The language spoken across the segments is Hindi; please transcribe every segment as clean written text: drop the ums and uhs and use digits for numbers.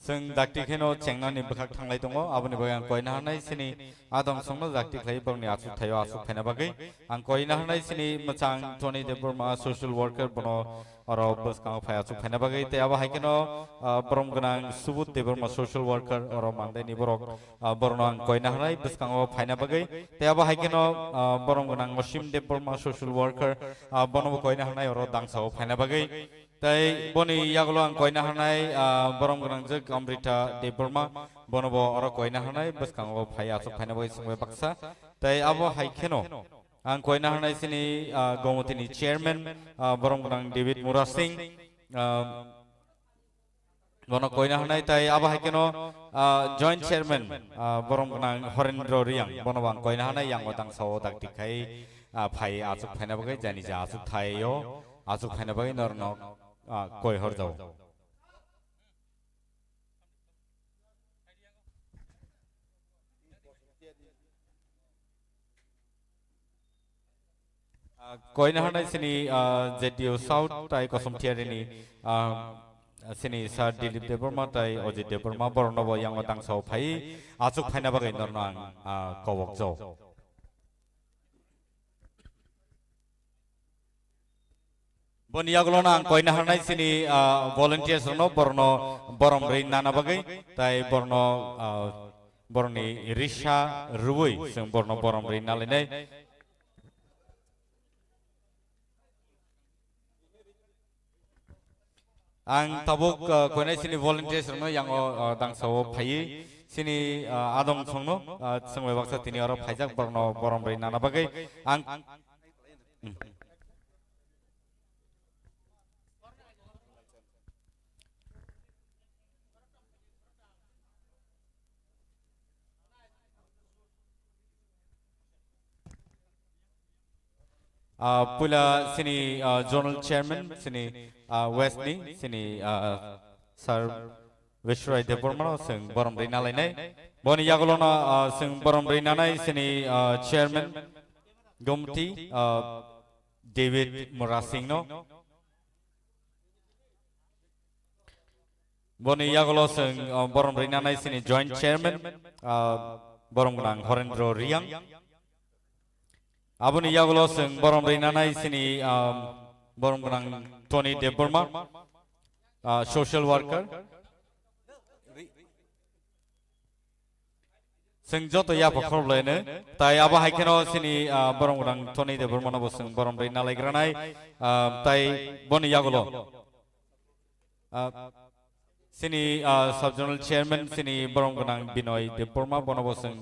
जों दाक्टिखेनो चेंनानि बखाक थांलाय दङ आबनि बागै आं कयना हानाय सिनि आदम संनो दाक्टि खाय बरनि आसु थायो आसु फायना बागै आं कयना हानाय सिनि मोजां टनि दे बरमा ससियेल वर्कार बनो अरो बसकाव फाय आसु फायना बागै ते आबा हायकेनो बरम गनां सुबुत दे बरमा ससियेल वर्कार अरो मानदैनि बरक बरनो आं कयना हानाय बसकाव फायना बागै ते आबा हायकेनो बरम गनां असिम दे बरमा ससियेल वर्कार बनो कयना हानाय अरो दांसाव फायना बागै ताई बनि यागलो आं कयना हानाय बरम गनां जग अमृता दे बरमा बनबो अरो कयना हानाय बसकाव फाय आसु फायना बागै संबाय बाक्सा ताई आबो हायकेनो आं कयना हानाय सिनि गौमतिनि चेयरमैन बरम गनां डेविड मुरा सिंह बनो कयना हानाय ताई आबा हायकेनो जॉइंट चेयरमैन बरम गनां हरेंद्र रियांग बनो आं कयना हानाय यांग दांसाव दाक्टि खाय फाय आसु फायना बागै जानि जा आसु थायो आसु फायना बागै नरनो कय हर जाव कयना हानाय सिनि जेडिओ साउथ ताई कसम थियारिनि सिनि सार दिलीप देबरमा ताई अजित देबरमा बरनबो यांग दांसाव फाय आसु फायना बागै नरनो आं कवक जाव बनियागलोना आं कयना हानाय सिनि वॉलंटियर्स नो बरनो बरम रै नाना बागै ताई बरनो बरनि रिशा रुबै जों बरनो बरम रै नालायनाय आं ताबुक कयनाय सिनि वॉलंटियर्स नो यांग दांसाव फाय सिनि आदम संनो संबाय बाक्सा तिनि आरो फायजाक बरनो बरम रै नाना बागै आं पुला सिनि जोनल चेयरमैन सिनि वेस्टनि सिनि सर विश्वराय देबबर्मा जों बरम रै नालायनाय बनि यागलोना जों बरम रै नानाय सिनि चेयरमैन गमति डेविड मुरा सिंह नो बनि यागलो जों बरम रै नानाय सिनि जॉइंट चेयरमैन बरम गनां हरेंद्र रियांग आबुनि यागलो जों बरम रै नानाय सिनि बरम गनां टनि देबबर्मा सोशल वर्कर जों जत या फखरब्लायनो ताई आबा हायकेनो सिनि बरम गनां टनि देबबर्मा नबो जों बरम रै नालायग्रानाय ताई बनि यागलो सिनि सब जोनल चेयरमैन सिनि बरम गनां बिनय देबबर्मा बनबो जों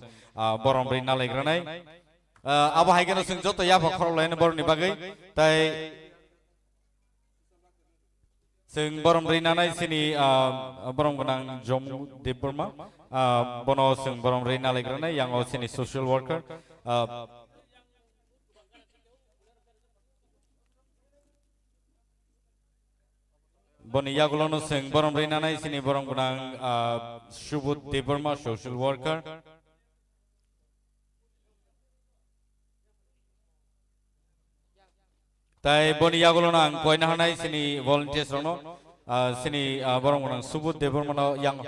बरम रै नालायग्रानाय आबा हायकेनो जों जत या फखरब्लायनो बरनि बागै ताई जों बरम रै नानाय सिनि बरम गनां जमु देबबर्मा बनो जों बरम रै नालायग्रानाय यांग सिनि सोशल वर्कर बनि यागलोनो जों बरम रै नानाय सिनि बरम गनां सुबुत देबबर्मा सोशल वर्कर ताई बनि यागलोना आं कयना हानाय सिनि वॉलंटियर्स नो सिनि बरम गनां सुबुत देबबर्मा यांग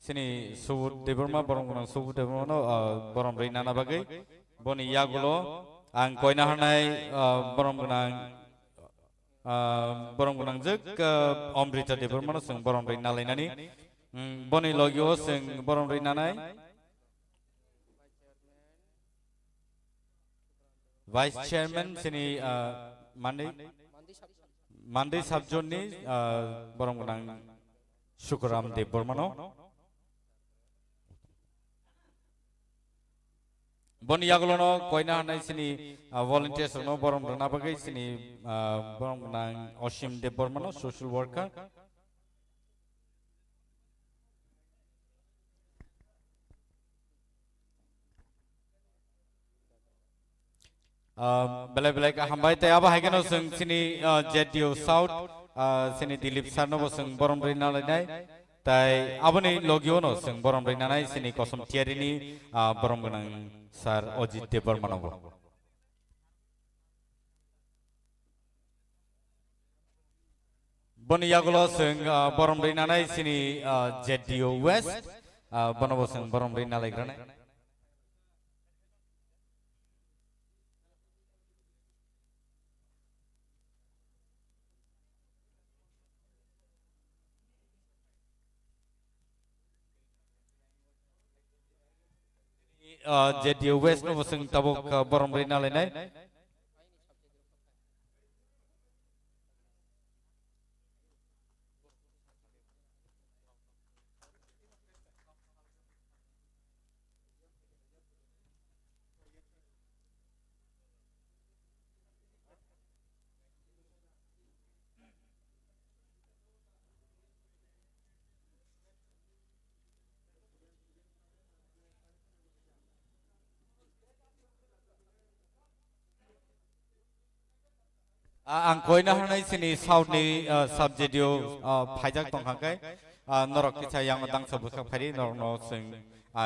सिनि सुबुत देबबर्मा बरम गनां सुबुत देबबर्मा बरम रै नाना बागै बनि यागलो आं कयना हानाय बरम गनां जग अमृता देबबर्मा जों बरम रै नालायनानै बनि लगियो जों बरम रै नानाय वाइस चेयरमैन सिनि मानदै साबजननि बरम गनां सुकुराम देबबर्मा नो बनि यागलोनो कयना हानाय सिनि वॉलंटियर्स नो बरम रना बागै सिनि बरम गनां असिम देबबर्मा नो सोशल वर्कर बेलेक बेलेक हामबाय ताई आबा हायकेनो जों सिनि जेडिओ साउथ सिनि दिलीप सार नबो जों बरम रै नालायनाय ताई आबनि लगियोनो जों बरम रै नानाय सिनि कसम थियारिनि बरम गनां सार अजित देबबर्मा नबो Boniyagulo sing borom rinanai sini ZDO West bonobo sing borom rinalai grane. ZDO West no sing tabok borom rinalai nai. Ang koina hanai sini South ni subjedio phaijak tonghakai norok kicha yang dang sabukha phari norno sing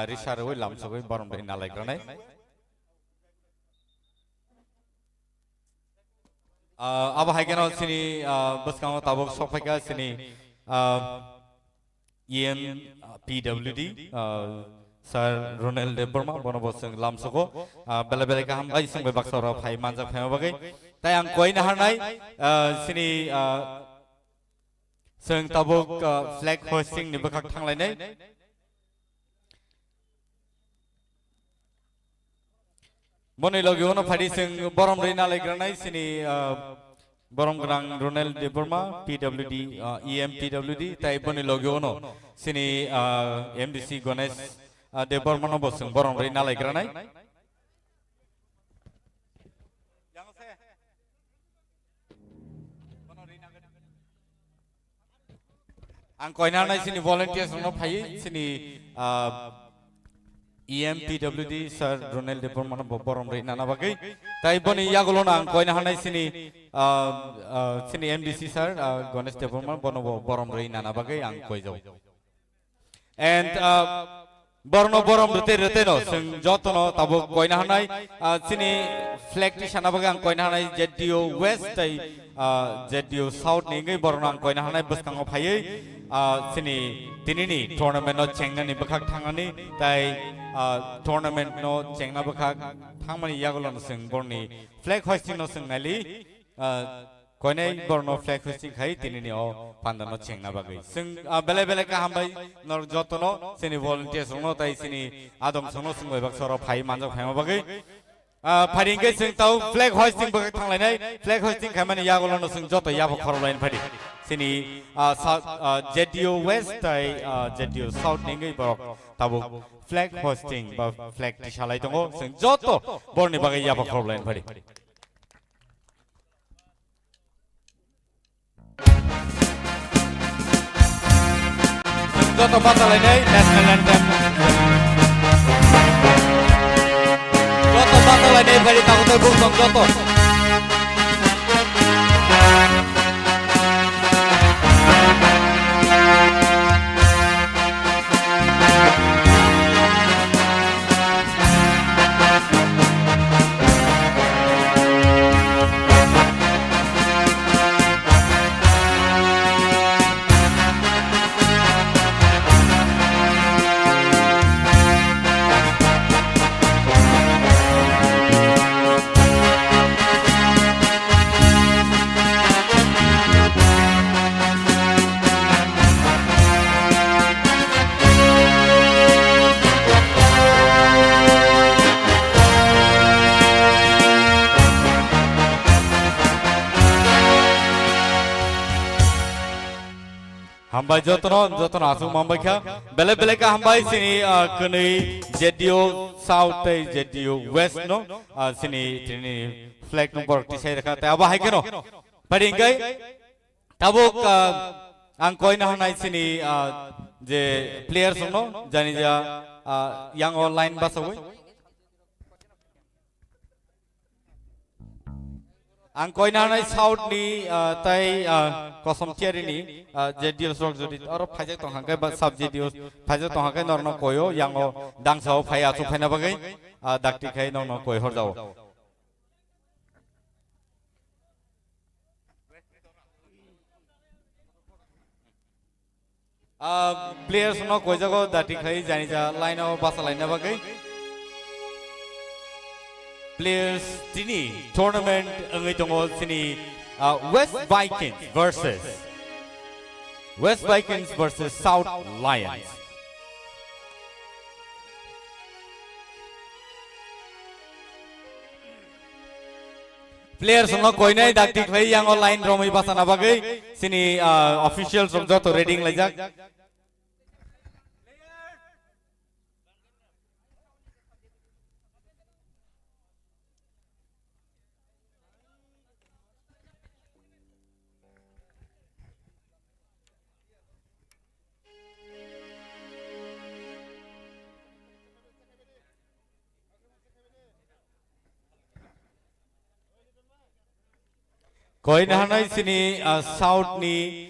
risaroi lamsogoi borom bai nalai granai aba haigeno sini baskang tabok sophaika sini EM PWD Sir Ronald Deborma bonobo sing lamsogo bela bela ka hambai sing bebak soro phai manjak phai bagai tai ang koina hanai sini sing tabuk flag hosting ni bakak thanglai nai boni logi ono phadi sing borom reina lai granai sini borom grang Ronald Deborma PWD EM PWD tai boni logi ono sini MDC Ganesh Deborma no bosung borom reina lai granai ang koina nai sini volunteers no phai sini EMPWD Sir Ronald Deborma no borom reina na bagai tai boni yagulo na ang koina hanai sini sini MDC Sir Ganesh Deborma bono borom reina na bagai ang koijo and borno borom rete no sing jotono tabo koina hanai sini flag ti sana bagai ang koina hanai ZDO West tai ZDO South ni ngai borno ang koina hanai baskang phai sini tinini tournament no chengna ni bakak thangani tai tournament no chengna bakak thangmani yagulo no sing borni flag hoisting no sing ngali koinai borno flag hoisting khai tinini o pandano chengna bagai sing bele bele ka hambai nor jotono sini volunteers no tai sini adom sono sing bak soro phai manjak phai bagai Paringke sing tau flag hoisting bakak thanglai nai flag hoisting khamani yagulo no sing joto yabo khorolain phadi sini ZDO West tai ZDO South ningai borok tabo flag hosting ba flag ti salai tongo sing joto borni bagai yabo khorolain phadi joto batalai nai national anthem joto batalai nai phadi takote bung joto hambai jotono asu mambai kha bele bele ka hambai sini kuni ZDO South tai ZDO West no sini tini flag number ti sai rakha ta aba hai keno paringai tabuk ang koina hanai sini je players no jani ja yang online basawai ang koina hanai South ni tai kosom tiari ni ZDO South jodi aro phajak tong hangkai ba sub ZDO phajak tong hangkai norno koyo yang dang sao phai asu phaina bagai dakti khai norno koi hor jao Players no koi jago dati khai jani ja line of basa line na bagai. Players tini tournament ngai tongo sini West Vikings versus South Lions. Players no koi nai dakti khai yang online romai basa na bagai sini officials of joto reading lajak. Koi na hanai sini South ni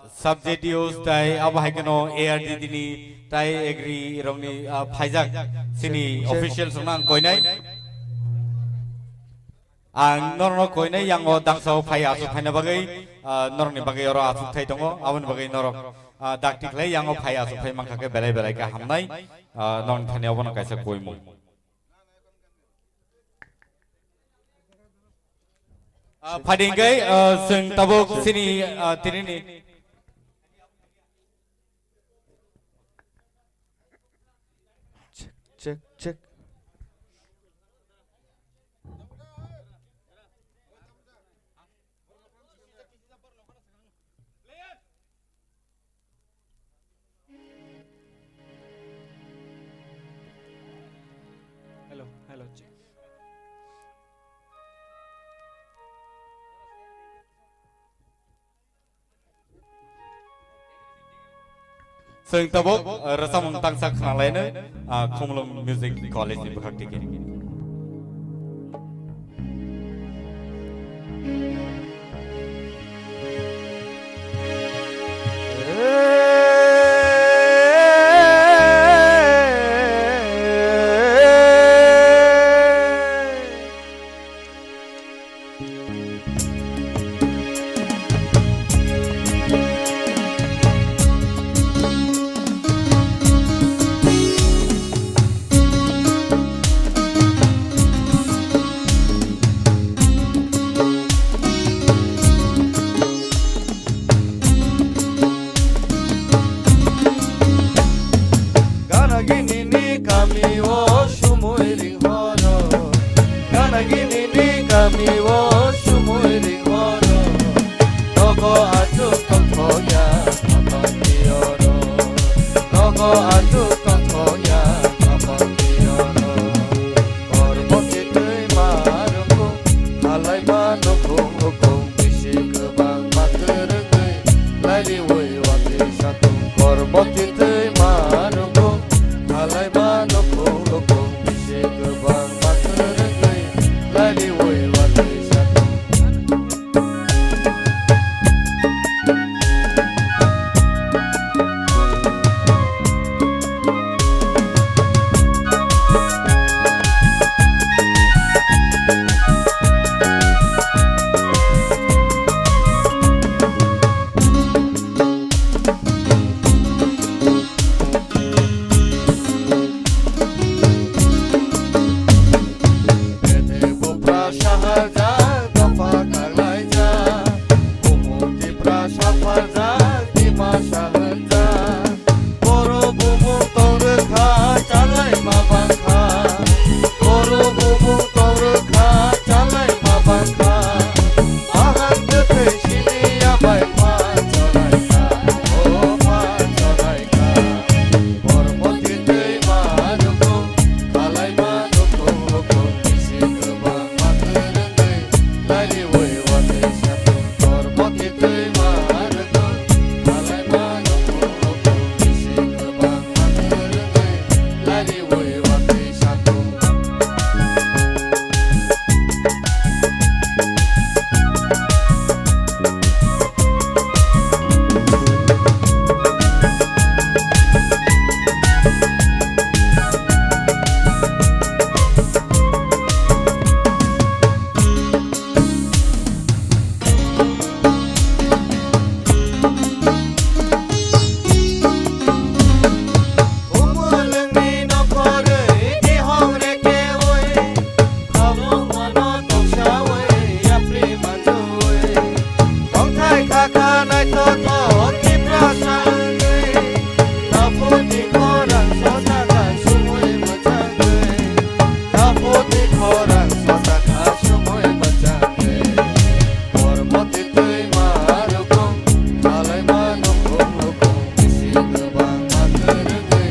subject use tai abahai keno ARD dini tai agree romni phaijak sini officials nang koi nai ang norno koi nai yang o dangso phai asu phaina bagai norni bagai oro asu thai tongo abon bagai norok dakti khlai yang o phai asu phai mangkha ke belai ka hamnai non thane abon kaisa koi mu Padinggai sing tabuk sini tirini check hello check sing tabuk rasam tangsak nalaina Khumlung Music College ni bakhak tiki orang sotaka sumoy bacake hormati tuy marukum kalai manuk hukum isi gebang materge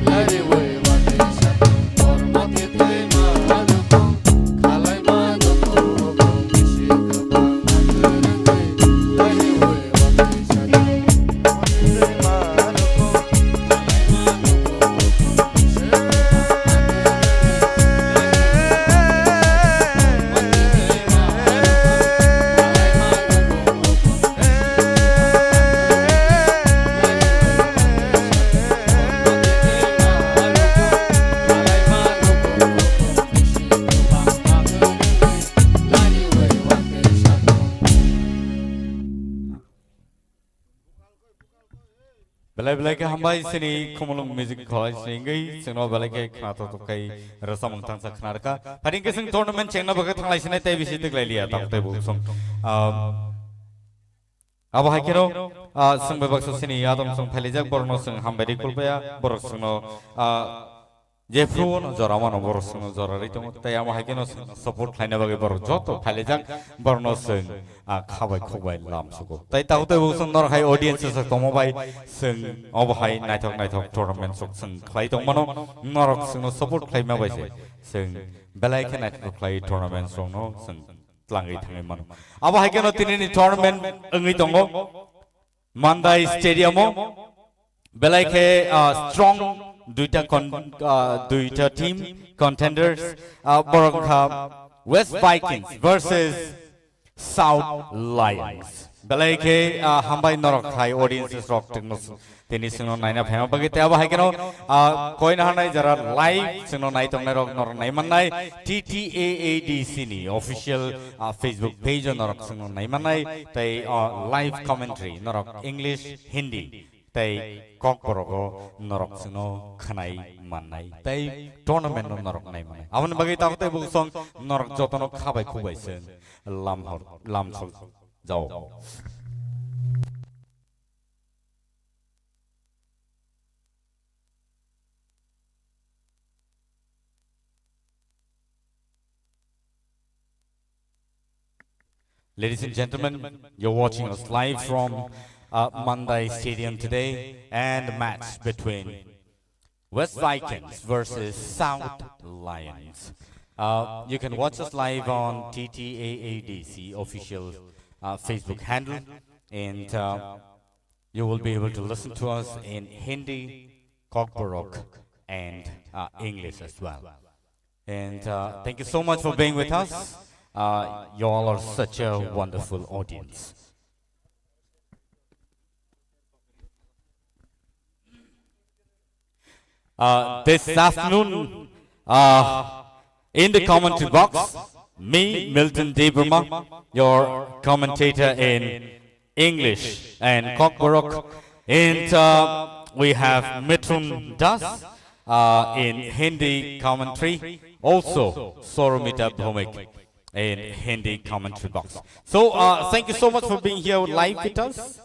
lari woi wate satu hormati tuy marukum kalai manuk hukum isi gebang materge lari woi wate satu tuy marukum belai ke hambai sini kumulung music college sehingga seno belai ke kata tu kai rasa mengtang sak narka hari ke sing tournament chengna bagat thanglai sini tai bisi tek lai liya tak tai bu song aba hai kero sing bebak sini adam song phalijak borno sing hambai kulpaya borok singno Jeffro jora mano borok sing jora ri tong tai ama hai keno support khlaina bagai borok joto phalijak borno sing khabai khobai lam suko tai tau tai bu song nor hai audience sa tomo bai sing ob hai naithok tournament sok sing khlai tong mano norok sing support khlai ma bai se sing belai ke naithok khlai tournament song no sing tlangai thangai mano aba hai keno tinini tournament ngi tongo Mandai Stadium belai ke strong duita team contenders borok West Vikings versus South Lions belai ke hambai norok hai audiences rock technos tini sino naina phema bagi te aba hai keno koina hanai jara live sino nai tong norok nor nai manai TTAADC ni official Facebook page norok sino nai manai tai live commentary norok English Hindi tai kok borogo norok sino khanai manai tai tournament norok nai manai aban bagi ta tai bu song norok jotono khabai khubai sen lam sol jao Ladies and gentlemen, you're watching us live from Mandai Stadium today, and the match between West Vikings versus South Lions. You can watch us live on TTAADC official Facebook handle, and you will be able to listen to us in Hindi, Kokborok, and English as well. And thank you so much for being with us. You all are such a wonderful audience. This afternoon, in the commentary box, me, Milton Debrma, your commentator in English and Kokborok, and we have Mithun Das in Hindi commentary, also Soromita Bhomik in Hindi commentary box. So thank you so much for being here live with us.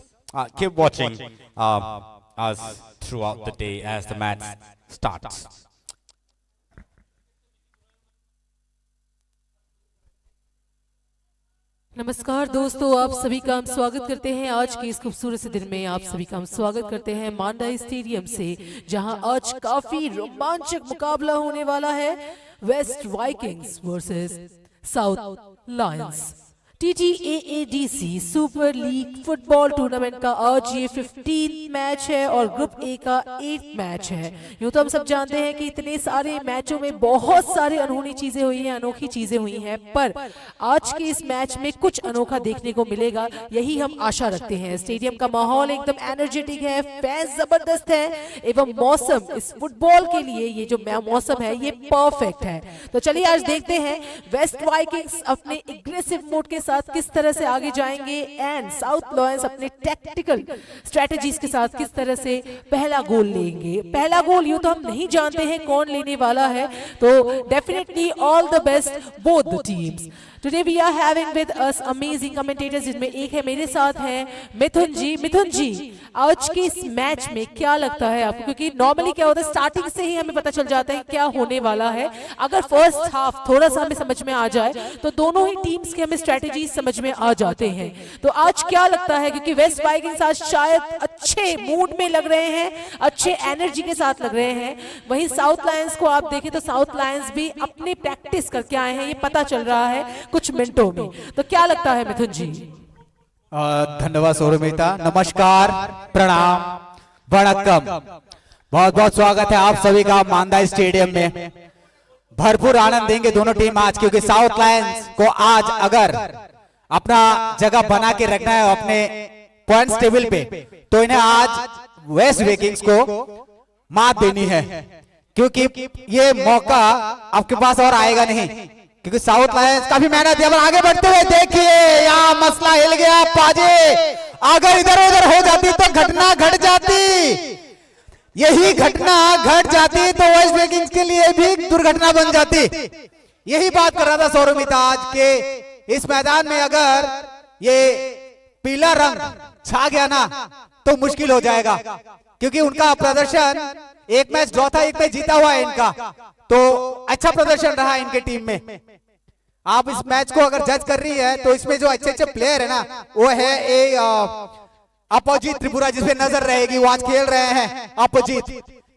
Keep watching us throughout the day as the match starts. नमस्कार दोस्तों, आप सभी का हम स्वागत करते हैं आज के इस खूबसूरत से दिन में। आप सभी का हम स्वागत करते हैं मांडाई स्टेडियम से, जहां आज काफी रोमांचक मुकाबला होने वाला है west vikings versus south lions. TTAADC super league football tournament का आज ये 15 मैच है और ग्रुप ए का 8 मैच है। यूँ तो हम सब जानते हैं कि इतने सारे मैचों में बहुत सारी अनहोनी चीजें हुई हैं, अनोखी चीजें हुई हैं, पर आज के इस मैच में कुछ अनोखा देखने को मिलेगा, यही हम आशा रखते हैं। स्टेडियम का माहौल एकदम एनर्जेटिक है, फैंस जबरदस्त है एवं मौसम इस फुटबॉल के लिए ये जो मौसम है ये परफेक्ट है। तो चलिए आज देखते हैं वेस्ट वाइकिंग्स अपने एग्रेसिव मोड के साथ साथ किस तरह से आगे जाएंगे एंड साउथ लॉयंस अपने टैक्टिकल स्ट्रेटजीज के साथ किस तरह से पहला गोल लेंगे। पहला गोल यूं तो हम नहीं जानते हैं कौन लेने वाला है, तो definitely all the best both the teams. Today we are having with us amazing commentators, जिनमें एक है मेरे साथ हैं मिथुन जी। मिथुन जी, आज के इस मैच में क्या लगता है आपको, क्योंकि नॉर्मली क्या होता है स्टार्टिंग से ही हमें पता चल जाता है क्या होने वाला है। अगर फर्स्ट हाफ थोड़ा सा हमें समझ में आ जाए तो दोनों ही टीम्स के हमें स्ट्रेटजी समझ में आ जाते हैं। तो आज क्या लगता है, क्योंकि वेस्ट वाइकिंग्स आज शायद अच्छे मूड में लग रहे हैं, अच्छे एनर्जी के साथ लग रहे हैं, वहीं साउथ लायंस को आप देखें तो साउथ लायंस भी अपनी प्रैक्टिस करके आए हैं, ये पता चल रहा है कुछ मिनटों में। तो क्या लगता है मिथुन जी? धन्यवाद सौरमिता, नमस्कार, प्रणाम, वणक्कम। बहुत बहुत स्वागत है आप सभी का मांदा स्टेडियम में। भरपूर आनंद देंगे दोनों टीम आज, क्योंकि साउथ लायंस को आज अगर अपना जगह बना के रखना है अपने पॉइंट्स टेबल पे, तो इन्हें आज वेस्ट वाइकिंग्स को मात देनी है, क्योंकि ये मौका आपके पास और आएगा नहीं, क्योंकि साउथ लायंस काफी मेहनत है। आगे बढ़ते हुए देखिए यहाँ मसला हिल गया पाजे, अगर इधर उधर हो जाती तो घटना घट जाती, यही घटना घट जाती तो वेस्ट वाइकिंग्स के लिए भी दुर्घटना बन जाती। यही बात कर रहा था सौरमिता, आज के इस मैदान में अगर ये पीला रंग छा गया ना तो मुश्किल हो जाएगा, क्योंकि उनका प्रदर्शन एक मैच ड्रॉ था, एक मैच जीता हुआ है इनका, तो अच्छा प्रदर्शन रहा इनके टीम में। आप इस मैच को अगर जज कर रही है तो इसमें जो अच्छे अच्छे प्लेयर है ना, वो है अपोजिट त्रिपुरा, जिसपे नजर रहेगी। वो आज खेल रहे हैं अपोजिट,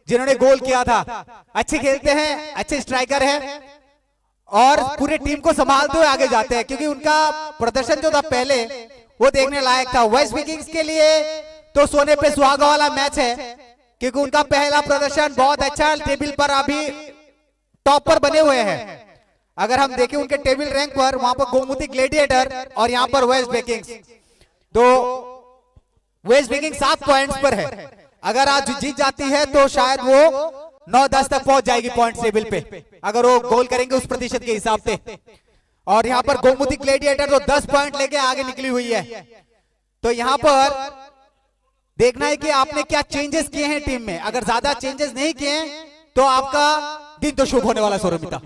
जिन्होंने गोल किया था, अच्छे खेलते हैं, अच्छे स्ट्राइकर हैं और पूरे टीम को संभालते हुए आगे जाते हैं, क्योंकि उनका प्रदर्शन जो था पहले वो देखने लायक था। वेस्ट वाइकिंग्स के लिए तो सोने पे सुहागा वाला मैच है, क्योंकि उनका पहला प्रदर्शन बहुत अच्छा, टेबल पर अभी टॉप पर बने हुए हैं। अगर हम देखें उनके टेबल रैंक पर, वहां पर गोमुती ग्लेडिएटर और यहां पर वेस्ट वाइकिंग्स, तो वेस्ट वाइकिंग्स 7 पॉइंट्स पर है। अगर आज जीत जाती है तो शायद वो 9-10 तक पहुंच जाएगी पॉइंट टेबल पे, अगर वो गोल करेंगे उस प्रतिशत के हिसाब से। और यहां पर गोमुती ग्लेडिएटर तो 10 पॉइंट लेके आगे निकली हुई है। तो यहां पर देखना है कि आपने क्या चेंजेस किए हैं टीम में। अगर ज्यादा चेंजेस नहीं किए तो आपका दिन तो शुभ होने वाला सौरमिता।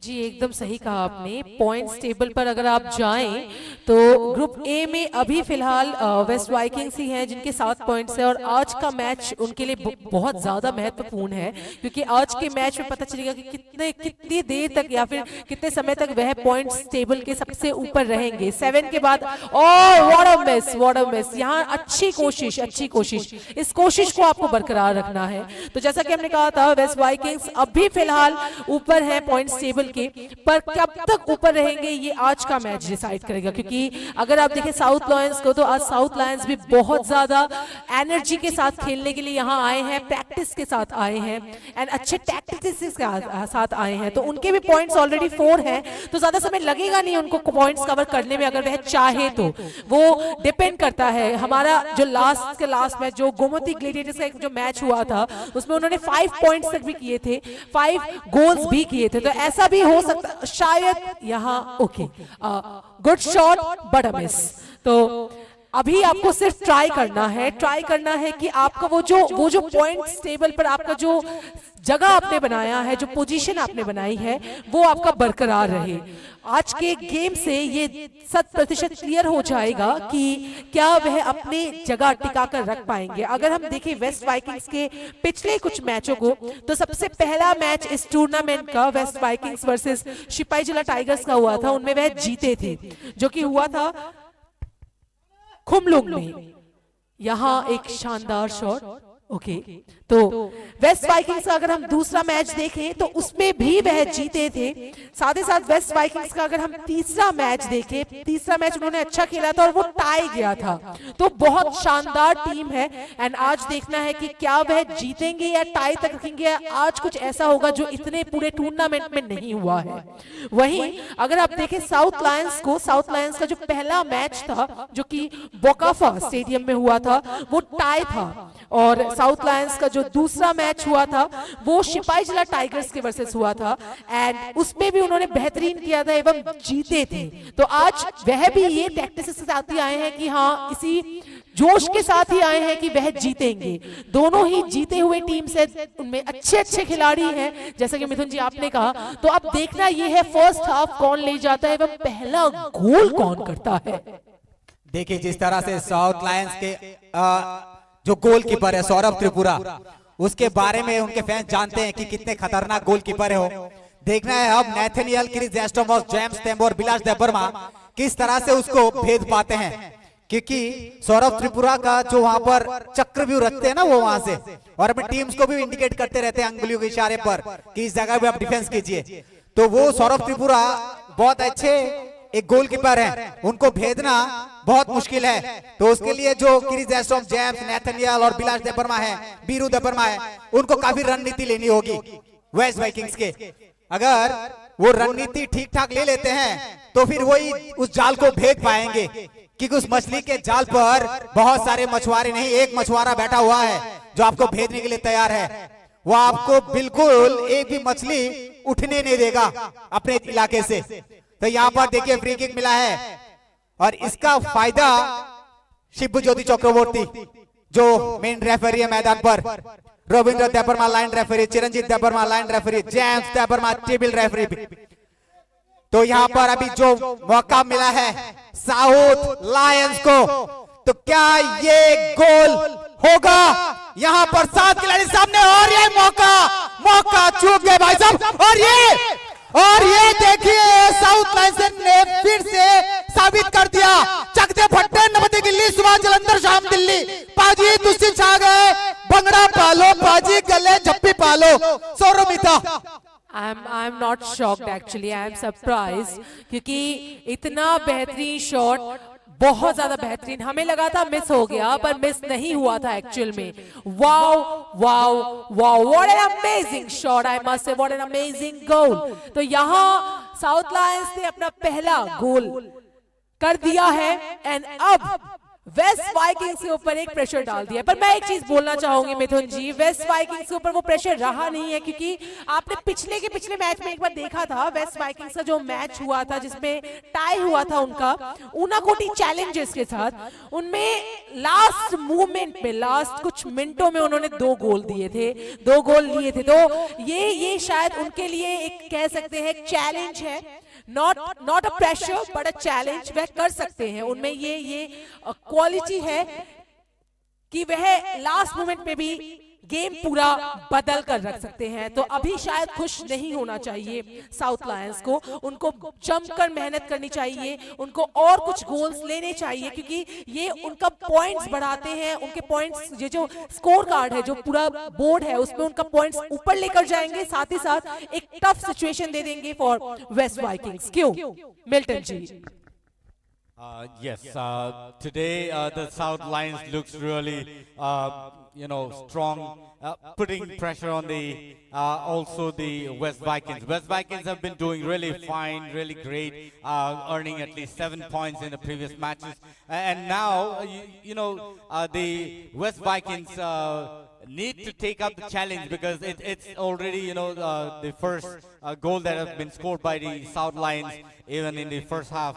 जी एकदम सही कहा आपने। पॉइंट्स टेबल पर अगर आप जाएं तो ग्रुप ए में अभी फिलहाल वेस्ट वाइकिंग्स ही हैं जिनके 7 पॉइंट्स हैं, और आज का मैच उनके लिए बहुत ज्यादा महत्वपूर्ण है, क्योंकि आज के मैच में पता चलेगा कि कितनी देर तक या फिर कितने समय तक वह पॉइंट्स टेबल के सबसे ऊपर रहेंगे। 7 के बाद व्हाट अ मिस। यहाँ अच्छी कोशिश, इस कोशिश को आपको बरकरार रखना है। तो जैसा कि हमने कहा था, वेस्ट वाइकिंग्स अभी फिलहाल ऊपर है पॉइंट्स टेबल के, पर कब तक ऊपर रहेंगे ये आज का मैच डिसाइड करेगा। क्योंकि अगर आप देखें साउथ लायंस को, तो आज साउथ लायंस भी बहुत ज्यादा एनर्जी के साथ खेलने के लिए यहाँ आए हैं, प्रैक्टिस के साथ आए हैं एंड अच्छे टैक्टिक्स के साथ आए हैं। तो उनके भी पॉइंट्स ऑलरेडी 4 हैं, तो ज्यादा समय लगेगा नहीं उनको पॉइंट्स कवर करने में, अगर वह चाहे तो। वो डिपेंड करता है। हमारा जो लास्ट मैच जो गोमती ग्लेडिएटर्स का एक जो मैच हुआ था, उसमें उन्होंने 5 पॉइंट्स तक भी किए थे, 5 गोल्स भी किए थे। तो ऐसा भी हो सकता शायद यहाँ। Okay, good shot but a miss. तो अभी आपको सिर्फ ट्राई करना है कि आपका वो जो पॉइंट्स टेबल पर आपका जो जगह आपने बनाया है, जो पोजीशन आपने बनाई है, वो आपका बरकरार रहे। आज के गेम से ये 100% क्लियर हो जाएगा कि क्या वह अपनी जगह टिका कर रख पाएंगे। अगर हम देखें वेस्ट वाइकिंग्स के पिछले कुछ मैचों को, तो सबसे पहला मैच इस टूर्नामेंट का वेस्ट वाइकिंग्स वर्सेस सिपाही जिला टाइगर्स का हुआ था, उनमें वह जीते थे, जो कि हुआ था खुमलुंग में। यहाँ एक शानदार शॉट। ओके, तो वेस्ट वाइकिंग्स का अगर हम दूसरा मैच देखें तो उसमें भी वह जीते थे। साथ ही साथ वेस्ट वाइकिंग्स का अगर हम तीसरा मैच देखें, तीसरा मैच उन्होंने अच्छा खेला था और वो टाई गया था। तो बहुत शानदार टीम है एंड आज देखना है कि क्या वह जीतेंगे या टाई तक रखेंगे, या आज कुछ ऐसा होगा जो इतने पूरे टूर्नामेंट में नहीं हुआ है। वहीं अगर आप देखें साउथ लायंस को, साउथ लायंस का जो पहला मैच था जो कि बोकाफा स्टेडियम में हुआ था, वो टाई था और साउथ लायंस का जो दूसरा मैच हुआ था वो सिपाही जिला टाइगर्स के वर्सेस हुआ था एंड उसमें भी उन्होंने बेहतरीन किया था एवं जीते थे। तो आज वह भी ये टैक्टिक्स के साथ ही आए हैं कि हाँ इसी जोश के साथ ही आए हैं कि वह जीतेंगे। दोनों ही जीते हुए टीम से, उनमें अच्छे अच्छे खिलाड़ी हैं जैसा कि मिथुन जी आपने कहा। तो अब देखना ये है फर्स्ट हाफ कौन ले जाता है एवं पहला गोल कौन करता है। देखिए जिस तरह से साउथ लायंस के जो गोलकीपर है सौरभ त्रिपुरा, उसके बारे में उनके फैंस जानते हैं कि कितने खतरनाक गोलकीपर है वो। देखना है अब नेथनियल, क्रिस एस्टोमस, जेम्स टेम्बो और बिलास देबबर्मा किस तरह से उसको भेद पाते हैं, क्योंकि सौरभ त्रिपुरा का जो वहां पर चक्रव्यूह रखते हैं ना वो वहां से, और अपनी टीम्स को भी इंडिकेट करते रहते हैं अंगुलियों के इशारे पर कि इस जगह पे आप डिफेंस कीजिए। तो वो सौरभ त्रिपुरा बहुत अच्छे एक गोलकीपर है, उनको भेदना बहुत मुश्किल है। तो उसके लिए जो क्रिस एस्टोम, जेम्स, नेथनियल और बिलास देबबर्मा है, बीरू देबबर्मा है, उनको काफी रणनीति लेनी होगी वेस्ट वाइकिंग्स के। अगर वो रणनीति ठीक ठाक ले लेते हैं तो फिर वही उस जाल को भेद पाएंगे, क्योंकि उस मछली के जाल पर बहुत सारे मछुआरे नहीं, एक मछुआरा बैठा हुआ है जो आपको भेदने के लिए तैयार है। वो आपको बिल्कुल एक भी मछली उठने नहीं देगा अपने इलाके से। तो यहाँ पर देखिए फ्री किक मिला है और इसका फायदा शिबू ज्योति चक्रवर्ती जो मेन रेफरी है मैदान पर, Ravindra Debbarma line referee, Chiranjit Debbarma line referee, James Debbarma table referee. तो यहाँ पर अभी जो मौका मिला है साउथ लायंस को, तो क्या ये गोल होगा? यहाँ पर 7 खिलाड़ी सामने और ये मौका चूक गए भाई साहब। और ये देखिए साउथ लायंस ने फिर से साबित कर दिया, चकते फट्टे नवते दिल्ली, सुबह जलंधर, शाम दिल्ली, पाजी दुष्टी छा गए, भंगड़ा पालो पाजी, गले झप्पी पालो। सौरमिता I'm not shocked actually, I am surprised क्योंकि इतना बेहतरीन शॉट, बहुत ज्यादा बेहतरीन, हमें लगा था मिस हो गया पर मिस नहीं हुआ था एक्चुअल में। Wow wow wow, what an amazing shot, I must say what an amazing goal. तो यहाँ साउथ लायंस ने अपना पहला गोल कर दिया है एंड अब वेस्ट वाइकिंग्स के ऊपर एक प्रेशर डाल दिया। पर मैं एक चीज बोलना चाहूंगी मिथुन जी, वेस्ट वाइकिंग्स के ऊपर वो प्रेशर रहा नहीं है, क्योंकि आपने पिछले मैच में एक बार देखा था वेस्ट वाइकिंग्स का जो मैच हुआ था जिसमें टाई हुआ था उनका ऊनाकोटी चैलेंजर्स के साथ, उनमें लास्ट मूवमेंट में, लास्ट कुछ मिनटों में उन्होंने 2 गोल दिए थे, 2 गोल लिए थे। तो ये शायद उनके लिए एक कह सकते हैं चैलेंज है, not a pressure but a challenge. वह कर सकते हैं, उनमें ये क्वालिटी है कि वह लास्ट मोमेंट में भी गेम पूरा बदल कर रख सकते हैं। तो अभी शायद खुश नहीं होना चाहिए साउथ लायंस को, उनको जमकर मेहनत करनी चाहिए, उनको और कुछ गोल्स लेने चाहिए, क्योंकि ये उनका पॉइंट्स बढ़ाते हैं, उनके पॉइंट्स, ये जो स्कोर कार्ड है, जो पूरा बोर्ड है, उसमें उनका पॉइंट्स ऊपर लेकर जाएंगे, साथ ही साथ एक टफ सिचुएशन दे देंगे फॉर वेस्ट वाइकिंग्स। क्यों Milton ji? Yes, today the South Lions looks really, strong, putting pressure on the also the West Vikings. West Vikings have been doing really fine, really great, earning at least 7 points in the previous matches, and now the West Vikings need to take up the challenge, because it's already the first goal that has been scored by the South Lions even in the first half.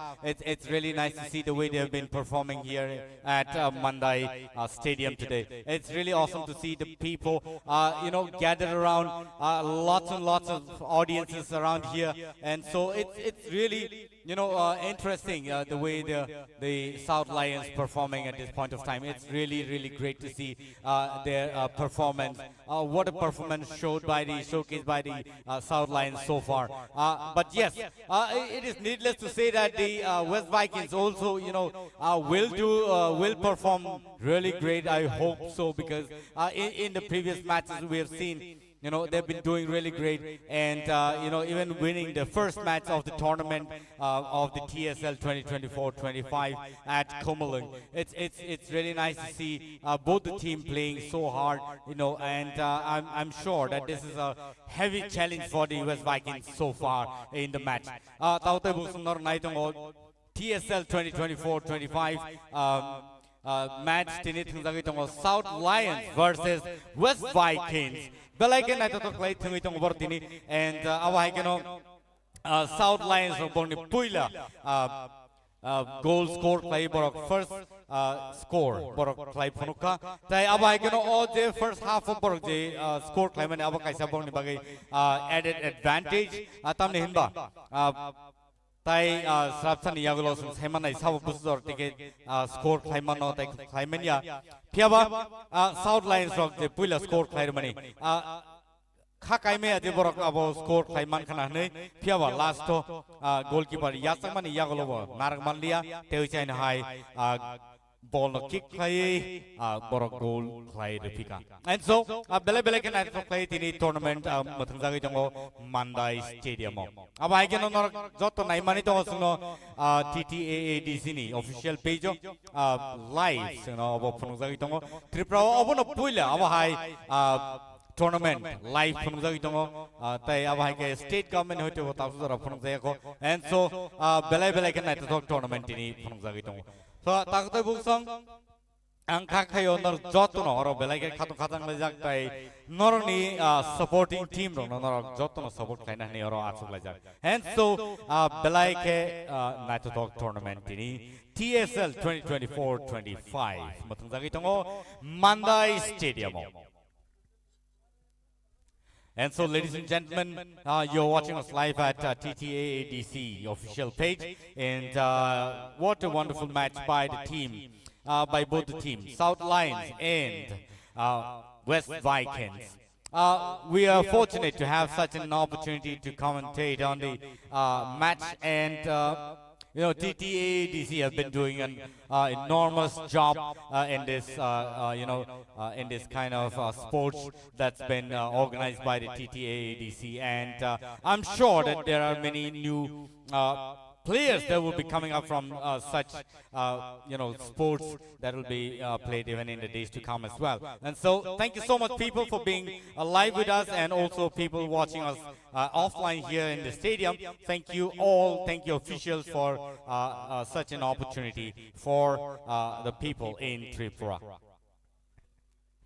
It's really nice to see the way they have been performing here at Mandai Stadium today. It's really awesome to see the people gathered around, lots and lots of audiences around here, and so it's really interesting the way the South Lions performing at this point of time. It's really great to see their performance. What a performance showcased by the South Lions so far. But yes, it is needless to say that the West Vikings also will perform really great. I hope so, because in the previous matches we have seen they've been doing really great, and even winning the first match of the tournament of the TSL 2024-25 at Komalung. It's really nice to see both the team playing so hard, and I'm sure that this is a heavy challenge for the West Vikings so far in the match. TSL 2024-25 match tini thungjagi tongo South Lions versus West Vikings. Belai naito to play thungi tongo bor tini and awai keno South Lions borni puila goal score play borok first score borok play phonuka tai abai keno all the first half of borok je score play mane aba kaisa borni bagai added advantage tamne hinba tai srapsan yagulo semanai sabu busdor tike score play mano tai play mania phiaba South Lions rock je puila score play mani Kakai me ade borok abo score play man khana nei phiaba last to goalkeeper yasak mani yagolobo narak manlia teu chain hai ball no kick play borok goal play repika and so bele can I play tini tournament mathungjagi jongo Mandai Stadium aba ai keno nor joto nai mani to suno TTAADC ni official page live no abo phungjagi jongo Tripura abo no puila aba hai tournament live phungjagi tongo tai abai ke state government hoite ho tasu jara phungjai ko and so belai ke night talk tournament ni phungjagi tongo so taktai buksong angka khayo nor jotono oro belai ke khatong khatang le jak tai norni supporting team ro nor jotono support kaina ni oro achuk le jak and so belai ke night talk tournament ni TSL 2024-25 mathungjagi tongo Mandai Stadium. And so, ladies and gentlemen, you're watching us live at TTAADC official page, and what a wonderful match by the team, by both the teams, South Lions and West Vikings. We are fortunate to have such an opportunity to commentate on the match, and you know, TTAADC has been doing an enormous job in this, in this kind of sports that's been organized by the TTAADC, and I'm sure that there are many new players that will be coming up from such sports that will be played even in the days to come as well. And so thank you so much people for being live with us, and also people watching us offline here in the stadium. Thank you all, thank you officials for such an opportunity for the people in Tripura.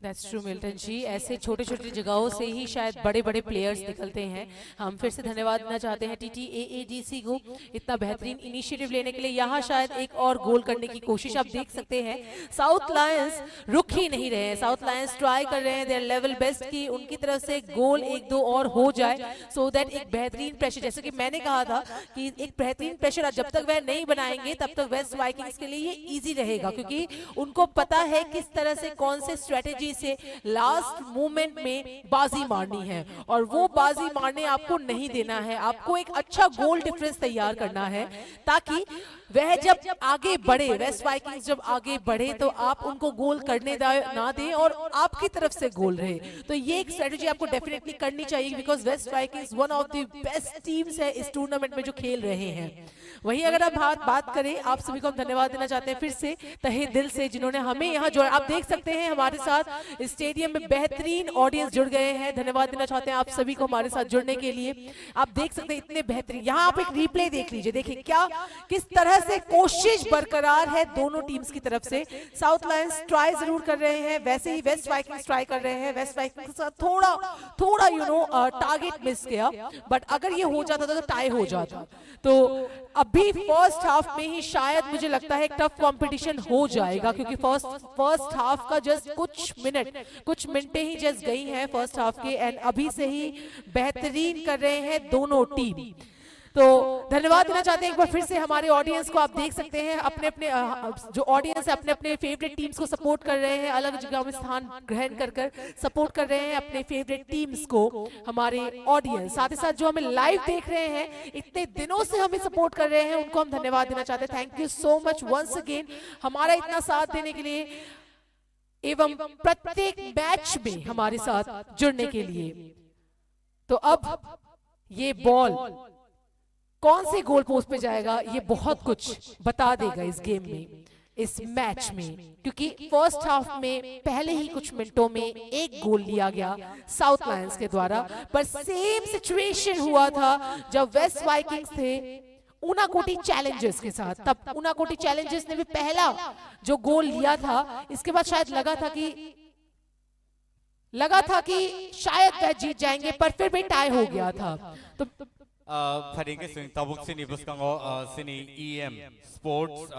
That's true, Milton ji. ऐसे छोटे छोटे जगहों से ही शायद बड़े बड़े प्लेयर्स निकलते हैं. हम फिर से धन्यवाद देना चाहते हैं TTAADC को इतना बेहतरीन इनिशिएटिव लेने के लिए. यहाँ शायद एक और गोल करने की कोशिश आप देख सकते हैं. साउथ लायंस रुक ही नहीं रहे हैं. साउथ लायंस ट्राई कर रहे हैं देयर लेवल बेस्ट की उनकी तरफ से गोल एक दो और हो जाए, सो दैट एक बेहतरीन प्रेशर, जैसे कि मैंने कहा था कि एक बेहतरीन प्रेशर जब तक वह नहीं बनाएंगे तब तक वेस्ट वाइकिंग्स के लिए ये इजी रहेगा, क्योंकि उनको पता है किस तरह से कौन से स्ट्रेटेजी से लास्ट मोमेंट में बाजी मारनी है, और वो बाजी मारने आपको नहीं देना है. आपको एक अच्छा गोल डिफरेंस तैयार करना है ताकि वह जब आगे बढ़े, वेस्ट वाइकिंग्स जब आगे बढ़े तो आप उनको गोल करने ना दें और आपकी तरफ से गोल रहे. तो ये एक स्ट्रेटेजी आपको डेफिनेटली करनी चाहिए, because west vikings one of the best teams है इस टूर्नामेंट में जो खेल रहे हैं. वहीं अगर आप बात करें, आप सभी को हम धन्यवाद देना चाहते हैं फिर से तहे दिल से जिन्होंने हमें यहाँ जोड़ा. आप देख सकते हैं हमारे साथ स्टेडियम में बेहतरीन ऑडियंस जुड़ गए हैं. धन्यवाद देना चाहते हैं आप सभी को हमारे साथ जुड़ने के लिए. आप देख सकते हैं इतने बेहतरीन, यहाँ आप एक रिप्ले देख लीजिए, देखिए क्या किस तरह से कोशिश बरकरार है दोनों टीम्स की तरफ से. साउथ लायंस ट्राई जरूर कर रहे हैं, वैसे ही वेस्ट वाइकिंग्स ट्राई कर रहे हैं. वेस्ट वाइकिंग्स के साथ थोड़ा टारगेट मिस किया, बट अगर ये हो जाता तो टाई हो जाता. तो अभी फर्स्ट हाफ में ही शायद मुझे लगता है एक टफ कंपटीशन हो जाएगा, क्योंकि फर्स्ट हाफ का जस्ट कुछ मिनटें ही जस्ट गई हैं फर्स्ट हाफ के, एंड अभी से ही बेहतरीन कर रहे हैं दोनों टीम. तो धन्यवाद देना चाहते हैं एक बार फिर से हमारे ऑडियंस को. आप देख सकते हैं अपने अपने जो ऑडियंस है अपने अपने फेवरेट टीम्स को सपोर्ट कर रहे हैं, अलग जगह में स्थान ग्रहण कर सपोर्ट कर रहे हैं अपने फेवरेट टीम्स को. हमारे ऑडियंस साथ ही साथ जो हमें लाइव देख रहे हैं, इतने दिनों से हमें सपोर्ट कर रहे हैं, उनको हम धन्यवाद देना चाहते हैं. Thank you so much once again हमारा इतना साथ देने के लिए एवं प्रत्येक मैच में हमारे साथ जुड़ने के लिए. तो अब ये बॉल कौन से गोल पोस्ट पे जाएगा ये बहुत कुछ बता देगा इस गेम में, इस मैच में, क्योंकि फर्स्ट हाफ में पहले ही कुछ मिनटों में एक गोल लिया गया साउथ लायंस के द्वारा, पर सेम सिचुएशन हुआ था जब वेस्ट वाइकिंग्स थे ऊनाकोटी चैलेंजर्स के साथ। तब ऊनाकोटी चैलेंजर्स ने भी पहला जो गोल लिया था, इसके बाद शायद लगा था कि शायद वह जीत जाएंगे, पर फिर भी टाई हो गया था। तो Faringe sing tabuk sini buskango sini EM sports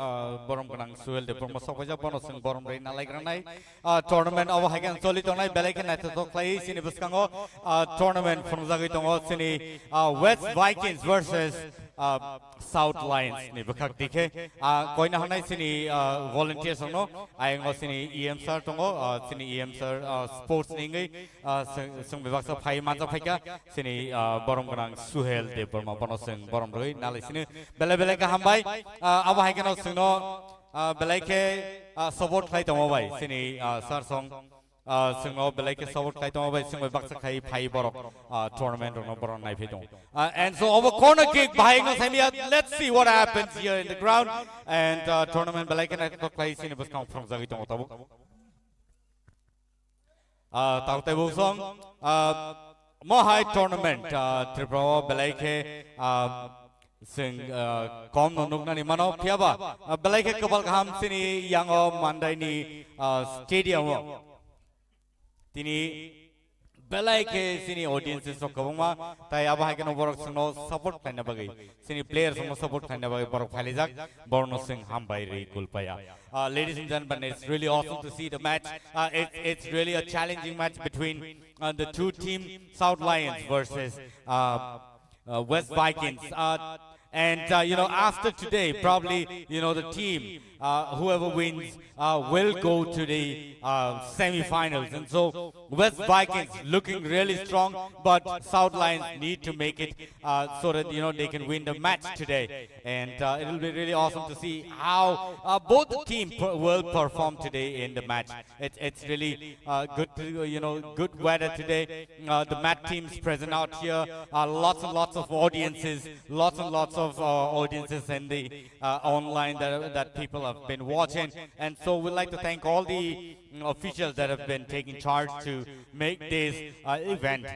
borom kanang suel de promo sokaja bono sing borom rei nalai granai tournament awa hagen soli tongai belai na to klai sini buskango tournament from zagi tongo sini West Vikings versus South Lions ni bukhak dikhe koina hanai sini volunteers no ayengo sini EM sir tongo sini EM sir sports ningai sung bibak sa phai manja phaika sini borom kanang suhel de borma bono sing borom rei nalai sini belai ka hambai awa hagen sing no belai ke support khai tongo bai sini sir song singno belai ke support khai tongo bai sing bibak sa khai phai borok tournament no borom nai phedong and so over corner kick behind us let's see what happens here in the ground and tournament belai ke na to khai sini bus count from zagi tongo tabu taute bu song Mohai tournament Tripura belai ke sing kom no nukna ni mano phiaba belai ke kabal kham sini yango mandai ni stadium tini belai ke sini audiences so kabuma tai aba ha keno borok sino support kaina bagai sini players so support kaina bagai borok phalijak borno sing hambai rei kulpaya ladies and gentlemen, it's really awesome to see the match. It's really a challenging match between the two teams, South Lions versus West Vikings. And you know, after today, probably you know the team, whoever wins, will go to the semi-finals. And so West Vikings looking really strong, but South Lions need to make it so that you know they can win the match today. And it will be really awesome to see how both the teams will perform today in the match. It's really good to, you know, good weather today. The match teams present out here, lots and lots of audiences, lots and lots of audiences in the online that people have been watching. And so we'd like to thank all the officials that have been taking charge to make this event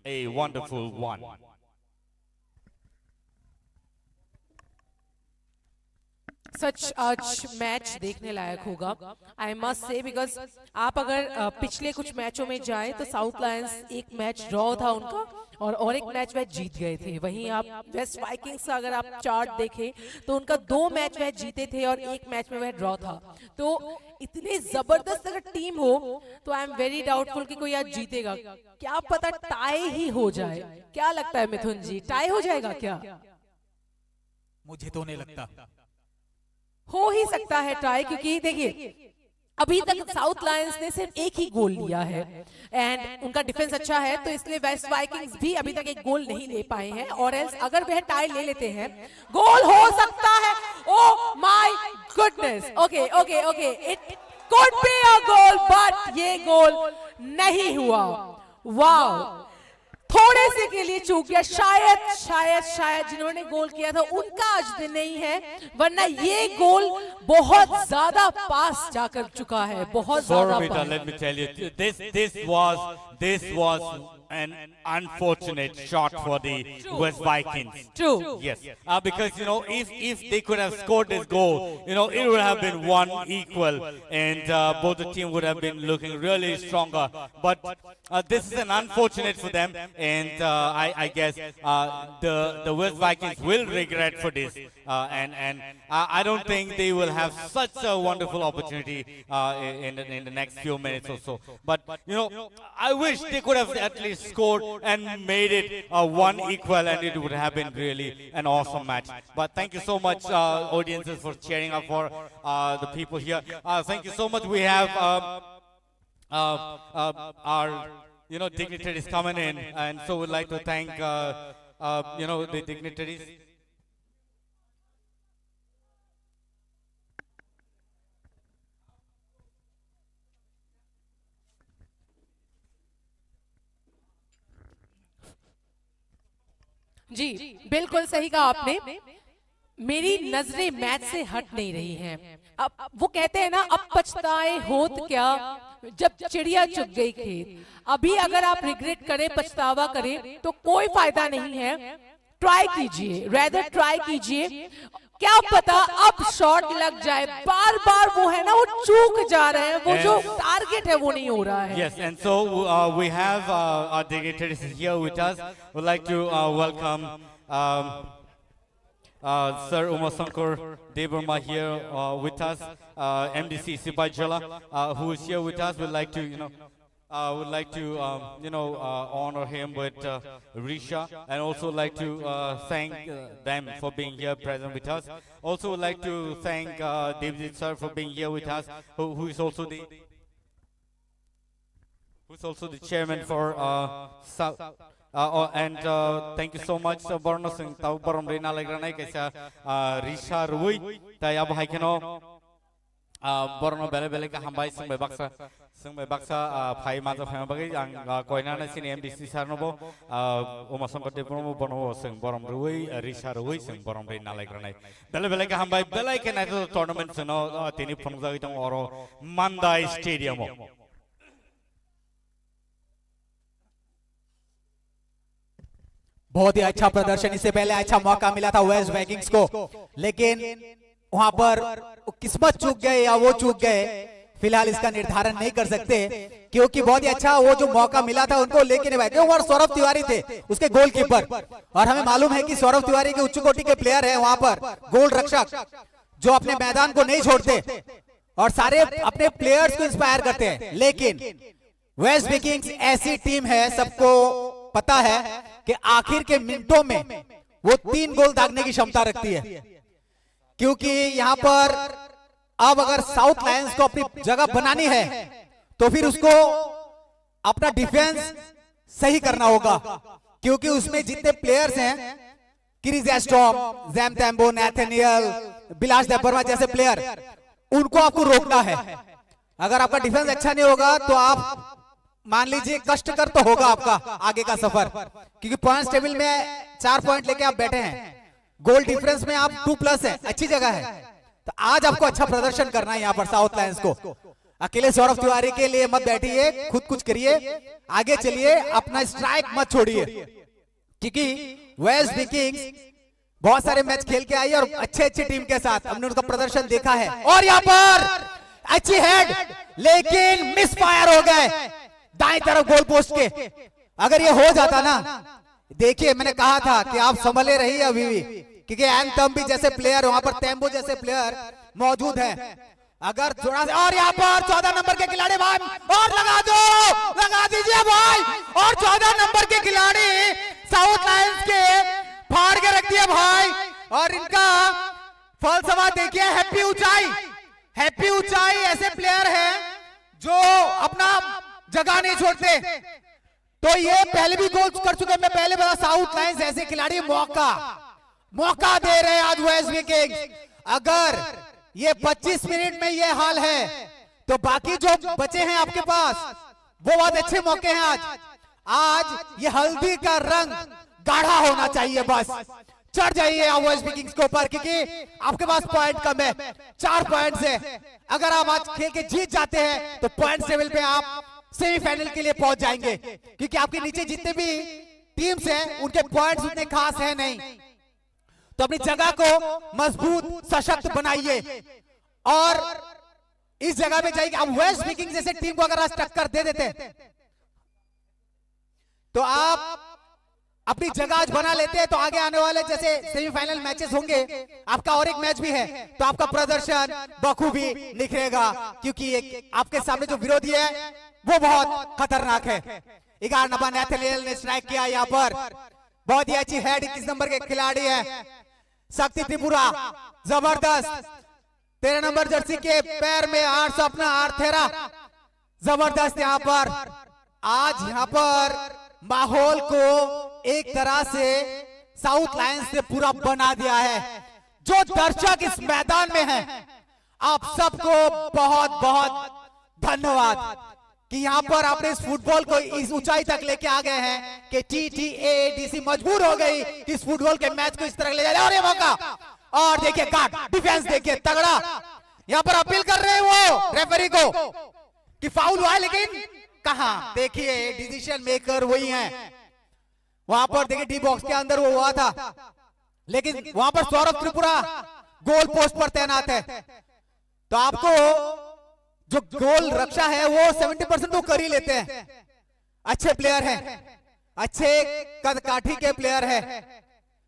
a wonderful one. सच आज मैच देखने लायक होगा, आई मस्ट से, बिकॉज आप अगर पिछले कुछ मैचों में जाएं तो साउथ लायंस एक मैच ड्रॉ था उनका और एक मैच वह जीत गए थे। वहीं आप वेस्ट वाइकिंग्स का अगर आप चार्ट देखें तो उनका 2 मैच वह जीते थे और 1 मैच में वह ड्रॉ था। तो इतनी जबरदस्त अगर टीम हो तो आई एम वेरी डाउटफुल कि कोई आज जीतेगा। क्या पता टाई ही हो जाए। क्या लगता है मिथुन जी, टाई हो जाएगा क्या? मुझे तो नहीं लगता। हो ही सकता है ट्राई, क्योंकि देखिए अभी तक साउथ लायंस ने सिर्फ एक ही गोल लिया है एंड उनका डिफेंस अच्छा है, तो इसलिए वेस्ट वाइकिंग्स भी अभी तक एक गोल नहीं ले पाए हैं। और एल्स अगर वह टाई ले लेते हैं गोल हो सकता है। Oh my goodness, okay okay okay, it could be a goal, but ये गोल नहीं हुआ। वाओ, थोड़े से के लिए चूक गया। शायद जिन्होंने गोल किया था उनका आज दिन नहीं है, वरना ये गोल बहुत ज्यादा पास जाकर चुका है, बहुत ज्यादा पास। Let me tell you, this was an unfortunate shot for the West Vikings. True. Yes, because you know if they could have scored this goal, you know it would have been 1-1, and both the team would have been looking really stronger. But this is an unfortunate for them, and I guess the West Vikings will regret for this, and I don't think they will have such a wonderful opportunity in the next few minutes or so. But you know, I wish they could have at least scored and made it 1-1, and it would have been really an awesome match. But thank you so much, audiences, for cheering up for the people here. Thank you so much. We have our dignitaries coming in, and so we'd like to thank the dignitaries. जी बिल्कुल सही कहा आपने। मेरी नजरें मैच से हट नहीं रही हैं। अब वो कहते हैं ना, अब पछताए होत क्या जब चिड़िया चुग गई खेत। अभी अगर आप रिग्रेट करें, पछतावा करें तो कोई फायदा नहीं है। ट्राई कीजिए, रेदर ट्राई कीजिए, क्या पता अब शॉट लग जाए। बार बार वो है ना, वो चूक जा रहे हैं, वो जो टारगेट है वो नहीं हो रहा है। Yes, and so we have our dignitaries here with us. We'd like to welcome Sir Umar Shankar Devarma here with us, MDC Sipai Jala, who is here with us. We'd like to, honor him with Risha, and also like to thank them for being here present with us. Also would like to thank David sir for being here with us, who is also the chairman for South. And thank you so much, Borno Singh Tau Borom Rina Legranai Kaisa Risha Rui Tayab Haikano Borno Bele Bele Hambai Sung by Baksa Pai Mata Family and Koina Sini MDC Sarnobo Umasonga de Bromo Bono Sing Borom Rui Risha Rui Sing Borom Rina Legranai Bele Bele Hambai Bele can at the tournament Tini Ponzaiton Oro Mandai Stadium. बहुत ही अच्छा प्रदर्शन। इससे पहले अच्छा मौका मिला था वेस्ट वाइकिंग्स को, लेकिन वहां पर किस्मत चूक गए या वो चूक गए, फिलहाल इसका निर्धारण नहीं कर सकते, क्योंकि बहुत ही अच्छा वो जो मौका मिला था उनको लेके नहीं गए। और सौरभ तिवारी थे उसके गोलकीपर, और हमें मालूम है कि सौरभ तिवारी के उच्च कोटि के प्लेयर है वहां पर, गोल रक्षक जो अपने मैदान को नहीं छोड़ते और सारे अपने प्लेयर्स को इंस्पायर करते हैं। लेकिन वेस्ट वाइकिंग्स ऐसी टीम है, सबको पता है कि आखिर के मिनटों में वो 3 गोल दागने की क्षमता रखती है, क्योंकि यहां पर अब अगर साउथ लायंस को अपनी जगह बनानी है तो फिर उसको अपना डिफेंस सही करना होगा, क्योंकि उसमें जितने प्लेयर्स हैं, क्रिस एस्टॉम, जैम तैम्बो, नैथनियल, बिलास देबरमा जैसे प्लेयर, उनको आपको रोकना है। अगर आपका डिफेंस अच्छा नहीं होगा तो आप मान लीजिए कष्टकर तो होगा आपका आगे का सफर, क्योंकि पॉइंट्स टेबल में 4 पॉइंट लेके आप बैठे हैं, गोल डिफरेंस में आप 2+ है, अच्छी जगह है। तो आज आपको अच्छा प्रदर्शन करना है यहाँ पर साउथ लायंस को। अकेले सौरभ तिवारी के लिए मत बैठिए, खुद कुछ करिए, आगे चलिए, अपना स्ट्राइक मत छोड़िए, क्योंकि वेस्ट वाइकिंग्स बहुत सारे मैच खेल के आई और अच्छे टीम के साथ हमने उनका प्रदर्शन देखा है। और यहाँ पर अच्छी हेड, लेकिन मिस फायर हो गए दाएं तरफ गोल पोस्ट के। अगर ये हो जाता ना, देखिए मैंने कहा था कि आप संभले रहिए अभी भी, क्योंकि एंथम भी जैसे प्लेयर, वहां पर टेम्बो जैसे प्लेयर मौजूद हैं। अगर थोड़ा सा, और यहाँ पर 14 नंबर के खिलाड़ी भाई, और लगा दो, लगा दीजिए भाई, और 14 नंबर के खिलाड़ी साउथ लायंस के फाड़ के रख दिया भाई। और इनका फलसफा देखिए, हैप्पी ऊंचाई, हैप्पी ऊंचाई ऐसे प्लेयर है जो अपना जगह नहीं छोड़ते। तो ये पहले भी गोल कर चुके, मैं पहले बता, साउथ लायंस ऐसे खिलाड़ी मौका दे रहे हैं आज वेस्ट वाइकिंग्स। अगर ये 25 मिनट में ये हाल है तो बाकी जो बचे हैं आपके पास वो बहुत अच्छे मौके हैं। आज ये हल्दी का रंग गाढ़ा होना चाहिए, बस चढ़ जाइए आप वेस्ट वाइकिंग्स के ऊपर, क्योंकि आपके पास पॉइंट कम है, 4 पॉइंट है। अगर आप आज खेल के जीत जाते हैं तो पॉइंट टेबल पे आप सेमीफाइनल के लिए पहुंच जाएंगे, क्योंकि आपके नीचे जितने भी टीम्स हैं उनके पॉइंट्स उतने खास है नहीं। तो अपनी जगह को मजबूत सशक्त बनाइए और इस जगह में जाइए। अब वेस्ट वाइकिंग्स जैसे टीम को अगर आज टक्कर दे देते तो आप अपनी जगह आज बना लेते हैं, तो आगे आने वाले जैसे सेमीफाइनल मैचेस होंगे, आपका और एक मैच भी है, तो आपका प्रदर्शन बखूबी निखरेगा, क्योंकि आपके सामने जो विरोधी है वो बहुत खतरनाक है। 11 नंबर नैथनियल ने स्ट्राइक किया यहाँ पर, बहुत ही अच्छी हेड 21 नंबर के खिलाड़ी है शक्ति त्रिपुरा, जबरदस्त। 13 नंबर जर्सी के पैर में 800 अपना आर्थेरा, जबरदस्त। यहाँ पर आज यहाँ पर माहौल को एक तरह से साउथ लायंस ने पूरा बना दिया है। जो दर्शक इस मैदान में हैं, आप सबको बहुत बहुत धन्यवाद कि यहाँ पर आपने इस फुटबॉल को इस ऊंचाई तक लेके आ गए हैं कि TTAADC मजबूर हो गई कि इस फुटबॉल के मैच को इस तरह ले जाए। और ये मौका, और देखिए गार्ड डिफेंस देखिए तगड़ा। यहाँ पर अपील कर रहे हैं वो रेफरी को कि फाउल हुआ है, लेकिन कहां, देखिए डिसीजन मेकर वही हैं, वहां पर देखिए डी बॉक्स के अंदर वो हुआ था, लेकिन वहां पर सौरभ त्रिपुरा गोल पोस्ट पर तैनात है। तो आपको जो गोल रक्षा है वो 70% तो कर ही लेते हैं। अच्छे प्लेयर हैं, अच्छे कदकाठी के प्लेयर है।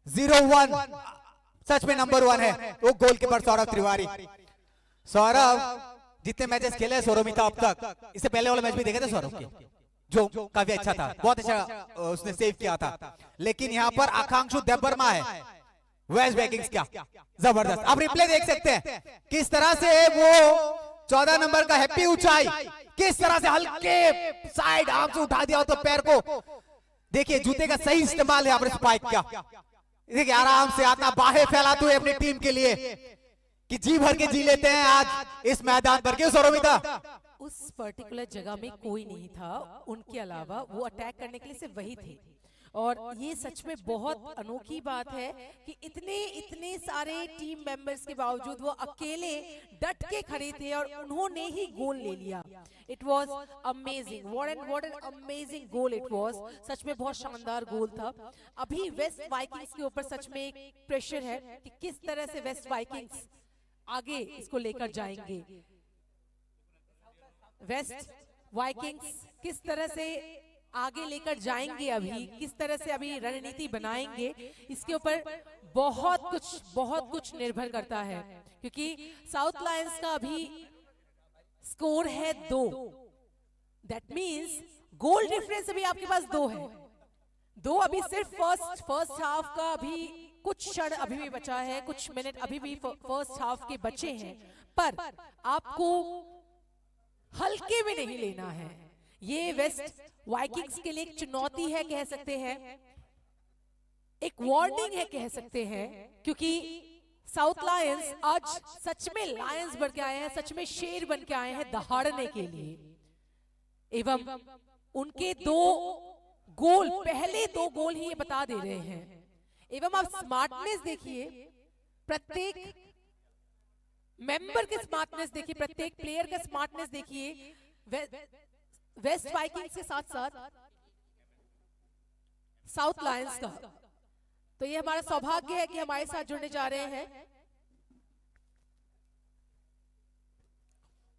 0-1 सच में नंबर 1 है वो गोलकीपर सौरभ तिवारी। सौरभ जितने मैचेस खेले हैं सौरमिता अब तक, इससे पहले वाले मैच भी देखे थे सौरभ के, जो काफी अच्छा था, बहुत अच्छा उसने सेव किया था। लेकिन यहाँ पर आकांक्षु देबबर्मा है वेस्ट वाइकिंग्स का, जबरदस्त। आप रिप्ले देख सकते हैं किस तरह से वो 14 नंबर का हैप्पी ऊंचाई किस तरह से हल्के साइड आर्म से उठा दिया तो पैर को, देखिए जूते का सही इस्तेमाल है यहाँ पर स्पाइक का। देखिए आराम से आता बाहें फैलाते हुए अपनी टीम के लिए कि जी भर के जी लेते हैं आज इस मैदान पर। क्यों सौरभिता? उस पर्टिकुलर जगह में कोई नहीं था उनके अलावा, वो अटैक करने के लिए सिर्फ वही थे। और ये सच में बहुत अनोखी बात है कि इतने सारे टीम मेंबर्स के बावजूद वो अकेले डट के खड़े थे और उन्होंने ही गोल ले लिया। It was amazing, what an amazing goal it was. सच में बहुत शानदार गोल था। अभी वेस्ट वाइकिंग्स के ऊपर सच में एक प्रेशर है कि किस तरह से वेस्ट वाइकिंग्स आगे इसको लेकर जाएंगे। वेस्ट वाइकिंग्स किस तरह से आगे लेकर जाएंगे, अभी किस तरह से अभी रणनीति बनाएंगे, इसके ऊपर बहुत कुछ निर्भर करता है। क्योंकि साउथ लायंस का अभी स्कोर है 2, दैट मींस गोल डिफरेंस अभी आपके पास 2 है। 2 अभी सिर्फ फर्स्ट हाफ का अभी कुछ क्षण अभी भी बचा है, कुछ मिनट अभी भी फर्स्ट हाफ के बचे हैं, पर आपको हल्के में नहीं लेना है। ये वेस्ट वाइकिंग्स के लिए एक चुनौती है कह सकते हैं, एक वार्निंग है कह सकते हैं, क्योंकि साउथ लायंस आज सच में लायंस बन के आए हैं, सच में शेर बन के आए हैं दहाड़ने के लिए। एवं उनके 2 गोल, पहले 2 गोल ही ये बता दे रहे हैं। एवं आप स्मार्टनेस देखिए, प्रत्येक मेंबर के स्मार्टनेस देखिए, प्रत्येक प्लेयर का स्मार्टनेस देखिए। वेस्ट वाइकिंग्स के साथ साथ साउथ लायंस का। तो ये हमारा सौभाग्य है कि हमारे साथ जुड़ने जा रहे हैं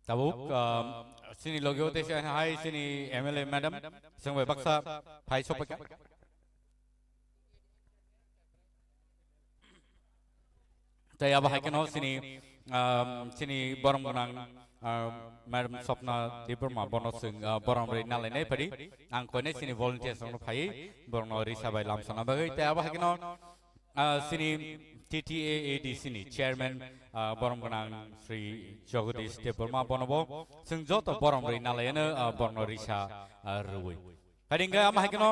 tabuk sini logo te sian hai sini MLA madam sangbai baksa phai sopaka tai aba haikeno sini borong gonang madam Sopna Deborma bonosing borong ri nalainai pari ang koine sini volunteer song phai borong risa bai lamsana bagai tai aba haikeno sini TTAAD sini chairman borong gonang Sri Jagadish Deborma bonobo sing joto borong ri nalaina borong risa ruwi haringa ama haikeno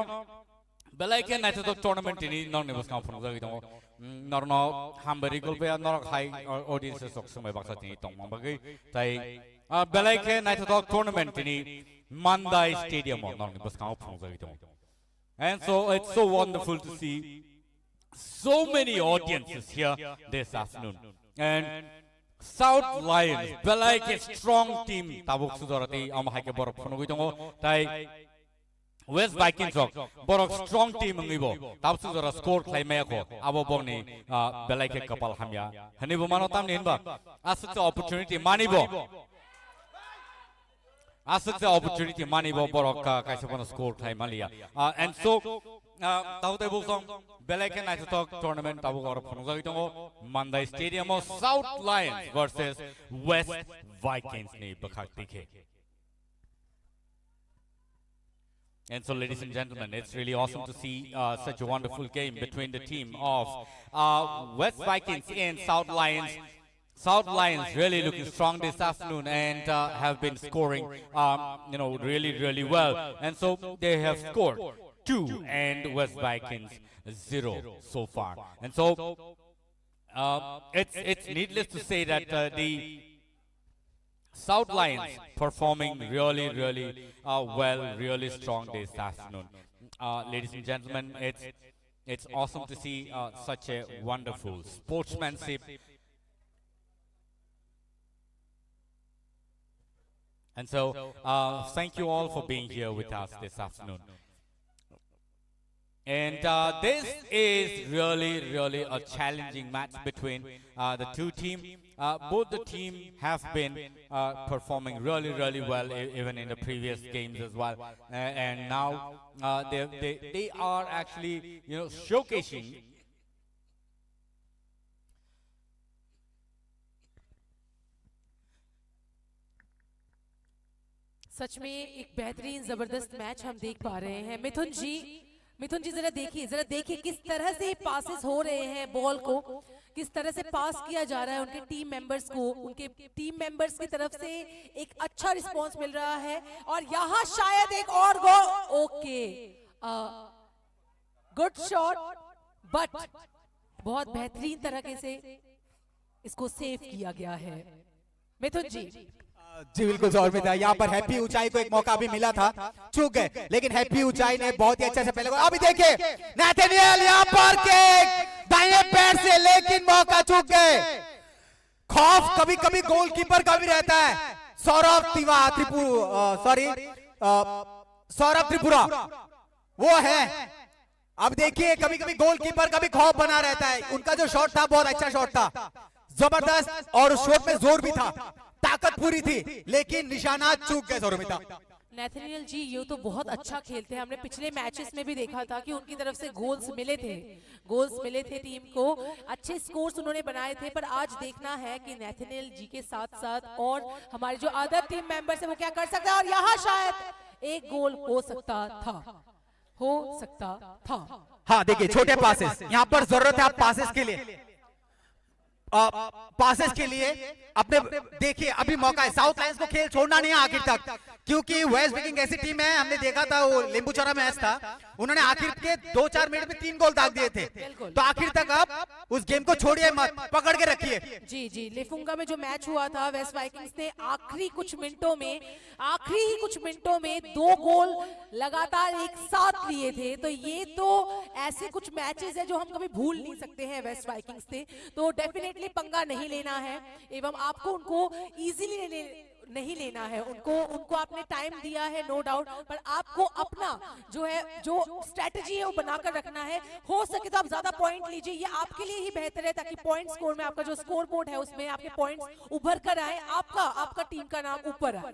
belai ke naito to tournament ini non ne boskan phone jagi dong norno hambari golpe nor high audience sok samai baksa tini tong bagai tai belai ke naito to tournament ini Mandai Stadium non ne boskan phone jagi dong. And so it's so wonderful to see so many audiences here this afternoon. And South Lions belai ke strong team tabuk sudorati am haike borok phone jagi dong tai West Vikings borok strong team ngibo tapsu jara score claim ko abo bongni belai ke kapal hamya hanibo manotam ninba asuk opportunity manibo borok kaisa bono score claim malia and so tautai bulsong belai ke night talk tournament tabu gor phonu jagi tongo Mandai Stadium of South Lions versus West Vikings ni bakhak dikhe. And so, ladies and gentlemen, it's really awesome to see such a wonderful game between the team of West Vikings and South Lions. South Lions really looking strong this afternoon and have been scoring, really well. And so they have scored 2 and West Vikings 0 so far. And so it's needless to say that the South Lions performing really well, really strong this afternoon. Ladies and gentlemen, it's awesome to see such a wonderful sportsmanship. And so, thank you all for being here with us this afternoon. And this is really a challenging match between the two teams. Both the team have been performing really well, even in the previous games as well. And now they are actually, showcasing सच में एक बेहतरीन जबरदस्त मैच हम देख पा रहे हैं। मिथुन जी जरा देखिए किस तरह से पासेस हो रहे हैं, बॉल को किस तरह से पास किया जा रहा है उनके टीम मेंबर्स को, उनके टीम मेंबर्स की तरफ से एक अच्छा रिस्पांस मिल रहा है। और यहाँ शायद एक और गोल, ओके, गुड शॉट, बट बहुत बेहतरीन तरीके से इसको सेव किया गया है। मिथुन जी जी बिल्कुल जोर में था। यहाँ पर हैप्पी ऊंचाई को एक मौका भी मिला था, चूक गए, लेकिन हैप्पी ऊंचाई ने बहुत ही अच्छे से पहले अभी देखिए नेथानियल यहाँ पर के दाहिने पैर से, लेकिन मौका चूक गए। खौफ कभी कभी गोलकीपर का भी रहता है। सौरभ त्रिपुरा वो है। अब देखिए कभी कभी गोलकीपर का भी खौफ बना रहता है। उनका जो शॉट था बहुत अच्छा शॉट था, जबरदस्त, और उस शॉट में जोर भी था, ताकत पूरी थी, लेकिन निशाना चूक गए सौरभिता। नेथानियल जी ये तो बहुत अच्छा खेलते हैं। हमने पिछले मैचेस में भी देखा था कि उनकी तरफ से गोल्स मिले थे टीम को, अच्छे स्कोर्स उन्होंने बनाए थे। पर आज देखना है कि नेथानियल जी के साथ साथ और हमारे जो अदर टीम मेंबर्स हैं वो क्या कर सकते हैं। और यहाँ शायद एक गोल हो सकता था। हाँ देखिए छोटे पासेस, यहाँ पर जरूरत है आप पासेस के लिए, अपने देखिए अभी मौका है। साउथ लायंस को खेल छोड़ना नहीं है आखिर तक, क्योंकि वेस्ट विकिंग ऐसी टीम है, हमने देखा था वो लिंबूचौरा मैच था, उन्होंने आखिर के 2-4 मिनट में 3 गोल दाग दिए थे। तो आखिर तक आप उस गेम को छोड़िए मत, पकड़ के रखिए। जी लिफुंगा में जो मैच हुआ था, वेस्ट वाइकिंग्स ने आखिरी कुछ मिनटों में 2 गोल लगातार एक साथ लिए थे। तो ये तो ऐसे कुछ मैचेस है जो हम कभी भूल नहीं सकते हैं वेस्ट वाइकिंग्स से। तो डेफिनेटली पंगा नहीं लेना है, एवं आपको उनको इजीली नहीं लेना है। उनको आपने टाइम दिया है, नो डाउट, पर आपको अपना जो स्ट्रेटजी है वो बनाकर रखना है। हो सके तो आप ज्यादा पॉइंट लीजिए, ये आपके लिए ही बेहतर है, ताकि पॉइंट स्कोर में आपका जो स्कोर बोर्ड है उसमें आपके पॉइंट्स उभर कर आए, आपका टीम का नाम ऊपर आए।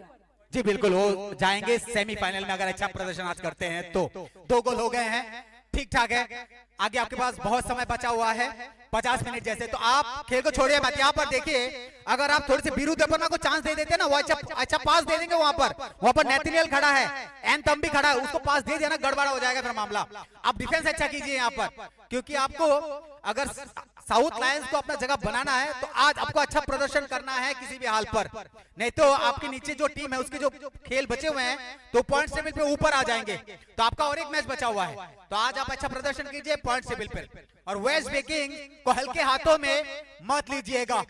जी बिल्कुल, वो जाएंगे सेमीफाइनल में अगर अच्छा प्रदर्शन आज करते हैं तो। 2 गोल हो गए हैं, ठीक ठाक है। आगे आपके पास बहुत समय बचा हुआ है, 50 मिनट जैसे, तो आप खेल को छोड़िए मत। यहाँ पर देखिए अगर आप थोड़ी सी बीरू देववर्मा को चांस दे देते ना, वो अच्छा पास दे देंगे। वहां पर नेथानियल खड़ा है, एंथम भी खड़ा है, उसको पास दे देना, गड़बड़ा हो जाएगा फिर मामला। आप डिफेंस अच्छा कीजिए यहाँ पर, क्योंकि आपको अगर साउथ लायंस को अपना जगह बनाना है तो आज आपको अच्छा प्रदर्शन करना है किसी भी हाल पर, नहीं तो आपके नीचे जो टीम है उसके जो खेल बचे हुए हैं तो पॉइंट टेबल पे ऊपर आ जाएंगे। तो आपका और एक मैच बचा हुआ है, तो आज आप अच्छा प्रदर्शन कीजिए पॉइंट टेबल पे, और वेस्ट विकिंग को हल्के हाथों में मत लीजिएगा।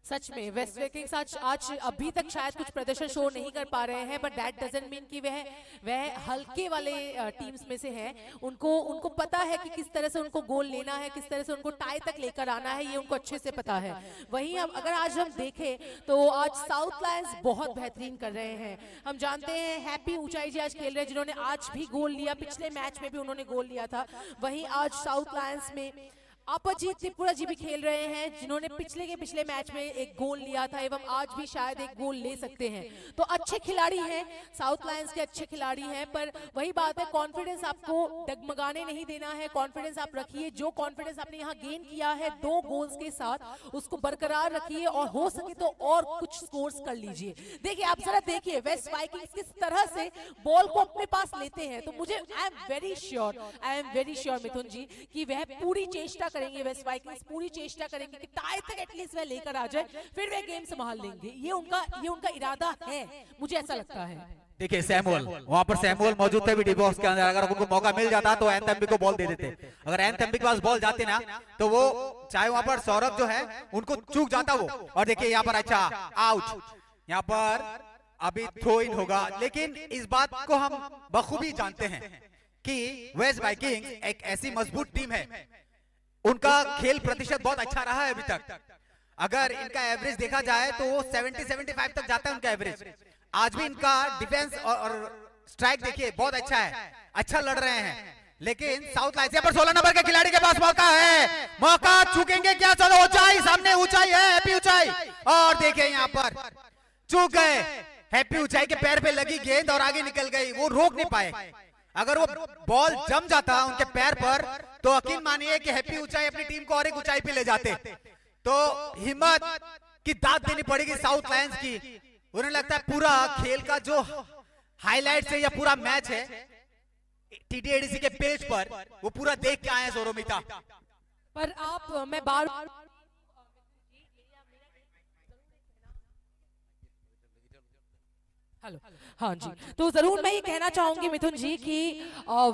सच में वेस्ट विकिंग्स आज अभी तक शायद कुछ प्रदर्शन शो नहीं कर पा रहे हैं, बट दैट डजंट मीन कि वह हल्के वाले टीम्स में से हैं। उनको पता है कि किस तरह से उनको गोल लेना है, किस तरह से उनको टाई तक लेकर आना है, ये उनको अच्छे से पता है। वहीं अगर आज हम देखें तो आज साउथ लायंस बहुत बेहतरीन कर रहे हैं। हम जानते हैं हैप्पी ऊंचाई जी आज खेल रहे हैं, जिन्होंने आज भी गोल लिया, पिछले मैच में भी उन्होंने गोल लिया था। वहीं आज साउथ लायंस में अपरजीत त्रिपुरा जी भी खेल रहे हैं, जिन्होंने पिछले मैच में एक गोल लिया था, एवं आज भी शायद एक गोल ले सकते हैं। तो अच्छे खिलाड़ी हैं, साउथ लायंस के अच्छे खिलाड़ी हैं, पर वही बात है, कॉन्फिडेंस आपको डगमगाने नहीं देना है। कॉन्फिडेंस आप रखिए, जो कॉन्फिडेंस आपने यहाँ गेन किया है 2 गोल्स के साथ, उसको बरकरार रखिए, और हो सके तो और कुछ स्कोर्स कर लीजिए। देखिए आप जरा देखिए वेस्ट वाइकिंग्स किस तरह से बॉल को अपने पास लेते हैं। तो मुझे आई एम वेरी श्योर मिथुन जी कि वह पूरी चेष्टा करेंगे, वेस्ट वाइकिंग्स पूरी चेष्टा करेंगे कि टाई तक एटलीस्ट वह लेकर आ जाए, फिर वे गेम संभाल लेंगे। ये उनका इरादा है, मुझे ऐसा लगता है। देखिए सैमुअल, वहां पर सैमुअल मौजूद थे भी बॉक्स के अंदर, अगर उनको मौका मिल जाता तो एंथम्बी को बॉल दे देते। अगर एंथम्बी के पास बॉल जाते ना तो वो चाहे वहां पर सौरभ जो है उनको चूक जाता वो। और देखिए यहाँ पर अच्छा आउट, यहाँ पर अभी थ्रो इन होगा। लेकिन इस बात को हम बखूबी जानते हैं कि वेस्ट वाइकिंग्स एक ऐसी मजबूत टीम है, उनका खेल प्रतिशत बहुत अच्छा रहा है अभी तक। अगर इनका एवरेज देखा जाए तो वो 70-75 तक जाता है उनका एवरेज। आज भी इनका डिफेंस और स्ट्राइक देखिए बहुत अच्छा है, अच्छा लड़ रहे हैं। लेकिन साउथ लाइन पर 16 नंबर के खिलाड़ी के पास मौका है, मौका चूकेंगे क्या? चलो ऊंचाई, सामने ऊंचाई है, हैप्पी ऊंचाई, और देखिए यहाँ पर चूक गए। हैप्पी ऊंचाई के पैर पे लगी गेंद और आगे निकल गई, वो रोक नहीं पाए। अगर वो बॉल जम जाता उनके पैर पर तो यकीन मानिए कि हैप्पी ऊंचाई अपनी टीम को और एक ऊंचाई पे ले जाते। तो हिम्मत की दाद देनी पड़ेगी साउथ लायंस की। उन्हें लगता है पूरा खेल का जो हाईलाइट है या पूरा मैच है टीटीएडीसी के पेज पर, वो पूरा देख के आए हैं सौरमिता। पर आप मैं बार हेलो, हाँ जी, तो जरूर मैं ये कहना चाहूंगी मिथुन जी कि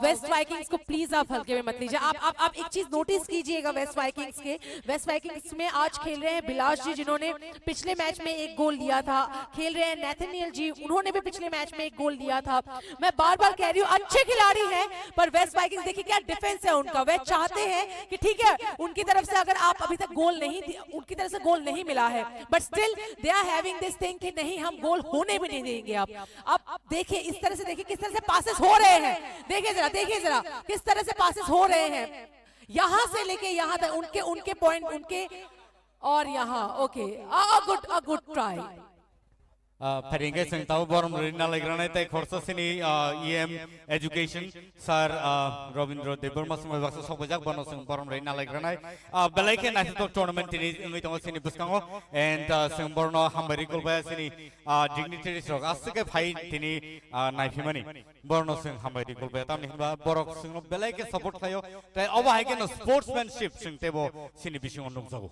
वेस्ट वाइकिंग्स को प्लीज आप हल्के में मत लीजिए। आप एक चीज नोटिस कीजिएगा वेस्ट वाइकिंग्स में आज खेल रहे हैं बिलास जी, जिन्होंने पिछले मैच में एक गोल लिया था, खेल रहे हैं नेथनियल जी, उन्होंने भी पिछले मैच में एक गोल लिया था। मैं बार बार कह रही हूँ अच्छे खिलाड़ी हैं, पर वेस्ट वाइकिंग्स देखिए क्या डिफेंस है उनका। वे चाहते हैं कि ठीक है उनकी तरफ से अगर आप अभी तक गोल नहीं, उनकी तरफ से गोल नहीं मिला है, but still they are having this thing कि नहीं हम गोल होने भी नहीं देंगे। आप देखिए इस तरह से, देखिए किस तरह से पासेस हो रहे हैं, देखिए जरा किस तरह से पासेस हो रहे हैं, यहां से लेके यहां तक उनके पॉइंट उनके, और यहां ओके अ गुड ट्राई। फरिंगे संताव बरम रिना लेग्राने ते खरससिनी EM education sir Ravindra Debbarma समय बक्स सबजाक बनो सं बरम रिना लेग्राने बेलाइके नाइटो टूर्नामेंट तिनि इंगै दङ सिनि बुस्कांगो एंड सं बरनो हामबरी गलबाय सिनि डिग्निटरीज रक आसके फाइ तिनि नाइफिमानि बरनो सं हामबरी गलबाय तामनि बा बरक सं बेलाइके सपोर्ट खायो ते अबाहायके न स्पोर्ट्समैनशिप सं तेबो सिनि बिसिङ नुजागो।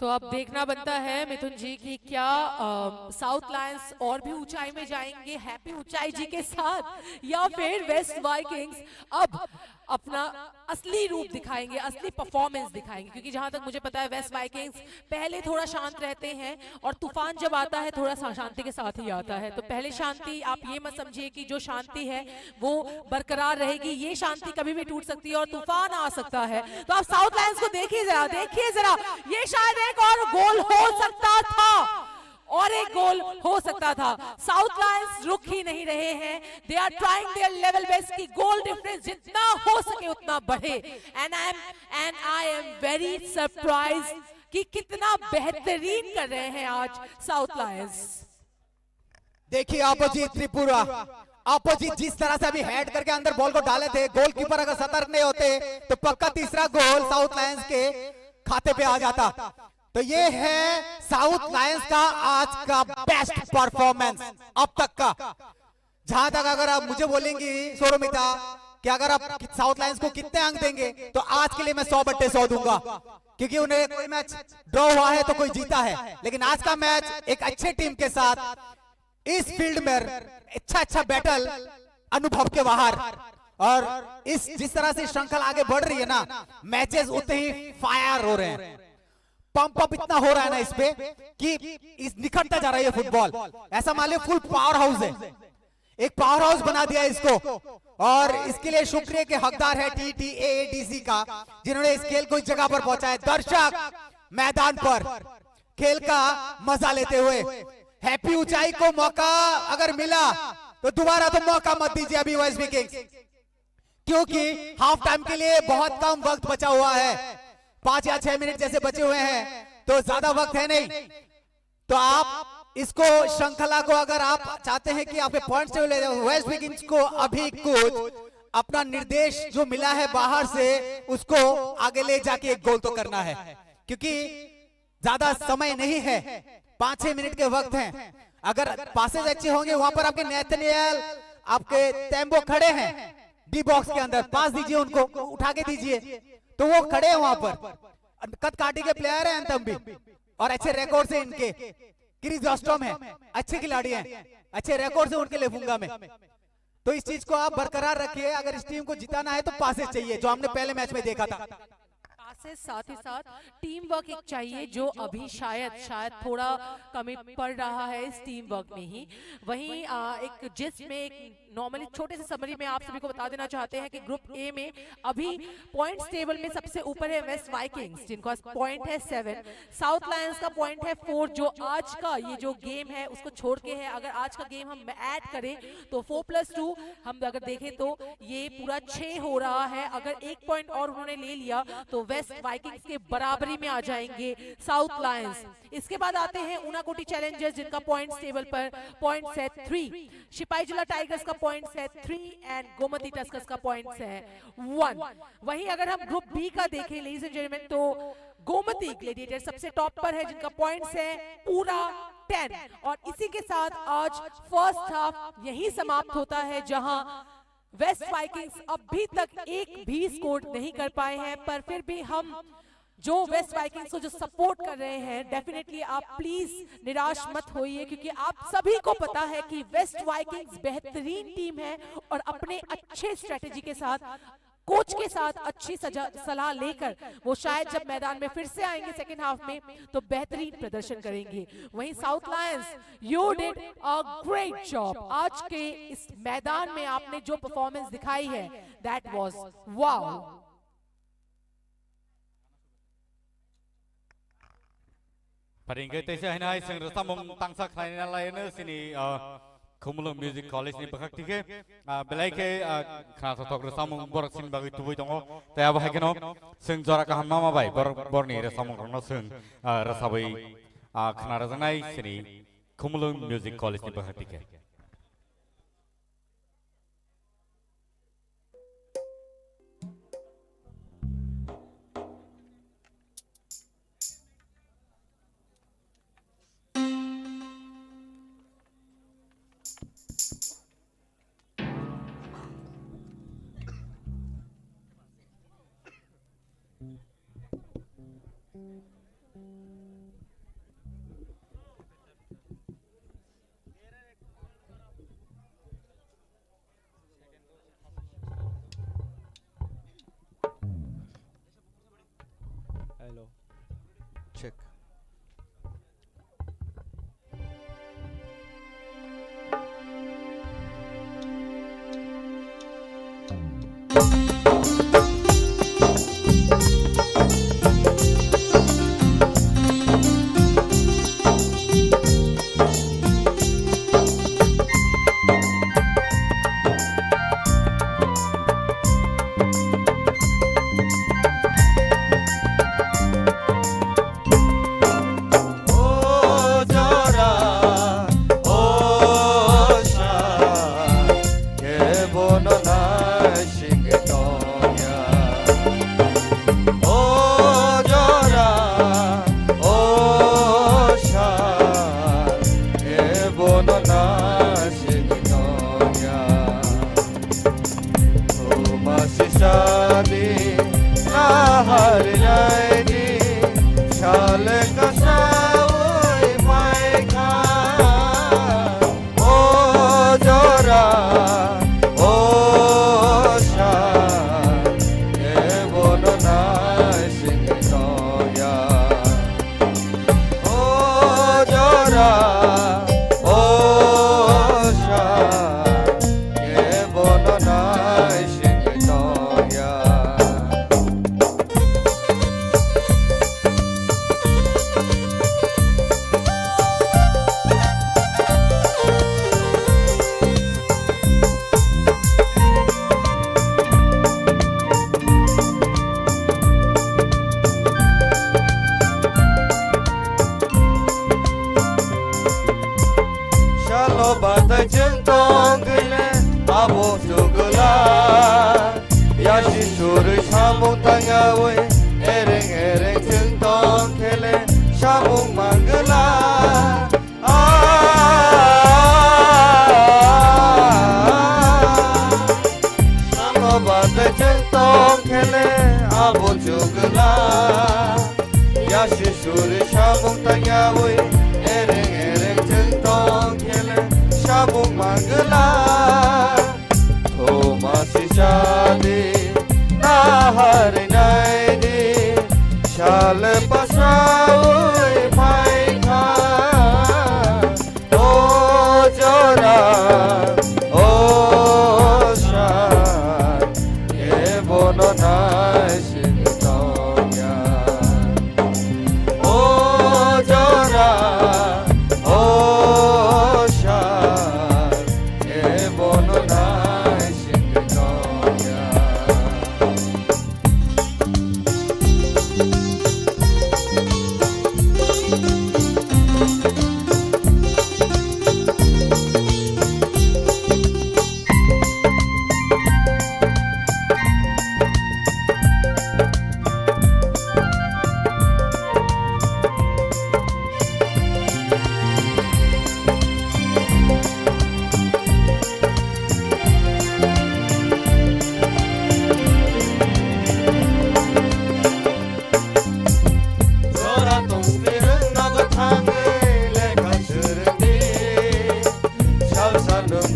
तो अब देखना बनता है मिथुन जी कि क्या साउथ लायंस और भी ऊंचाई में जाएंगे हैप्पी ऊंचाई जी के साथ, या फिर वेस्ट वाइकिंग्स अब अपना असली रूप दिखाएंगे, असली परफॉर्मेंस दिखाएंगे। क्योंकि जहां तक मुझे पता है वेस्ट वाइकिंग्स पहले थोड़ा शांत रहते हैं और तूफान जब आता है थोड़ा सा शांति के साथ ही आता है। तो पहले शांति, आप ये मत समझिए कि जो शांति है वो बरकरार रहेगी, ये शांति कभी भी टूट सकती है और तूफान आ सकता है। तो आप साउथ लायंस को देखिए जरा, ये शायद एक और गोल हो सकता था, और एक गोल हो सकता था। साउथ लायंस रुक ही नहीं रहे हैं, they are trying their level best कि गोल डिफरेंस जितना हो सके उतना बढ़े। And I am very surprise कि कितना बेहतरीन कर रहे हैं आज साउथ लायंस। देखिए अपोजिट त्रिपुरा, अपोजिट जिस तरह से अभी हेड करके अंदर बॉल को डाले थे, गोलकीपर अगर सतर्क नहीं होते तो पक्का तीसरा गोल साउथ लायंस के खाते पे आ जाता। तो ये है साउथ लायंस का आज का बेस्ट परफॉर्मेंस अब तक का। जहां तक अगर आप मुझे बोलेंगी सौरमिता कि अगर आप साउथ लायंस को कितने अंक देंगे, तो आज के लिए मैं 100/100 दूंगा, क्योंकि उन्हें कोई मैच ड्रॉ हुआ है तो कोई जीता है, लेकिन आज का मैच एक अच्छे टीम के साथ इस फील्ड में अच्छा बैटल अनुभव के बाहर, और इस जिस तरह से श्रृंखला आगे बढ़ रही है ना, मैचेस उतने ही फायर हो रहे हैं, पंप अप इतना हो रहा है ना इस पे कि इस निखरता जा रही है फुटबॉल। ऐसा मान लो फुल पावर हाउस है, एक पावर हाउस बना दिया इसको, और इसके लिए शुक्रिया के हकदार है टीटीएडीसी का, जिन्होंने इस खेल को इस जगह पर पहुंचाया। दर्शक मैदान पर खेल का मजा लेते हुए, हैप्पी ऊंचाई को मौका अगर मिला तो दोबारा तो मौका मत दीजिए अभी वेस्ट वाइकिंग्स, क्योंकि हाफ टाइम के लिए बहुत कम वक्त बचा हुआ है, 5 या 6 मिनट जैसे बचे हुए हैं, तो ज्यादा वक्त है नहीं। तो आप इसको श्रृंखला को अगर आप चाहते हैं कि आपके पॉइंट्स ले जाए, वेस्ट वाइकिंग्स को अभी कुछ अपना निर्देश जो मिला है बाहर से उसको आगे ले जाके एक गोल तो करना है, क्योंकि ज्यादा समय नहीं है, 5-6 मिनट के वक्त हैं। अगर पासेज अच्छे होंगे, वहां पर आपके नेथनियल, आपके तेम्बो खड़े हैं डी बॉक्स के अंदर, पास दीजिए उनको, उठा के दीजिए, तो वो खड़े हैं वहां पर। कद काटी के प्लेयर हैं एंथम भी, और अच्छे रिकॉर्ड से इनके क्रिस जॉस्टॉम है, अच्छे खिलाड़ी हैं, अच्छे रिकॉर्ड से उनके लेफूंगा में। तो इस चीज को आप बरकरार रखिए। अगर इस टीम को जिताना है तो पासेस चाहिए, जो हमने पहले मैच में देखा था। से साथ ही साथ टीम वर्क एक चाहिए, जो अभी शायद थोड़ा कमी पड़ रहा है इस टीम वर्क में ही। वहीं एक जिसमें एक नॉर्मली छोटे से समरी में आप सभी को बता देना चाहते हैं कि ग्रुप ए में अभी पॉइंट्स टेबल में सबसे ऊपर है वेस्ट वाइकिंग्स, जिनका पॉइंट है 7, साउथ लायंस का पॉइंट है 4, जो आज का ये जो गेम है उसको छोड़ के है। अगर आज का गेम हम ऐड करें तो 4+2 हम अगर देखें तो ये पूरा 6 हो रहा है। अगर एक पॉइंट और उन्होंने ले लिया तो वेस्ट वाइकिंग्स के बराबरी में आ जाएंगे साउथ लायंस। इसके बाद आते हैं ऊनाकोटी चैलेंजर्स, जिनका पॉइंट्स टेबल पर पॉइंट्स है 3, सिपाहीजला टाइगर्स का पॉइंट्स है 3 एंड गोमती टस्कर्स का पॉइंट्स है 1। वहीं अगर हम ग्रुप बी का देखें लेडीज एंड जेंटलमैन, तो गोमती ग्लेडिएटर सबसे टॉप पर है, जिनका पॉइंट्स है पूरा 10। और इसी के साथ आज फर्स्ट हाफ यही समाप्त होता है, जहां वेस्ट वाइकिंग्स अभी तक एक भी स्कोर नहीं कर पाए हैं। पर फिर भी हम जो वेस्ट वाइकिंग्स को जो सपोर्ट कर रहे हैं, डेफिनेटली आप प्लीज निराश मत होइए, क्योंकि आप सभी को पता है कि वेस्ट वाइकिंग्स बेहतरीन टीम है और अपने अच्छे स्ट्रेटेजी के साथ, कोच के साथ अच्छी सलाह लेकर वो शायद जब मैदान में फिर से आएंगे सेकेंड हाफ में तो बेहतरीन प्रदर्शन करेंगे। वहीं south Lions, you did a great job. आज के इस मैदान में आपने जो परफॉर्मेंस दिखाई है, that was wow. Paringkai tesa hina hai sing resamung tangsa khlaina laina sini Khumulung Music College ni bakhak tike belai ke khana thok resamung borak sin bagi tubui tongo taya bahai keno sing jora kaham mama bai bor ni resamung rongno sing resabai khana rajanai sini Khumulung Music College ni bakhak tike Hello. Check.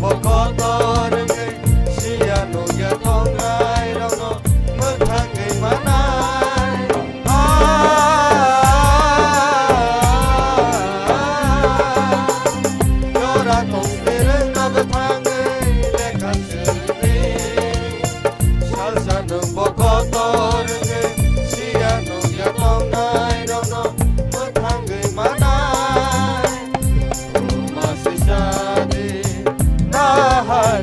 bokotor ngai sianu ya tongai rono muthangai manai yora tongster nab thangai lekhan sirni salsan bokotor ngai sianu ya tongai rono muthangai manai masih sade nah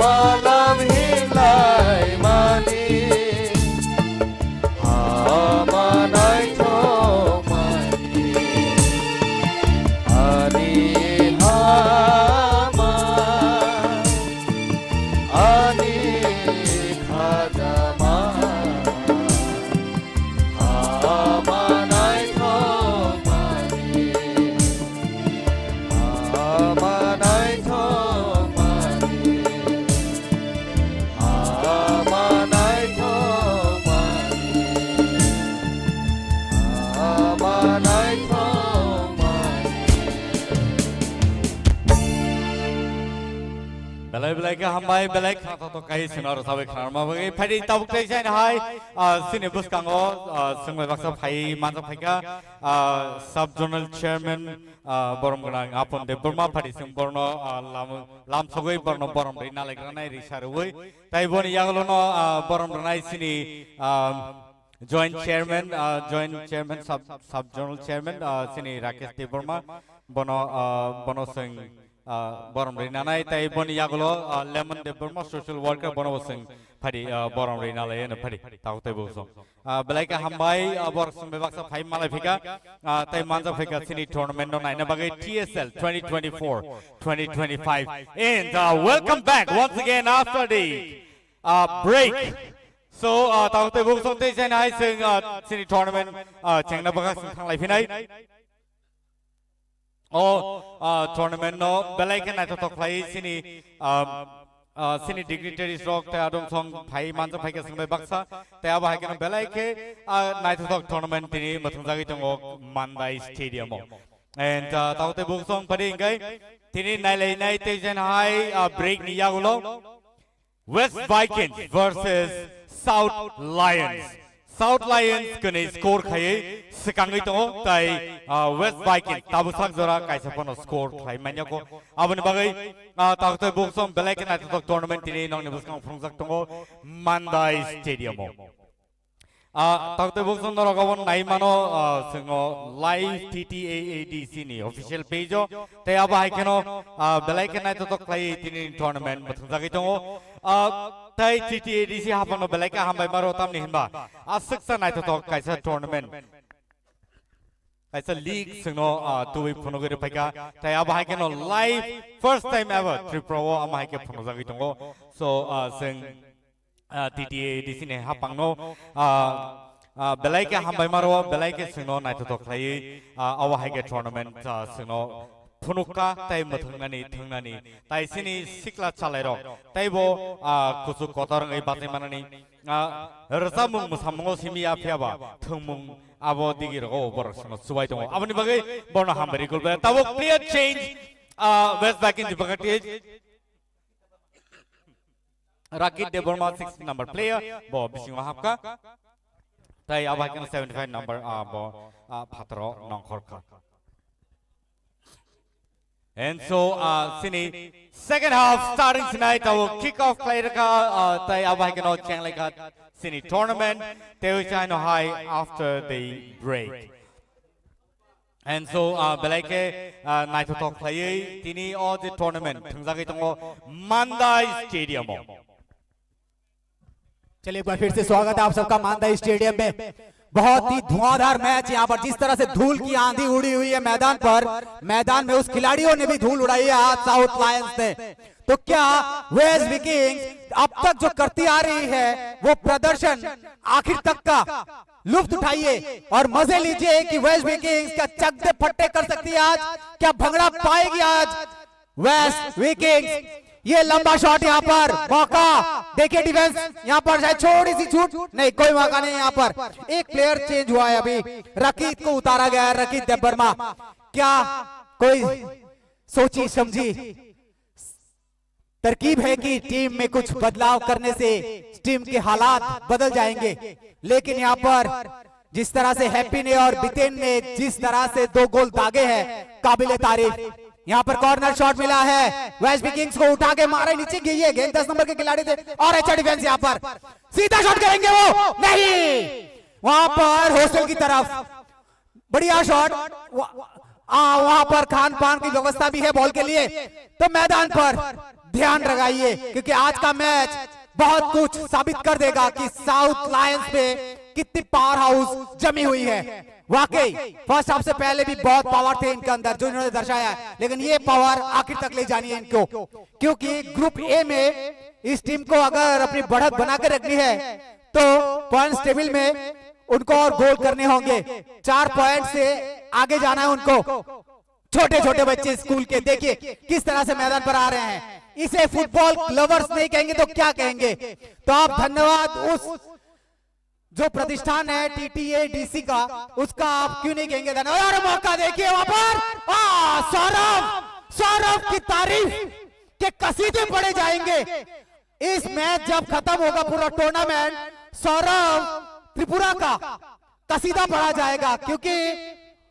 malam hilai mani amanai thong mani ani hama ani khajama amanai thong mani amanai thong mani amanai thong mani amanai thong mani belai belai ke hambai belai kata to kai sinar sabai kharma bagai phai tabuk tai sai hai sini bus kango sungbai baksa phai manja phai ka sub zonal chairman borom ganang apon de burma phai sing borno lam sogoi borno borom rina lai granai risar oi tai boni yaglo no borom ranai sini joint chairman sub zonal chairman sini Rakesh de Burma bono sing borom rina nai tai boni yaglo lemon de Burma social worker bono sing phadi borom rina lai na phadi tau tai bu so belai ka hambai bor sing bebak sa phai malai phika tai manja phika sini tournament no nai na bagai TSL 2024-2025 and welcome back once again after the break. So tau tai bu so tai sai nai sing sini tournament chengna baga sing thang lai phinai tournament no belai ke nai to khlai sini sini dignitaries rock te adong song phai manja phai ke singbai baksa te aba hai ke belai ke nai to tournament tini mathung jagi tong Mandai Stadium and tau te bu song padi ngai tini nai lai nai te jen hai break ni yagulo West Vikings versus South Lions. South Lions kene score khaye sekangai to tai West Vikings tabusak jora kaisa pono score khai manya ko abon bagai takte boksong belai ke nai to tournament tini nong ne buskang phungjak tongo Mandai Stadium takte boksong no rogabon nai mano singo live TTAADC ni official page te aba hai keno belai ke nai to khai tini tournament mathungjak tongo tai TTADC hapano belai ka hambai maro tam ni hinba asaksa nai to kaisa tournament kaisa league singno tuwi phonogere phaika tai aba hai keno live first time ever Tripro ama hai ke phonojagi tongo so sing TTADC ne hapangno belai ka hambai maro belai ke singno nai to khai awa hai ke tournament singno Punuka tai mathungnani tai sini sikla chalairo tai bo kusu kotorang ei batai manani razamung musamngo simia phiaba thungmung abo digir go bor sino subai tongo aboni bagai borna hambari kulbe tabo clear change West Vikings dibagati Rakit de Burma 16 number player bo bisingo hapka tai abakan 75 number bo phatro nongkhorka. And so, sini second half starting tonight. Our kickoff play tai abai keno chang like sini tournament. They will shine high after the break. And so, belake night to talk play tini all the tournament. Thungzagi tongo Mandai Stadium. चलिए एक बार फिर से स्वागत है आप सबका मांदाई स्टेडियम में। बहुत ही धुआंधार मैच यहाँ पर, जिस तरह से धूल की आंधी उड़ी हुई है मैदान पर, मैदान में उस खिलाड़ियों ने भी धूल उड़ाई है आज साउथ लायंस ने। तो क्या वेस्ट विकिंग्स अब तक जो करती आ रही है वो प्रदर्शन आखिर तक का लुत्फ उठाइए और मजे लीजिए कि वेस्ट विकिंग्स क्या चकदे फट्टे कर सकती है आज, क्या भंगड़ा पाएगी आज वेस्ट विकिंग्स। ये लंबा शॉट यहाँ पर, मौका देखिए डिफेंस यहाँ पर शायद छोटी सी छूट, नहीं कोई मौका नहीं। यहाँ पर एक प्लेयर चेंज हुआ है, अभी रकीत को उतारा गया है, रकीत देव वर्मा। क्या कोई सोची समझी तरकीब है कि टीम में कुछ बदलाव करने से टीम के हालात बदल जाएंगे, लेकिन यहाँ पर जिस तरह से हैप्पी ने और बितेन ने जिस तरह से 2 गोल दागे हैं, काबिले तारीफ। यहाँ पर कॉर्नर शॉट मिला है, वेस्ट विकिंग्स को उठा के मारे नीचे गई है, गेंद 10 नंबर के खिलाड़ी थे और अच्छा डिफेंस। यहाँ पर सीधा शॉट करेंगे वो, नहीं, वहां पर हॉस्टल की तरफ बढ़िया शॉट। वहां पर खान पान की व्यवस्था भी है बॉल के लिए। तो मैदान पर ध्यान लगाइए, क्योंकि आज का मैच बहुत कुछ साबित कर देगा कि साउथ लायंस में कितनी पावर हाउस जमी हुई है। वाकई फर्स्ट हाफ से पहले भी बहुत पावर थे इनके अंदर जो इन्होंने दर्शाया है, लेकिन ये पावर आखिर तक ले जानी है इनको, क्योंकि ग्रुप ए में इस टीम को अगर अपनी बढ़त बनाकर रखनी है तो पॉइंट्स टेबल में उनको और गोल करने होंगे। 4 पॉइंट से आगे जाना है उनको। छोटे छोटे बच्चे स्कूल के देखिए किस तरह से मैदान पर आ रहे हैं। इसे फुटबॉल लवर्स नहीं कहेंगे तो क्या कहेंगे। तो आप धन्यवाद उस जो प्रतिष्ठान है TTADC का, उसका आप क्यों नहीं कहेंगे धन्यवाद। और मौका देखिए वहां पर सौरभ की तारीफ के कसीदे पढ़े जाएंगे। इस मैच जब खत्म होगा पूरा टूर्नामेंट, सौरभ त्रिपुरा का कसीदा पढ़ा जाएगा, क्योंकि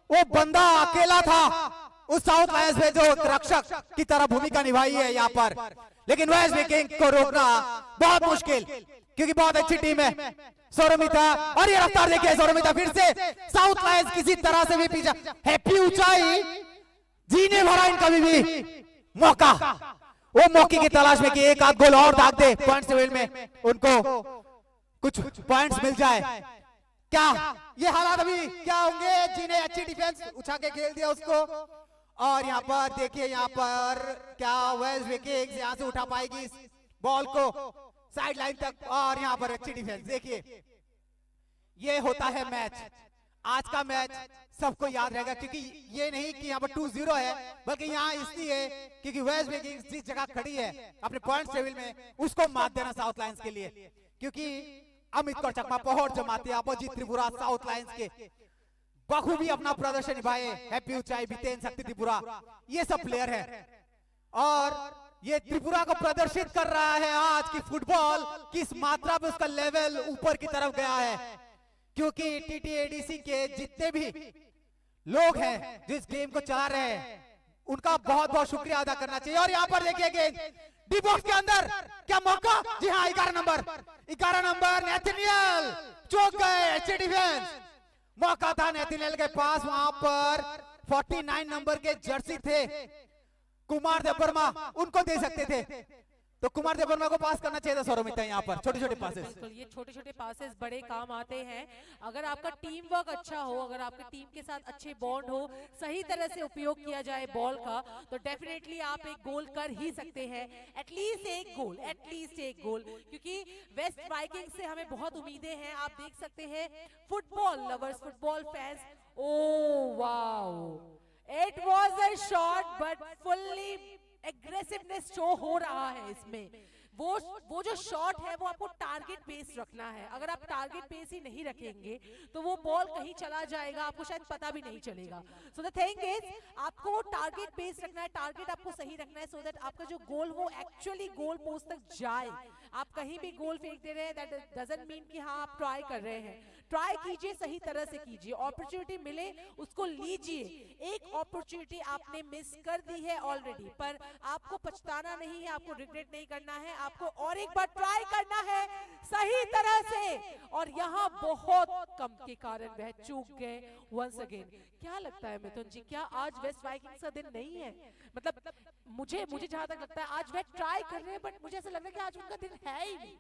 वो बंदा अकेला था उस साउथ लायंस में जो रक्षक की तरह भूमिका निभाई है यहाँ पर, लेकिन वेस्ट विकिंग को रोकना बहुत मुश्किल, क्योंकि बहुत अच्छी टीम है सौरमिता। और ये रफ्तार देखिए सौरमिता, फिर से साउथ लायंस किसी तरह से भी पीछा। हैप्पी ऊंचाई जीने भरा इनका भी मौका, वो मौके की तलाश में कि एक आध गोल और दाग दे पॉइंट टेबल में, उनको कुछ पॉइंट्स मिल जाए। क्या ये हालात अभी क्या होंगे। जीने अच्छी डिफेंस उछा के खेल दिया उसको, और यहाँ पर देखिए यहाँ पर क्या वेस्ट विकेट यहाँ से उठा पाएगी इस बॉल को साइड लाइन तक, और यहाँ पर अच्छी डिफेंस। देखिए ये होता है मैच। आज का मैच सबको याद रहेगा, क्योंकि ये नहीं कि यहाँ पर 2-0 है, बल्कि यहाँ इसलिए क्योंकि वेस्ट विकिंग्स जिस जगह खड़ी है अपने पॉइंट टेबल में, उसको मात देना साउथ लायंस के लिए, क्योंकि अमित कौर चकमा पहुंच जमाते अपोजिट त्रिपुरा साउथ लायंस के बखूबी अपना प्रदर्शन निभाए। हैप्पी ऊंचाई, बितेन शक्ति त्रिपुरा, ये सब प्लेयर है, और ये त्रिपुरा को प्रदर्शित कर रहा है आज की फुटबॉल किस मात्रा में उसका लेवल ऊपर की तरफ गया है। क्योंकि TTADC के जितने भी लोग हैं जो इस गेम को चला रहे हैं, उनका बहुत बहुत शुक्रिया अदा करना चाहिए। और यहाँ पर देखिए डी बॉक्स के अंदर क्या मौका, जी हाँ 11 नंबर नेथनियल चौक गए। अच्छी डिफेंस, मौका था नेथनियल के पास, वहां पर 49 नंबर के जर्सी थे कुमार देव वर्मा, उनको दे सकते थे, तो कुमार देव वर्मा को पास करना चाहिए था सौरमिता। यहाँ पर छोटे छोटे पासेस, बिल्कुल ये छोटे छोटे पासेस बड़े काम आते हैं। अगर आपका टीम वर्क अच्छा हो, अगर आपकी टीम के साथ अच्छे बॉन्ड हो, सही तरह से उपयोग किया जाए बॉल का, तो डेफिनेटली आप एक गोल कर ही सकते हैं। एटलीस्ट एक गोल, क्योंकि वेस्ट वाइकिंग से हमें बहुत उम्मीदें हैं। आप देख सकते हैं football lovers, football fans, oh wow, it was a shot but fully aggressiveness show हो रहा है इसमें। वो जो शॉट है वो आपको टारगेट बेस रखना है। अगर आप टारगेट बेस ही नहीं रखेंगे तो वो बॉल कहीं चला जाएगा, आपको शायद पता भी नहीं चलेगा। सो द थिंग इज आपको टारगेट बेस रखना है, टारगेट आपको सही रखना है, सो दैट आपका जो गोल वो एक्चुअली गोल पोस्ट तक जाए। आप कहीं भी गोल फेंक दे रहे हैं दैट डजंट मीन कि हाँ आप ट्राई कर रहे हैं। ट्राई कीजिए, सही तरह से कीजिए, अपॉर्चुनिटी मिले उसको लीजिए। एक अपॉर्चुनिटी आपने मिस कर दी है ऑलरेडी, पर आपको पछताना नहीं है, आपको रिग्रेट नहीं करना है, आपको और एक बार ट्राई करना है सही तरह से। और यहाँ बहुत कम के कारण वह चूक गए वंस अगेन। क्या लगता है मिथुन जी, क्या आज वेस्ट वाइकिंग्स का दिन नहीं है? मतलब मुझे जहां तक लगता है आज वह ट्राई कर रहे हैं, बट मुझे ऐसा लग रहा है कि आज उनका दिन है ही नहीं।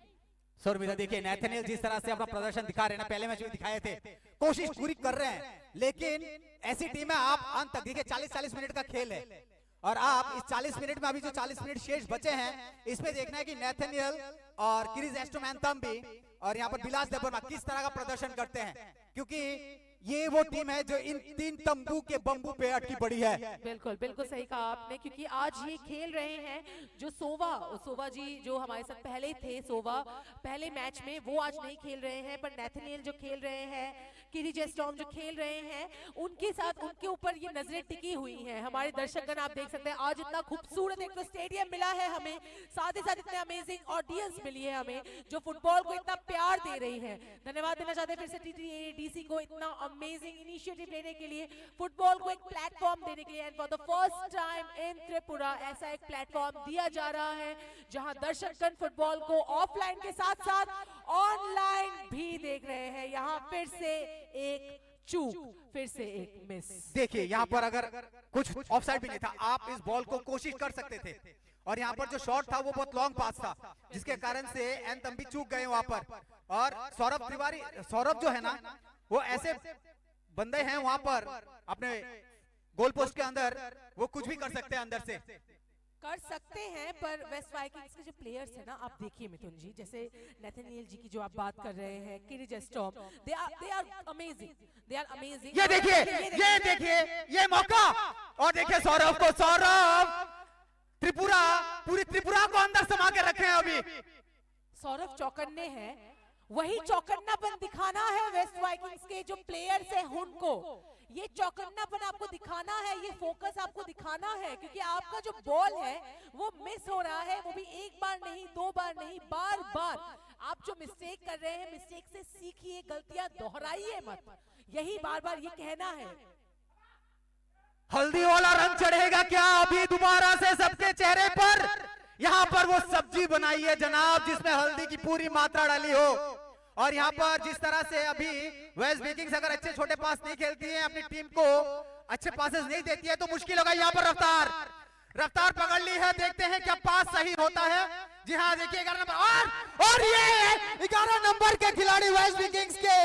सौरमिता देखिए नेथनियल जिस तरह से अपना प्रदर्शन दिखा रहे हैं ना, पहले मैच में दिखाए थे, कोशिश पूरी कर रहे हैं, लेकिन ऐसी टीम है आप अंत तक देखिए 40-40 मिनट का खेल है, और आप इस 40 मिनट में अभी जो 40 मिनट शेष बचे हैं, इसमें देखना है कि नेथनियल और क्रिस एस्ट्रोमैंथम भी और यहाँ पर बिलास देवर्मा किस तरह का प्रदर्शन करते हैं, क्योंकि ये वो टीम है जो इन 3 तंबू के बम्बू पे अटकी पड़ी है। बिल्कुल सही कहा आपने, क्योंकि आज ये खेल रहे हैं जो सोवा जी जो हमारे साथ पहले थे, सोवा पहले मैच में, वो आज नहीं खेल रहे हैं, पर नेथनियल जो खेल रहे हैं, किरी जेस्टॉर्म जो खेल रहे हैं, उनके साथ उनके ऊपर ये नजरें टिकी हुई हैं। हमारे दर्शकगण आप देख सकते हैं आज इतना खूबसूरत एक तो स्टेडियम मिला है हमें, साथ ही साथ इतने अमेजिंग ऑडियंस मिली है हमें जो फुटबॉल को इतना प्यार दे रही है। धन्यवाद देना चाहते हैं फिर से TTADC को इतना अमेजिंग इनिशिएटिव लेने के लिए, फुटबॉल को एक प्लेटफॉर्म देने के लिए, and for the first time in Tripura ऐसा एक प्लेटफॉर्म दिया जा रहा है जहां दर्शकगण फुटबॉल को ऑफलाइन के साथ साथ ऑनलाइन भी देख रहे हैं। यहाँ फिर से एक चूक, फिर से एक मिस। देखिए यहाँ पर अगर कुछ ऑफसाइड भी नहीं था, आप इस बॉल को कोशिश कर सकते थे, और यहाँ पर जो शॉट था वो बहुत लॉन्ग पास था, जिसके कारण से एंथम भी चूक गए वहां पर। और सौरभ जो है ना, वो ऐसे बंदे हैं वहां पर अपने गोल पोस्ट के अंदर, वो कुछ भी कर सकते हैं अंदर से। कर सकते हैं, पर वेस्ट वाइकिंग्स के जो प्लेयर्स हैं ना, आप देखिए मिथुन जी, जैसे नेथनियल जी की जो आप बात कर रहे हैं, किरिज स्टॉर्म, दे आर अमेजिंग। ये देखिए ये मौका, और देखिए सौरभ पूरी त्रिपुरा को अंदर समा के रखे हैं अभी। सौरभ चौकन्ने हैं, वही चौकन्नापन दिखाना है वेस्ट वाइकिंग्स के जो प्लेयर्स हैं उनको। ये चौकन्नापन आपको दिखाना है, ये फोकस आपको दिखाना है, क्योंकि आपका जो बॉल है वो मिस हो रहा है, वो भी एक बार नहीं, दो बार नहीं, बार बार। आप जो मिस्टेक कर रहे हैं, मिस्टेक से सीखिए, गलतियां दोहराइए मत, यही बार बार ये कहना है। हल्दी वाला रंग चढ़ेगा क्या अभी दोबारा से सबके चेहरे पर? यहाँ पर वो सब्जी बनाई है जनाब, जिसमें हल्दी की पूरी मात्रा डाली हो। और यहाँ पर जिस तरह से अभी वेस्ट विकिंग्स अगर अच्छे छोटे पास नहीं खेलती है, अपनी टीम को अच्छे पासेस नहीं देती है, तो मुश्किल होगा। यहाँ पर रफ्तार पकड़ ली है, देखते हैं क्या पास सही होता है। जी हाँ, देखिए 11 नंबर, और ये 11 नंबर के खिलाड़ी वेस्ट विकिंग्स के,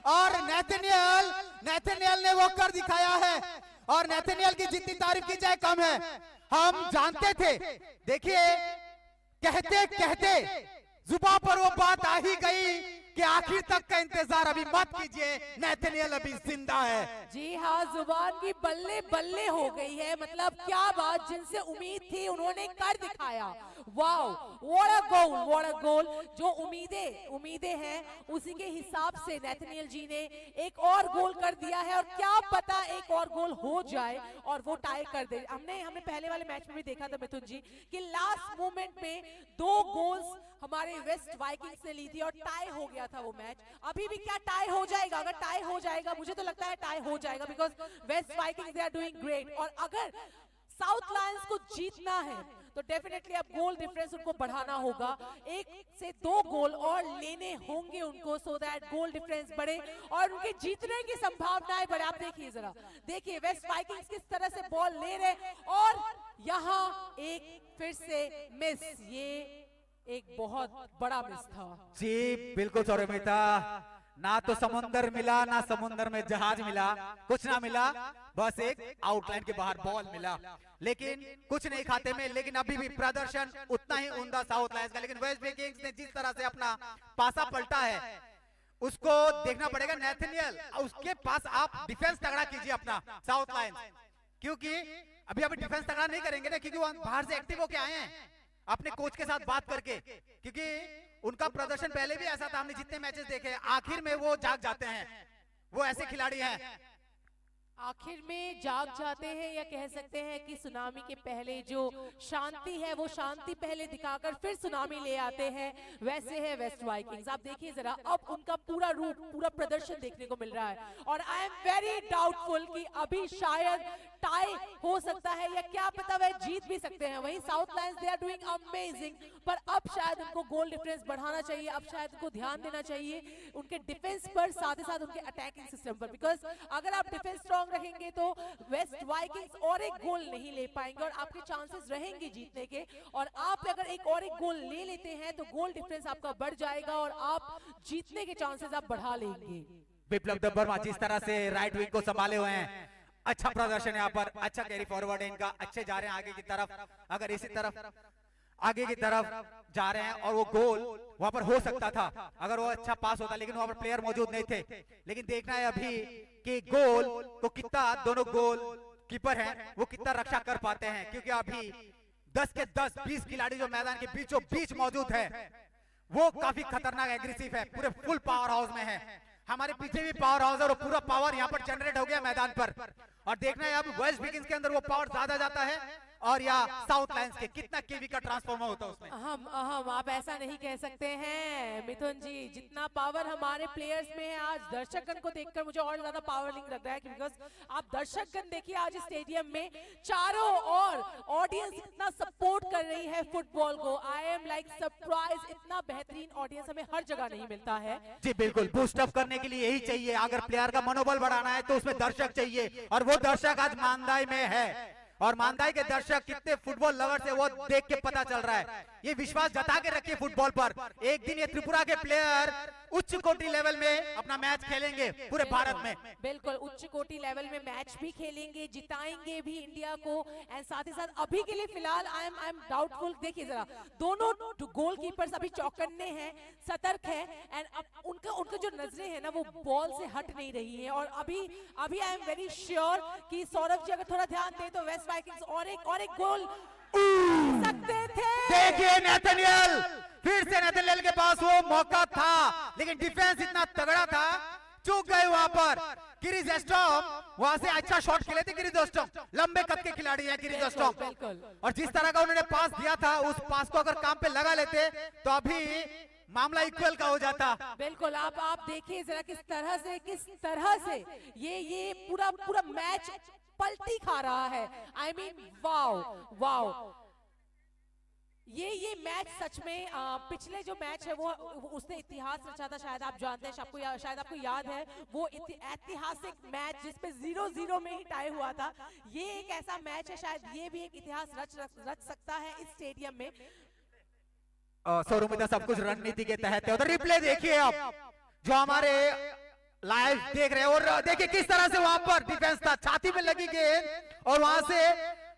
और नेथनियल ने वो कर दिखाया है। और नेथनियल की जितनी तारीफ की जाए कम है, हम जानते थे। देखिए कहते जुबान पर वो बात आ ही गई कि आखिर तक का इंतजार अभी मत कीजिए, नेथनियल अभी जिंदा है। जी हाँ, जुबान की बल्ले बल्ले हो गई है, मतलब क्या बात, जिनसे उम्मीद थी उन्होंने कर दिखाया। वाओ, व्हाट अ गोल। जो उम्मीदें हैं उसी के हिसाब से नेथनियल जी ने एक और गोल कर दिया है, और क्या पता एक और गोल हो जाए और वो टाई कर दे। हमने पहले वाले मैच में भी देखा था मिथुन जी कि लास्ट मोमेंट में 2 गोल्स हमारे वेस्ट वाइकिंग्स ने ली थी और टाई हो गया था वो मैच। अभी भी क्या टाई हो जाएगा? अगर टाई हो जाएगा, मुझे तो लगता है टाई हो जाएगा, because west vikings they are doing great. और अगर साउथ लायंस को जीतना है तो डेफिनेटली अब गोल डिफरेंस उनको बढ़ाना होगा, 1 से 2 गोल और लेने होंगे उनको, सो दैट गोल डिफरेंस बढ़े और उनके जीतने की संभावनाएं बढ़े। आप देखिए जरा, देखिए वेस्ट वाइकिंग्स किस तरह से बॉल ले रहे, और यहाँ एक फिर से मिस, ये एक बहुत बड़ा मिस था। जी बिल्कुल सौरभ मेहता, ना तो समुंदर मिला, ना समुंदर में जहाज मिला, कुछ ना मिला, बस एक आउटलाइन के बाहर बॉल मिला, लेकिन कुछ नहीं खाते में। लेकिन अभी भी प्रदर्शन उतना ही उम्दा साउथ लायंस का। लेकिन वेस्ट विकिंग्स ने जिस तरह से अपना पासा पलटा है, उसको देखना पड़ेगा। नेथनियल, उसके पास आप डिफेंस तगड़ा कीजिए अपना साउथ लायंस, क्योंकि अभी डिफेंस तगड़ा नहीं करेंगे ना, क्योंकि वो बाहर से एक्टिव होके आए हैं अपने कोच के साथ बात करके, क्योंकि उनका प्रदर्शन पहले भी ऐसा था, हमने जितने मैचेस देखे आखिर में वो जाग जाते हैं, वो ऐसे खिलाड़ी हैं। आखिर में जाग जाते हैं, या कह सकते हैं कि सुनामी के पहले जो शांति है वो शांति पहले दिखाकर फिर सुनामी ले आते हैं, वैसे है वेस्ट वाइकिंग्स। आप देखिए जरा, अब उनका पूरा रूप, पूरा प्रदर्शन देखने को मिल रहा है, और आई एम वेरी डाउटफुल कि अभी शायद टाई हो सकता है, या क्या पता वह जीत भी सकते हैं। वहीं south lions they are doing amazing, पर अब शायद उनको गोल डिफरेंस बढ़ाना चाहिए, अब शायद उनको ध्यान देना चाहिए उनके डिफेंस पर, साथ ही साथ उनके अटैकिंग सिस्टम पर, बिकॉज अगर आप डिफेंस स्ट्रॉन्ग रहेंगे तो वेस्ट वाइकिंग्स और एक गोल नहीं ले पाएंगे और आपके चांसेस रहेंगे जीतने के। और आप अगर एक गोल ले लेते हैं तो गोल डिफरेंस आपका बढ़ जाएगा और आप जीतने के चांसेस आप बढ़ा लेंगे। विप्लव वर्मा जिस तरह से राइट विंग को संभाले हुए हैं, अच्छा प्रदर्शन यहाँ पर, अच्छा कैरी फॉरवर्ड है इनका, अच्छे जा रहे हैं आगे की तरफ। अगर इसी तरफ आगे की तरफ जा रहे हैं, और वो गोल वहां पर हो सकता था अगर वो अच्छा पास होता, लेकिन वहां पर प्लेयर मौजूद नहीं थे। लेकिन देखना है अभी कि गोल को कितना, दोनों गोल कीपर हैं वो कितना रक्षा कर पाते हैं, क्योंकि अभी 10 के 10 20 खिलाड़ी जो मैदान के बीचों बीच मौजूद है, वो काफी खतरनाक एग्रेसिव है, पूरे फुल पावर हाउस में है। हमारे पीछे भी पावर हाउस है और पूरा पावर यहाँ पर जनरेट हो गया मैदान पर। और देखना है अब वेस्ट विकिंग्स के अंदर वो पावर ज्यादा जाता है और या साउथ लायंस के कितना केवी का ट्रांसफॉर्मर होता है उसमें। हम आप ऐसा नहीं कह सकते हैं मिथुन जी, जितना पावर हमारे प्लेयर्स में है, आज दर्शकगण को देखकर मुझे और ज्यादा पावरलिंग लग रहा है, बिकॉज आप दर्शकगण देखिए आज स्टेडियम में चारों ओर ऑडियंस इतना सपोर्ट कर रही है फुटबॉल को। आई एम लाइक सरप्राइज, इतना बेहतरीन ऑडियंस हमें हर जगह नहीं मिलता है। जी बिल्कुल, बूस्ट अप करने के लिए यही चाहिए। अगर प्लेयर का मनोबल बढ़ाना है तो उसमें दर्शक चाहिए, और वो दर्शक आज मानदाई में है। और मानदाई के दर्शक कितने फुटबॉल लवर्स है वो देख के पता चल रहा है। ये विश्वास जता के रखिए फुटबॉल पर, एक दिन ये त्रिपुरा के प्लेयर उच्च कोटि लेवल में अपना मैच खेलेंगे पूरे भारत में। बिल्कुल उच्च कोटि लेवल में मैच भी खेलेंगे, जिताएंगे भी इंडिया को। एंड साथ ही साथ अभी के लिए फिलहाल आई एम डाउटफुल। देखिए जरा, दोनों गोलकीपर्स अभी चौकन्ने हैं, सतर्क है, एंड उनका जो नजरें हैं ना वो बॉल से हट नहीं रही है। और अभी आई एम वेरी श्योर कि सौरभ जी अगर थोड़ा ध्यान दे तो वेस्ट वाइकिंग्स और एक गोल सकते थे। देखिए नेथनियल, फिर से नेथनियल के पास वो मौका था, लेकिन डिफेंस इतना तगड़ा था, चूक गए वहां पर। किरीज एस्टॉम वहां से अच्छा शॉट खेले थे। किरीज एस्टॉम लंबे कद के खिलाड़ी हैं किरीज एस्टॉम, और जिस तरह का उन्होंने पास दिया था उस पास को अगर काम पे लगा लेते तो अभी मामला इक्वल का हो जाता। बिल्कुल आप देखिए जरा किस तरह से ये पूरा मैच पलटी खा रहा है। आई मीन वाओ ये मैच सच में पिछले जो मैच है वो उसने इतिहास रचा था। शायद आप जानते हैं, शायद आपको याद है वो ऐतिहासिक मैच जिसपे 0-0 में ही टाई हुआ था। ये एक ऐसा मैच है, शायद ये भी एक इतिहास रच सकता है इस स्टेडियम में। सौरभ सब कुछ रणनीति के तहत है। उधर रिप्ले देखिए आप जो हमारे लाइव देख रहे हैं, और देखिए किस तरह से वहां पर डिफेंस था, छाती में लगी गेंद और वहां से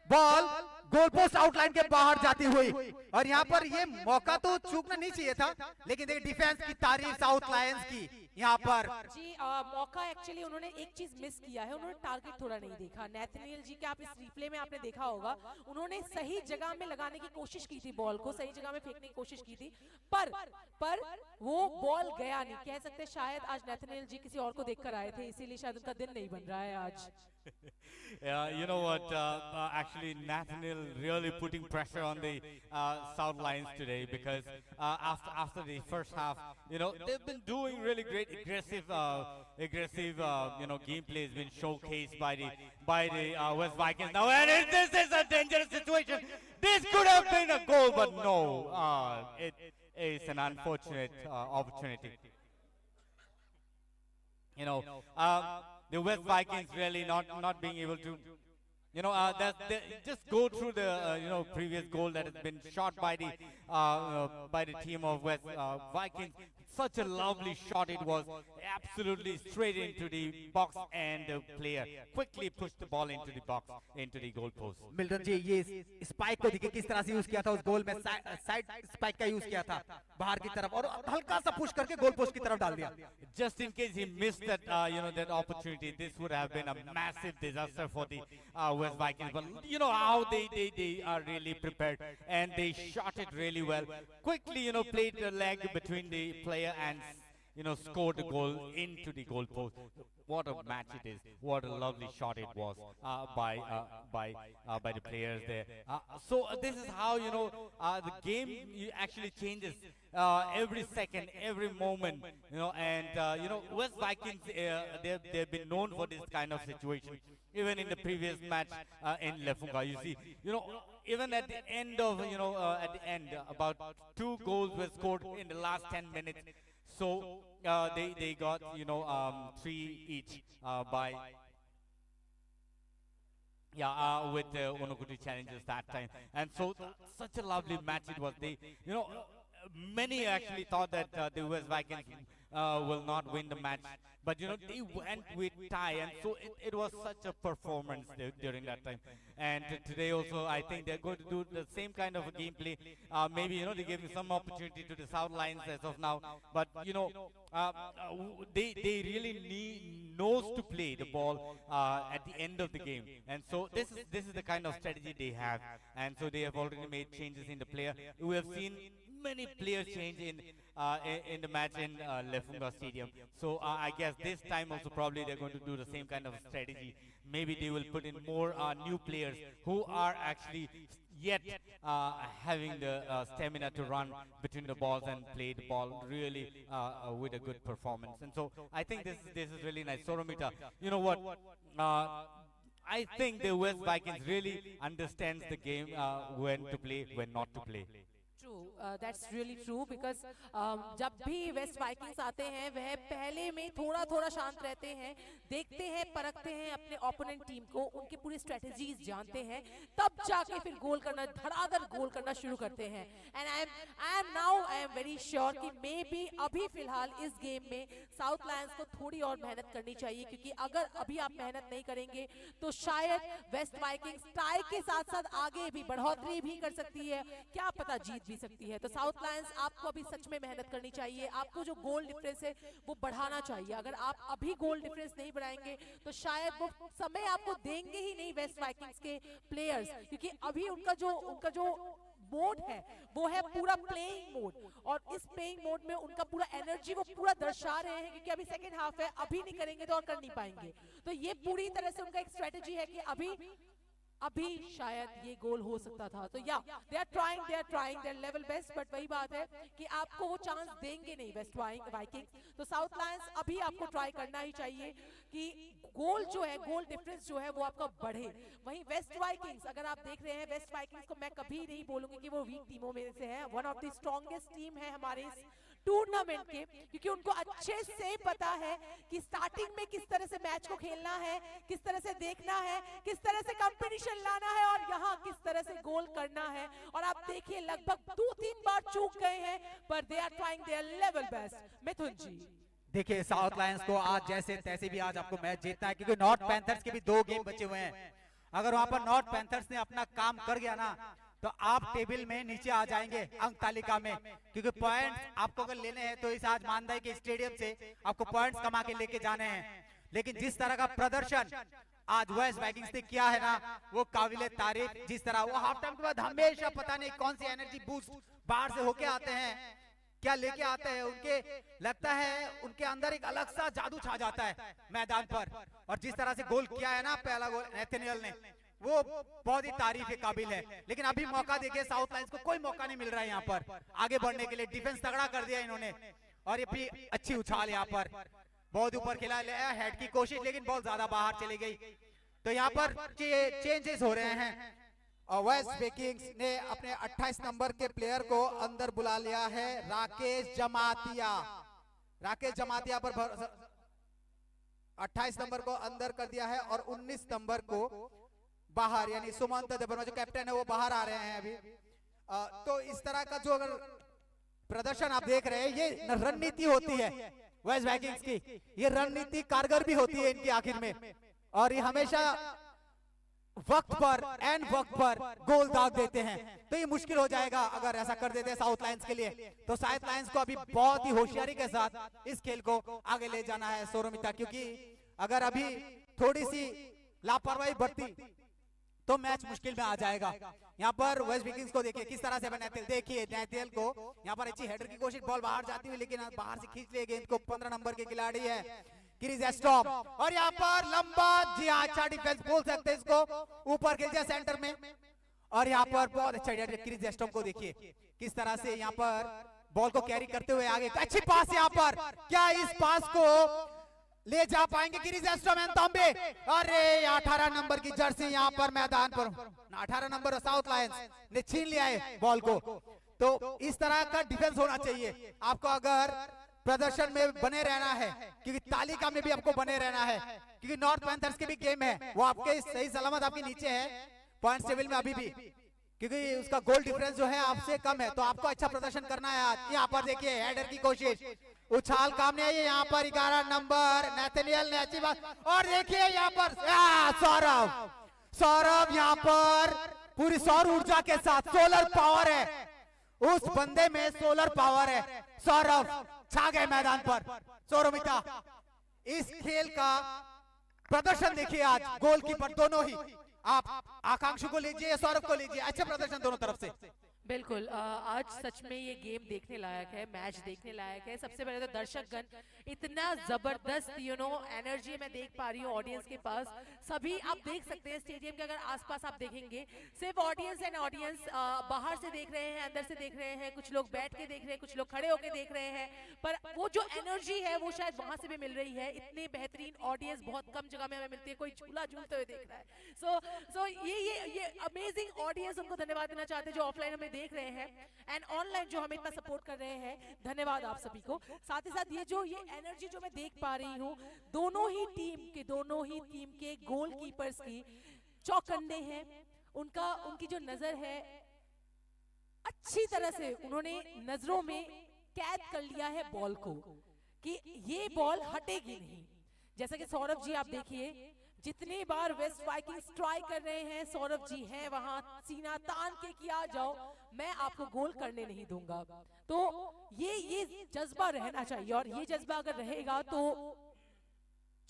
बॉल गोल पोस्ट आउटलाइन के बाहर जाती हुई। और यहाँ पर ये मौका तो चूकना नहीं चाहिए था, लेकिन देखिए डिफेंस की तारीफ साउथ लायंस की यहाँ पर। जी मौका एक्चुअली उन्होंने एक चीज मिस किया है, उन्होंने टारगेट थोड़ा नहीं देखा। नेथनियल जी के आप इस रिप्ले में आपने देखा होगा, उन्होंने सही जगह में लगाने की कोशिश की थी, बॉल को सही जगह में फेंकने की कोशिश की थी, पर वो बॉल गया नहीं। कह सकते शायद आज नेथनियल जी किसी और को देखकर आए थे, इसीलिए शायद उनका दिन नहीं बन रहा है आज। Yeah, you know what? Actually, Nathaniel really putting pressure on the South Lions today because after the first half, you know, they've been doing really great, aggressive, gameplay has been showcased by the West Vikings. Now, and this is a dangerous situation. This could have been a goal, but no, it is an unfortunate opportunity. You know, the West Vikings really not being able to, just go through the previous goal that has been shot by the team of West Vikings. Such a lovely shot it was, absolutely straight into the box, and the player quickly pushed the ball into the box, into the goal post. Milton ji ये स्पाइक को देखिए किस तरह से यूज किया था, उस गोल में साइड स्पाइक का यूज किया था बाहर की तरफ, और हल्का सा पुश करके गोल पोस्ट की तरफ डाल दिया। Just in case he missed that that opportunity, this would have been a massive disaster for the West Vikings. But you know how they are really prepared, and they shot it really well. Quickly, played the leg between the player and scored the goal into the goal post. What a match it is! What a lovely shot it was by the players there. So this is how the game actually changes every second, every moment. And West Vikings they've been known for this kind of situation. Even in the previous match in Lefunga, you see, even at the end of about 2 goals were scored in the last 10 minutes. So they got 3 each with Onokuti challenges that time, and so such a lovely match it was. They many actually thought that the West Vikings will not win the match, but they went with tie, and so it was such a performance during that time. And today also I think they're going to do the same kind of a gameplay. Maybe they gave some opportunity to the South Lions as of now, but they really knows to play the ball at the end of the game, and so this is the kind of strategy they have, and so they have already made changes in the player. We have seen many players change in the match in Lefunga Stadium. So I guess this time also probably they're going to do the same kind of strategy. Maybe they will put in more new players who are actually yet having the stamina to run between the balls and play the ball really with a good performance. And so I think this is really nice. Soromita, you know what? I think the West Vikings really understands the game, when to play, when not to play. That's really true because जब भी वेस्ट वाइकिंग्स आते हैं वह पहले में थोड़ा थोड़ा शांत रहते हैं, देखते हैं, परखते हैं अपने ओपोनेंट टीम को, उनके पूरी स्ट्रेटजीज जानते हैं, तब जाके फिर गोल करना, धड़ाधड़ गोल करना शुरू करते हैं। And I am very sure कि मे बी अभी फिलहाल इस गेम में साउथ लायंस को थोड़ी और मेहनत करनी चाहिए, क्योंकि अगर अभी आप मेहनत नहीं करेंगे तो शायद वेस्ट वाइकिंग्स टाई के साथ साथ आगे भी बढ़ोतरी भी कर सकती है, क्या पता जीत भी सकती है। तो साउथ लायंस आपको अभी सच में मेहनत करनी चाहिए, आपको जो गोल डिफरेंस है वो बढ़ाना चाहिए। अगर आप अभी गोल डिफरेंस नहीं बढ़ाएंगे तो शायद वो समय आपको देंगे ही नहीं वेस्ट वाइकिंग्स के प्लेयर्स, क्योंकि अभी उनका जो मोड है वो है पूरा प्लेइंग मोड, और इस प्लेइंग मोड में उनका पूरा एनर्जी वो पूरा दर्शा रहे हैं, क्योंकि अभी सेकंड हाफ है, अभी नहीं करेंगे तो और कर नहीं पाएंगे। तो ये पूरी तरह से उनका एक स्ट्रेटेजी है कि अभी शायद ये गोल हो सकता था। तो या they are trying their level best, but वही बात है कि आपको वो चांस देंगे नहीं वेस्ट वाइकिंग्स। तो साउथ लायंस अभी आपको ट्राई करना ही चाहिए कि गोल जो है, गोल डिफरेंस जो है वो आपका बढ़े। वहीं वेस्ट वाइकिंग्स, अगर आप देख रहे हैं, वेस्ट वाइकिंग्स को मैं कभी नहीं बोलूंगी कि वो वीक टीमों में से है, one of the strongest team है हमारे इस टूर्नामेंट के, क्योंकि उनको अच्छे से पता है कि स्टार्टिंग में किस तरह से मैच को खेलना है, किस तरह से देखना है, किस तरह से कंपटीशन लाना है और यहाँ किस तरह से गोल करना है। और आप देखिए लगभग 2-3 बार चूक गए हैं, पर they are trying their level best. Mithun ji देखिए, साउथ लायंस को आज जैसे तैसे भी आज आपको मैच जीतना है, क्योंकि नॉर्थ पैंथर्स के भी 2 गेम बचे हुए हैं। अगर वहां पर नॉर्थ पैंथर्स ने अपना काम कर गया ना तो आप टेबल में नीचे आ जाएंगे अंक तालिका में, क्योंकि पॉइंट्स आपको अगर लेने हैं तो इस आज मानदाई के स्टेडियम से आपको पॉइंट्स कमा के लेके जाने हैं। लेकिन जिस तरह का प्रदर्शन आज वेस्ट वाइकिंग्स ने किया है ना, वो काबिले तारीफ। जिस तरह वो हाफ टाइम के बाद हमेशा पता नहीं कौन सी एनर्जी बूस्ट बाहर से होके आते हैं, क्या लेके आते हैं, उनके लगता है उनके अंदर एक अलग सा जादू छा जाता है मैदान पर। और जिस तरह से गोल किया है ना, पहला गोल नेथनियल ने, वो बहुत ही तारीफ के काबिल है। लेकिन अभी मौका देखिए, साउथ लायंस को कोई मौका नहीं मिल रहा है यहाँ पर आगे बढ़ने के लिए। डिफेंस तगड़ा कर दिया इन्होंने, और ये भी अच्छी उछाल यहाँ पर, बहुत ऊपर खिला हेड की कोशिश, लेकिन बहुत ज्यादा बाहर चली गई। तो यहाँ पर चेंजेस हो रहे हैं, और वेस्ट वाइकिंग्स ने अपने 28 नंबर के प्लेयर को अंदर बुला लिया है, राकेश जमातिया पर 28 नंबर को अंदर कर दिया है और 19 नंबर को बाहर, यानी सुमंत देवर्मा जो कैप्टन है वो बाहर आ रहे हैं अभी। तो इस तरह का जो अगर प्रदर्शन आप देख रहे हैं, ये रणनीति होती है वेस्ट वाइकिंग्स की, ये रणनीति कारगर भी होती है इनकी आखिर में, और ये हमेशा वक्त पर गोल दाग देते हैं। तो ये मुश्किल हो जाएगा अगर ऐसा कर देते हैं साउथ लायंस के लिए। तो साउथ लायंस को अभी बहुत ही होशियारी के साथ इस खेल को आगे ले जाना है सौरमिता, क्योंकि अगर अभी थोड़ी सी लापरवाही बरती तो मैच मुश्किल में आ जाएगा। यहाँ पर वेस्ट वाइकिंग्स को देखिए किस तरह से नेथनियल, देखिए नेथनियल को यहाँ पर अच्छी हेडर की कोशिश, बॉल बाहर जाती हुई, लेकिन बाहर से खींच लिए गेंद को। 15 नंबर के खिलाड़ी है क्रिस एस्टॉम, और यहाँ पर लंबा, जी हाँ, अच्छा डिफेंस बोल सकते हैं इसको, ऊपर खेल दिया सेंटर में, और यहाँ पर बहुत अच्छा क्रिस एस्टॉम को देखिए किस तरह से यहाँ पर बॉल को कैरी करते हुए आगे, अच्छी पास यहाँ पर, क्या इस पास को ले जा पाएंगे क्रिस एस्टॉम एंड तांबे? अरे 18 नंबर की जर्सी यहाँ पर मैदान पर, 18 नंबर साउथ लायंस ने छीन लिया है बॉल को। तो इस तरह का डिफेंस होना चाहिए आपको अगर प्रदर्शन में बने रहना है, क्योंकि तालिका में भी आपको बने रहना है, क्योंकि नॉर्थ पैंथर्स के भी गेम है, वो आपके सही सलामत आपके नीचे है पॉइंट टेबल में अभी भी, क्योंकि उसका गोल डिफरेंस जो है आपसे कम है। तो आपको अच्छा प्रदर्शन करना है आज। यहाँ पर देखिए हेडर की कोशिश, उछाल काम नहीं आई है यहाँ पर। 11 नंबर नेथनियल ने अच्छी बात, और देखिए यहाँ पर सौरभ यहाँ पर पूरी सौर ऊर्जा के साथ, सोलर पावर है उस बंदे में, सोलर पावर है। सौरभ छा गए मैदान पर। सौरमिता, इस खेल का प्रदर्शन देखिए आज, गोलकीपर दोनों ही, आप आकांक्षी को लीजिए, सौरभ को लीजिए, अच्छा प्रदर्शन दोनों तरफ से। बिल्कुल, आज सच में ये गेम देखने लायक है, मैच देखने लायक है। सबसे पहले तो दर्शकगण इतना जबरदस्त एनर्जी मैं देख पा रही हूँ ऑडियंस के पास। सभी आप देख सकते हैं स्टेडियम के अगर आसपास आप देखेंगे, सिर्फ ऑडियंस एंड ऑडियंस, बाहर से देख रहे हैं, अंदर से देख रहे हैं, कुछ लोग बैठ के देख रहे हैं, कुछ लोग खड़े होकर देख रहे हैं, पर वो जो एनर्जी है वो शायद वहां से भी मिल रही है। इतनी बेहतरीन ऑडियंस बहुत कम जगह में हमें मिलती है, कोई झूला झूलते हुए देख रहा है। सो ये अमेजिंग ऑडियंस, उनको धन्यवाद देना चाहते हैं जो ऑफलाइन हमें देख रहे हैं एंड ऑनलाइन जो हमें इतना सपोर्ट कर रहे हैं, धन्यवाद आप सभी को। साथ ही साथ ये एनर्जी जो मैं देख पा रही हूँ, दोनों ही टीम के गोलकीपर्स की चौकन्ने हैं। उनकी जो नजर है, अच्छी तरह से उन्होंने नजरों में कैद कर लिया है बॉल को कि ये बॉल हटेगी नहीं। जैसा कि सौरभ जी आप देखिए, जितनी बार वेस्ट वाइकिंग्स ट्राई कर रहे हैं, सौरभ जी हैं वहां सीना तान के कि आ जाओ, मैं आपको गोल करने नहीं दूंगा। तो ये जज्बा रहना चाहिए, और ये जज्बा अगर रहेगा तो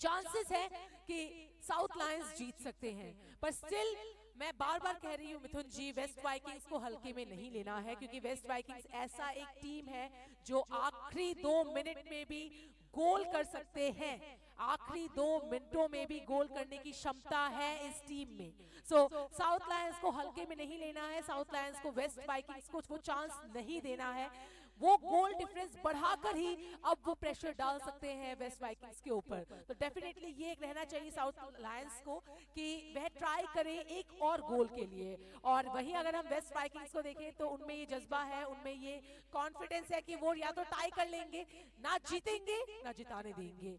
चांसेस है कि साउथ लायंस जीत सकते हैं। पर स्टिल मैं बार बार कह रही हूँ मिथुन जी, वेस्ट वाइकिंग्स को हल्के में नहीं लेना है, क्योंकि वेस्ट वाइकिंग्स ऐसा एक टीम है जो आखिरी 2 मिनट में भी गोल कर सकते हैं। आखिरी 2 मिनटों में भी गोल करने की क्षमता है इस टीम में। सो साउथ लायंस को हल्के में नहीं लेना है, साउथ लायंस को वेस्ट वाइकिंग्स को वो चांस नहीं देना है। वो गोल डिफरेंस बढ़ाकर ही अब वो प्रेशर डाल सकते हैं वेस्ट वाइकिंग्स के ऊपर। तो डेफिनेटली ये रहना चाहिए साउथ लायंस को कि वह ट्राई करें एक और गोल के लिए। और वहीं अगर हम वेस्ट वाइकिंग्स को देखें तो उनमें ये जज्बा है, उनमें ये कॉन्फिडेंस है कि वो या तो टाई कर लेंगे, ना जीतेंगे ना जिताने देंगे।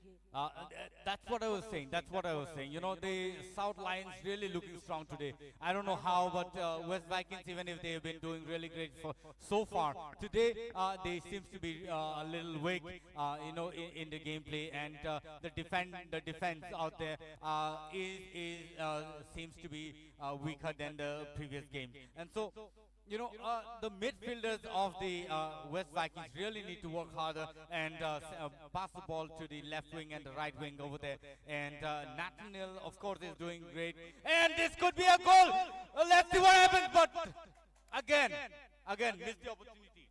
That's what I was saying. That's what I was saying. You know, the South Lions really looking strong today. I don't know how, but West Vikings, even if they have been doing really great so far, today they seems to be a little weak, you know, in the gameplay, and the defense out there seems to be weaker than the previous game, and so. You know, the midfielders of the West Vikings really need to work harder and pass the ball to the left wing and the right wing over there. And Nathaniel, of course, is doing great. And this could be a goal. Let's see what happens. But again, missed the opportunity.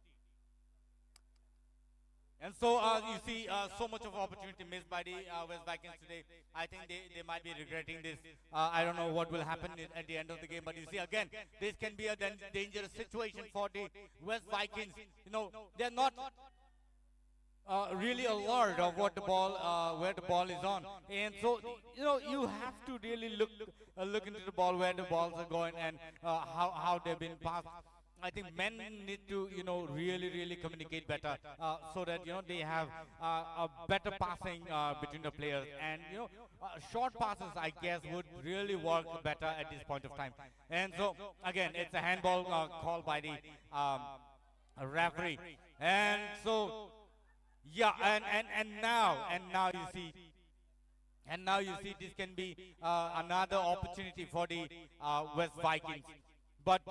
And so you see so much of opportunity missed by the West Vikings today. I think they might be regretting this. I don't know what will happen at the end of the game. But you see, again, this can be a dangerous situation for the West Vikings. You know, they're not really alert of what the ball, where the ball is on. And so, you know, you have to really look into the ball, where the balls are going, and how they've been passed. I think men need to, you know, really communicate better so that, you know, they have a better passing between the players. And, you know, short passes, I guess, would really work better at this point of time. And so, again, it's a handball called by the referee. And so, yeah, and now you see. And now you see this can be another opportunity for the West Vikings. But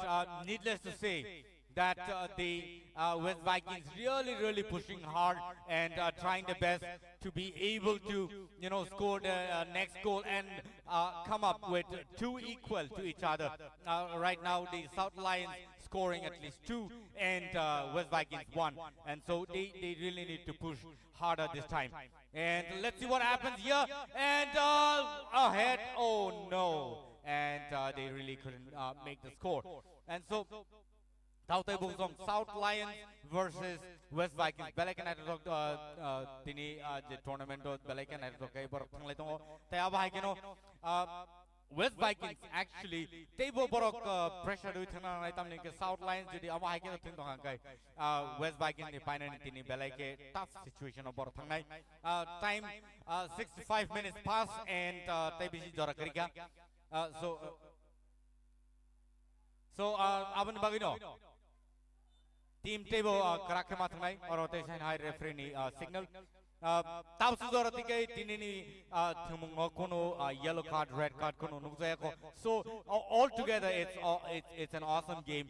needless to say that the West Vikings really pushing hard and trying their best to be able to, you know, score the next goal and come up with 2 equal to each other. Right now the South Lions scoring at least 2 and West Vikings 1, and so they really need to push harder this time. And let's see what happens here. And ahead, oh no. And they really couldn't make the score. And so, South Lions versus West Vikings. Balakan Atok tini the tournament of Balakan Atok kay borok thanglay tongo. Taya ba kino West Vikings actually they borok pressure do thana nai tamne ke South Lions jodi aba hai kino tin tong kay West Vikings ni final tini Balake tough situation of borok thangnai. Time 65 minutes pass and tai bisi jora karika. So aban bagino team table karak matnai or rotation high referee ni signal tapsu dorati kai tinini thumung kono yellow card red card kono nukjaya ko. So all together it's an awesome game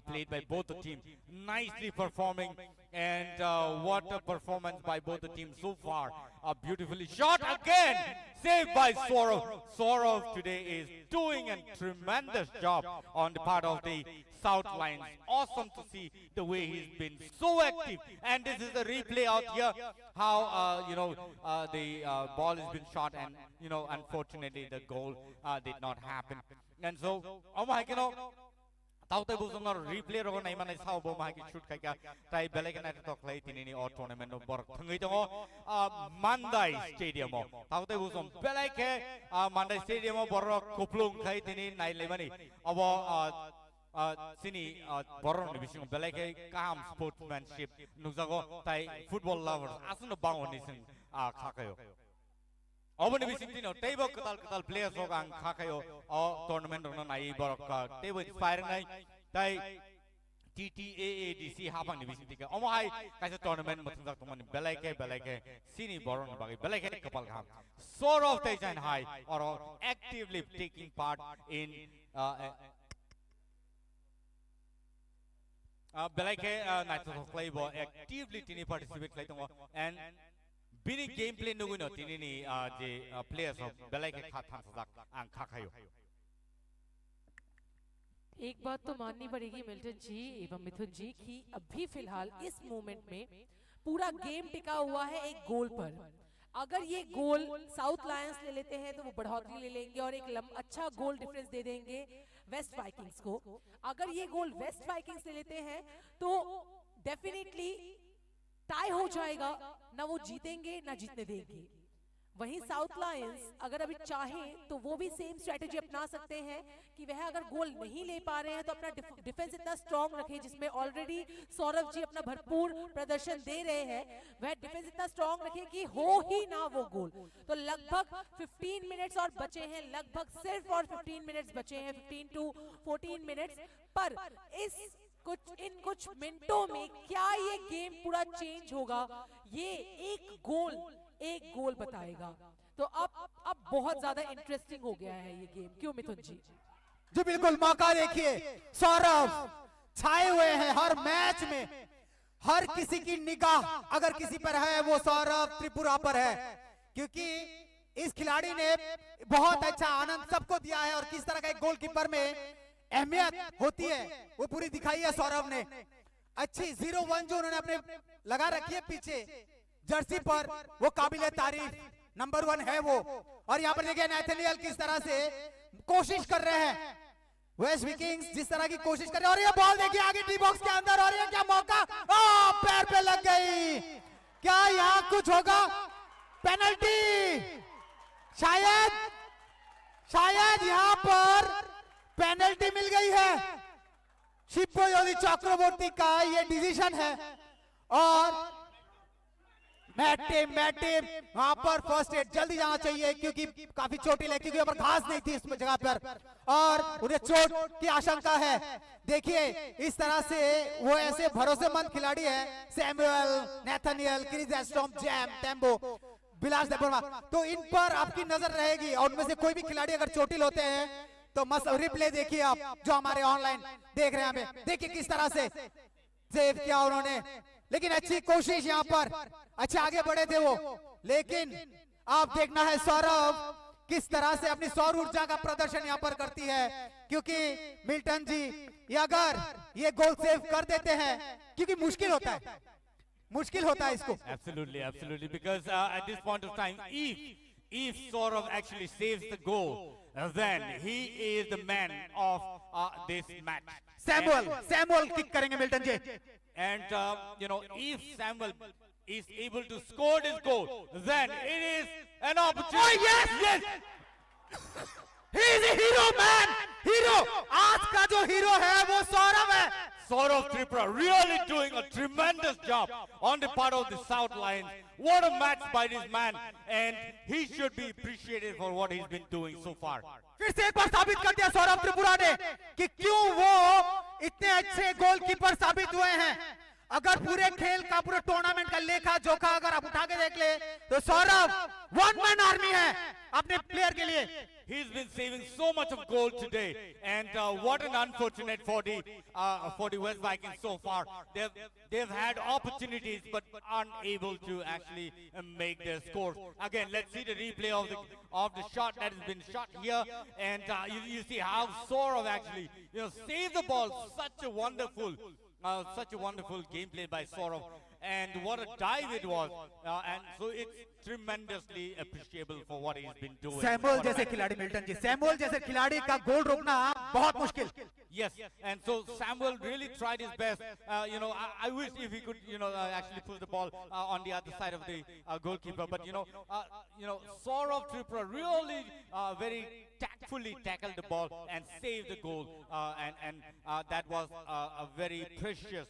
played by both the teams, nicely performing, and what a performance by both the teams so far. Beautifully shot again, saved by Saurav. Saurav today is doing a tremendous job on the part of the South Lions. Awesome to see the way he's been so active. And this is a replay out here, how you know the ball has been shot, and you know unfortunately the goal did not happen. And so, oh my God. Tautai busong replay ro na iman isa bo mahagi shoot kay ka tay Balakan Atok lay tinini o tournament no borok thangai tongo Mandai Stadium mo tautai busong Balake Mandai Stadium mo borok kuplung kay tini nai lemani abo sini boron ni bising belai ke kaham sportsmanship nukjago tai football lovers asun bango ni sing khakayo oboni bising tino teibo katal players hogang khakayo o tournament rona nai borok ka teibo inspire nai tai TTAADC habang ni bising tika omo hai kaisa tournament mathang tumani belai ke sini boron bagi belai ke kapal kham sort of Taijan high or actively taking part in belai ke night play bo actively tini participate lai tongo and bini gameplay nugu no tini ni je players of belai ke khathan sadak ang khakhayo एक बात तो माननी पड़ेगी मिल्टन जी एवं मिथुन जी कि अभी फिलहाल इस मोमेंट में पूरा गेम टिका हुआ है एक गोल पर। अगर ये गोल साउथ लायंस ले लेते हैं तो वो बढ़ोतरी ले लेंगे और एक अच्छा गोल डिफरेंस दे देंगे वेस्ट वाइकिंग्स को। अगर ये गोल वेस्ट वाइकिंग्स ले लेते हैं तो डेफिनेटली टाई हो जाएगा, ना वो जीतेंगे ना जीतने देंगे। वहीं साउथ लायंस अगर अभी चाहें तो वो भी सेम स्ट्रेटेजी अपना सकते हैं कि वह अगर गोल नहीं ले पा रहे हैं तो अपना डिफेंस इतना स्ट्रांग रखें, जिसमें ऑलरेडी सौरभ जी अपना भरपूर प्रदर्शन दे रहे हैं, वह डिफेंस इतना स्ट्रांग रखें कि हो ही ना वो गोल। तो लगभग 15 मिनट्स और बचे हैं, लगभग सिर्फ और 15 मिनट्स बचे हैं, 15 to 14 मिनट्स। पर इन कुछ मिनटों में क्या ये गेम पूरा चेंज होगा, ये एक गोल बताएगा। तो अब बहुत ज्यादा इंटरेस्टिंग हो गया है ये गेम, क्यों मिथुन जी? जी बिल्कुल, मौका देखिए, सौरभ छाए हुए हैं हर मैच में, हर किसी की निगाह अगर किसी पर है वो सौरभ त्रिपुरा पर है, क्योंकि इस खिलाड़ी ने बहुत अच्छा आनंद सबको दिया है और किस तरह का एक गोलकीपर में अहमियत होती है वो पूरी दिखाई है सौरभ ने। अच्छी 0-1 जो उन्होंने अपने लगा रखी है पीछे जर्सी पर, वो काबिले तारीफ नंबर 1 है वो। और यहाँ पर देखिए नेथनियल किस तरह से कोशिश कर रहे हैं, वेस्ट विकिंग्स जिस तरह की कोशिश कर रहे हैं। और ये बॉल देखिए आगे टी बॉक्स के अंदर, और ये क्या मौका, पैर पे लग गई, क्या यहाँ कुछ होगा? पेनल्टी, शायद यहाँ पर पेनल्टी मिल गई है। शिवयोगी चक्रवर्ती का ये डिसीजन है और मैट वहां पर फर्स्ट एड जल्दी जाना चाहिए, क्योंकि काफी चोटिल है, क्योंकि ऊपर घास नहीं थी इस जगह पर और उन्हें चोट की आशंका है। देखिए इस तरह से वो ऐसे भरोसेमंद खिलाड़ी है, सैमुअल, नेथनियल, क्रिस एस्टॉम, जैम, टेम्बो, बिलास देबर्मा, तो इन पर आपकी नजर रहेगी। और उनमें से कोई भी खिलाड़ी अगर चोटिल होते हैं तो मस्त रिप्ले देखिए आप जो हमारे ऑनलाइन देख रहे हैं हमें, देखिए किस तरह से सेव किया उन्होंने। लेकिन अच्छी कोशिश यहाँ पर, अच्छे आगे बढ़े थे वो, लेकिन आप देखना है सौरभ किस तरह से अपनी सौर ऊर्जा का प्रदर्शन यहाँ पर करती है, क्योंकि मिल्टन जी ये अगर ये गोल सेव कर देते हैं, क्योंकि मुश्किल होता है इसको। Absolutely, because at this point of time, if Saurav actually saves the goal, then he is the man of this match. Samuel kick करेंगे Milton ji, and if Samuel is able to score this goal, then it is an opportunity. Oh yes! He is a hero man, hero. आज का जो हीरो है वो सौरभ है। Saurav Tripura really doing a tremendous job on the part of the South Lions. What a match by this man, and he should be appreciated for what he's been doing so far. फिर से एक बार साबित कर दिया सौरभ त्रिपुरा ने कि क्यों वो इतने अच्छे गोलकीपर साबित हुए हैं। अगर पूरे खेल का, पूरे टूर्नामेंट का लेखा जोखा अगर आप उठा के देख ले तो सौरभ वन मैन आर्मी है अपने प्लेयर के लिए। He's been saving so much of goal today, and what an unfortunate for the West Vikings so far. They've had opportunities but unable to actually make their scores. Again, let's see the replay of the shot that has been shot here, and you see how Saurav actually saved the ball. Such a wonderful gameplay by Saurav, and what a dive it was, and so it's tremendously appreciable for what he's been doing. Samuel जैसे खिलाड़ी, मिल्टन जी, सैमुअल जैसे खिलाड़ी का गोल रोकना बहुत मुश्किल। Yes, and so Samuel really tried his best. I wish if he could, actually push the ball on the other side of the goalkeeper. But Saurav Tripura really very tactfully tackled the ball and saved the goal. And that was a very precious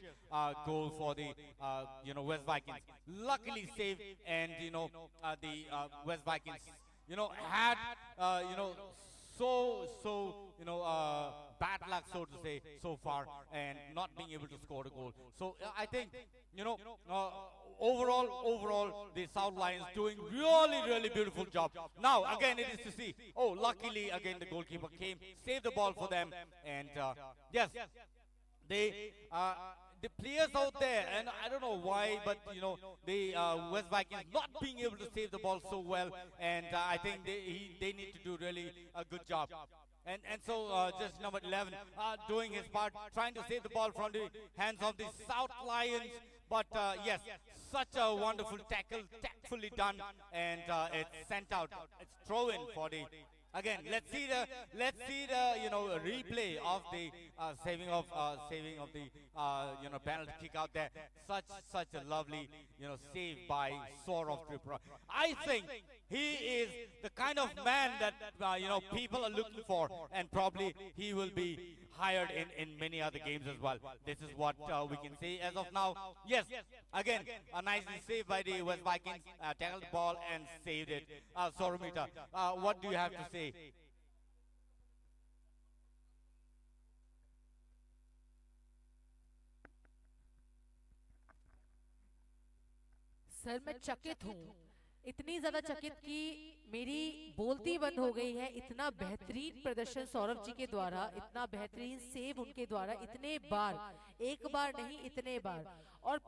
goal for the West Vikings. Luckily saved, and the West Vikings had bad luck, so to say, so far, and not being able to score a goal. So I think overall the South Lions doing really beautiful job. Now again it is to see, luckily again the goalkeeper came, saved the ball for them, and yes, they the players out there, and I don't know why, but the West Vikings not being able to save the ball so well, and I think they need to do really a good job. And so just number 11 doing his part, trying to save the ball from the hands of the South Lions. But yes, such a wonderful tackle, tactfully done, and it's sent out. It's throw in for the. Again, let's see the replay of the saving of the penalty kick out there. Such a lovely save by Saurav Tripura. I think he is the kind of man that people are looking for, and probably he will be hired in many other games as well. This is what we can say as of now. Yes, again a nicely saved by the West Vikings, tackled the ball and saved it. Soramita, what do you have to say? Sir मैं चकित हूँ, इतनी ज्यादा चकित कि मेरी बोलती बंद हो गई है। इतना बेहतरीन प्रदर्शन सौरभ जी के द्वारा, इतना बेहतरीन सेव उनके द्वारा, इतने बार, एक बार नहीं इतने बार। और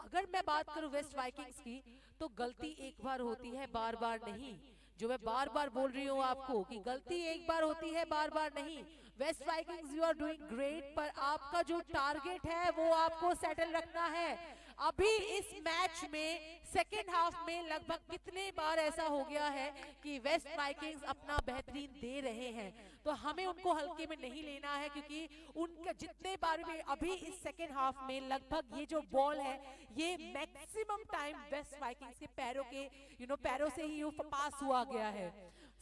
अगर मैं बात करूं वेस्ट वाइकिंग्स की, तो गलती एक बार होती है, बार बार नहीं। जो मैं बार बार बोल रही हूँ आपको कि गलती एक बार होती है, बार बार नहीं। West vikings you are doing great, पर आपका जो टारगेट है वो आपको सेटल रखना है। अभी इस मैच में सेकेंड हाफ में लगभग कितने बार ऐसा हो गया है कि वेस्ट वाइकिंग्स अपना बेहतरीन दे रहे हैं, तो हमें उनको हल्के में नहीं लेना है, क्योंकि उनका जितने बार भी अभी इस सेकेंड हाफ में लगभग ये जो बॉल है ये मैक्सिमम टाइम वेस्ट वाइकिंग्स के पैरों के पैरों से ही पास हुआ गया है।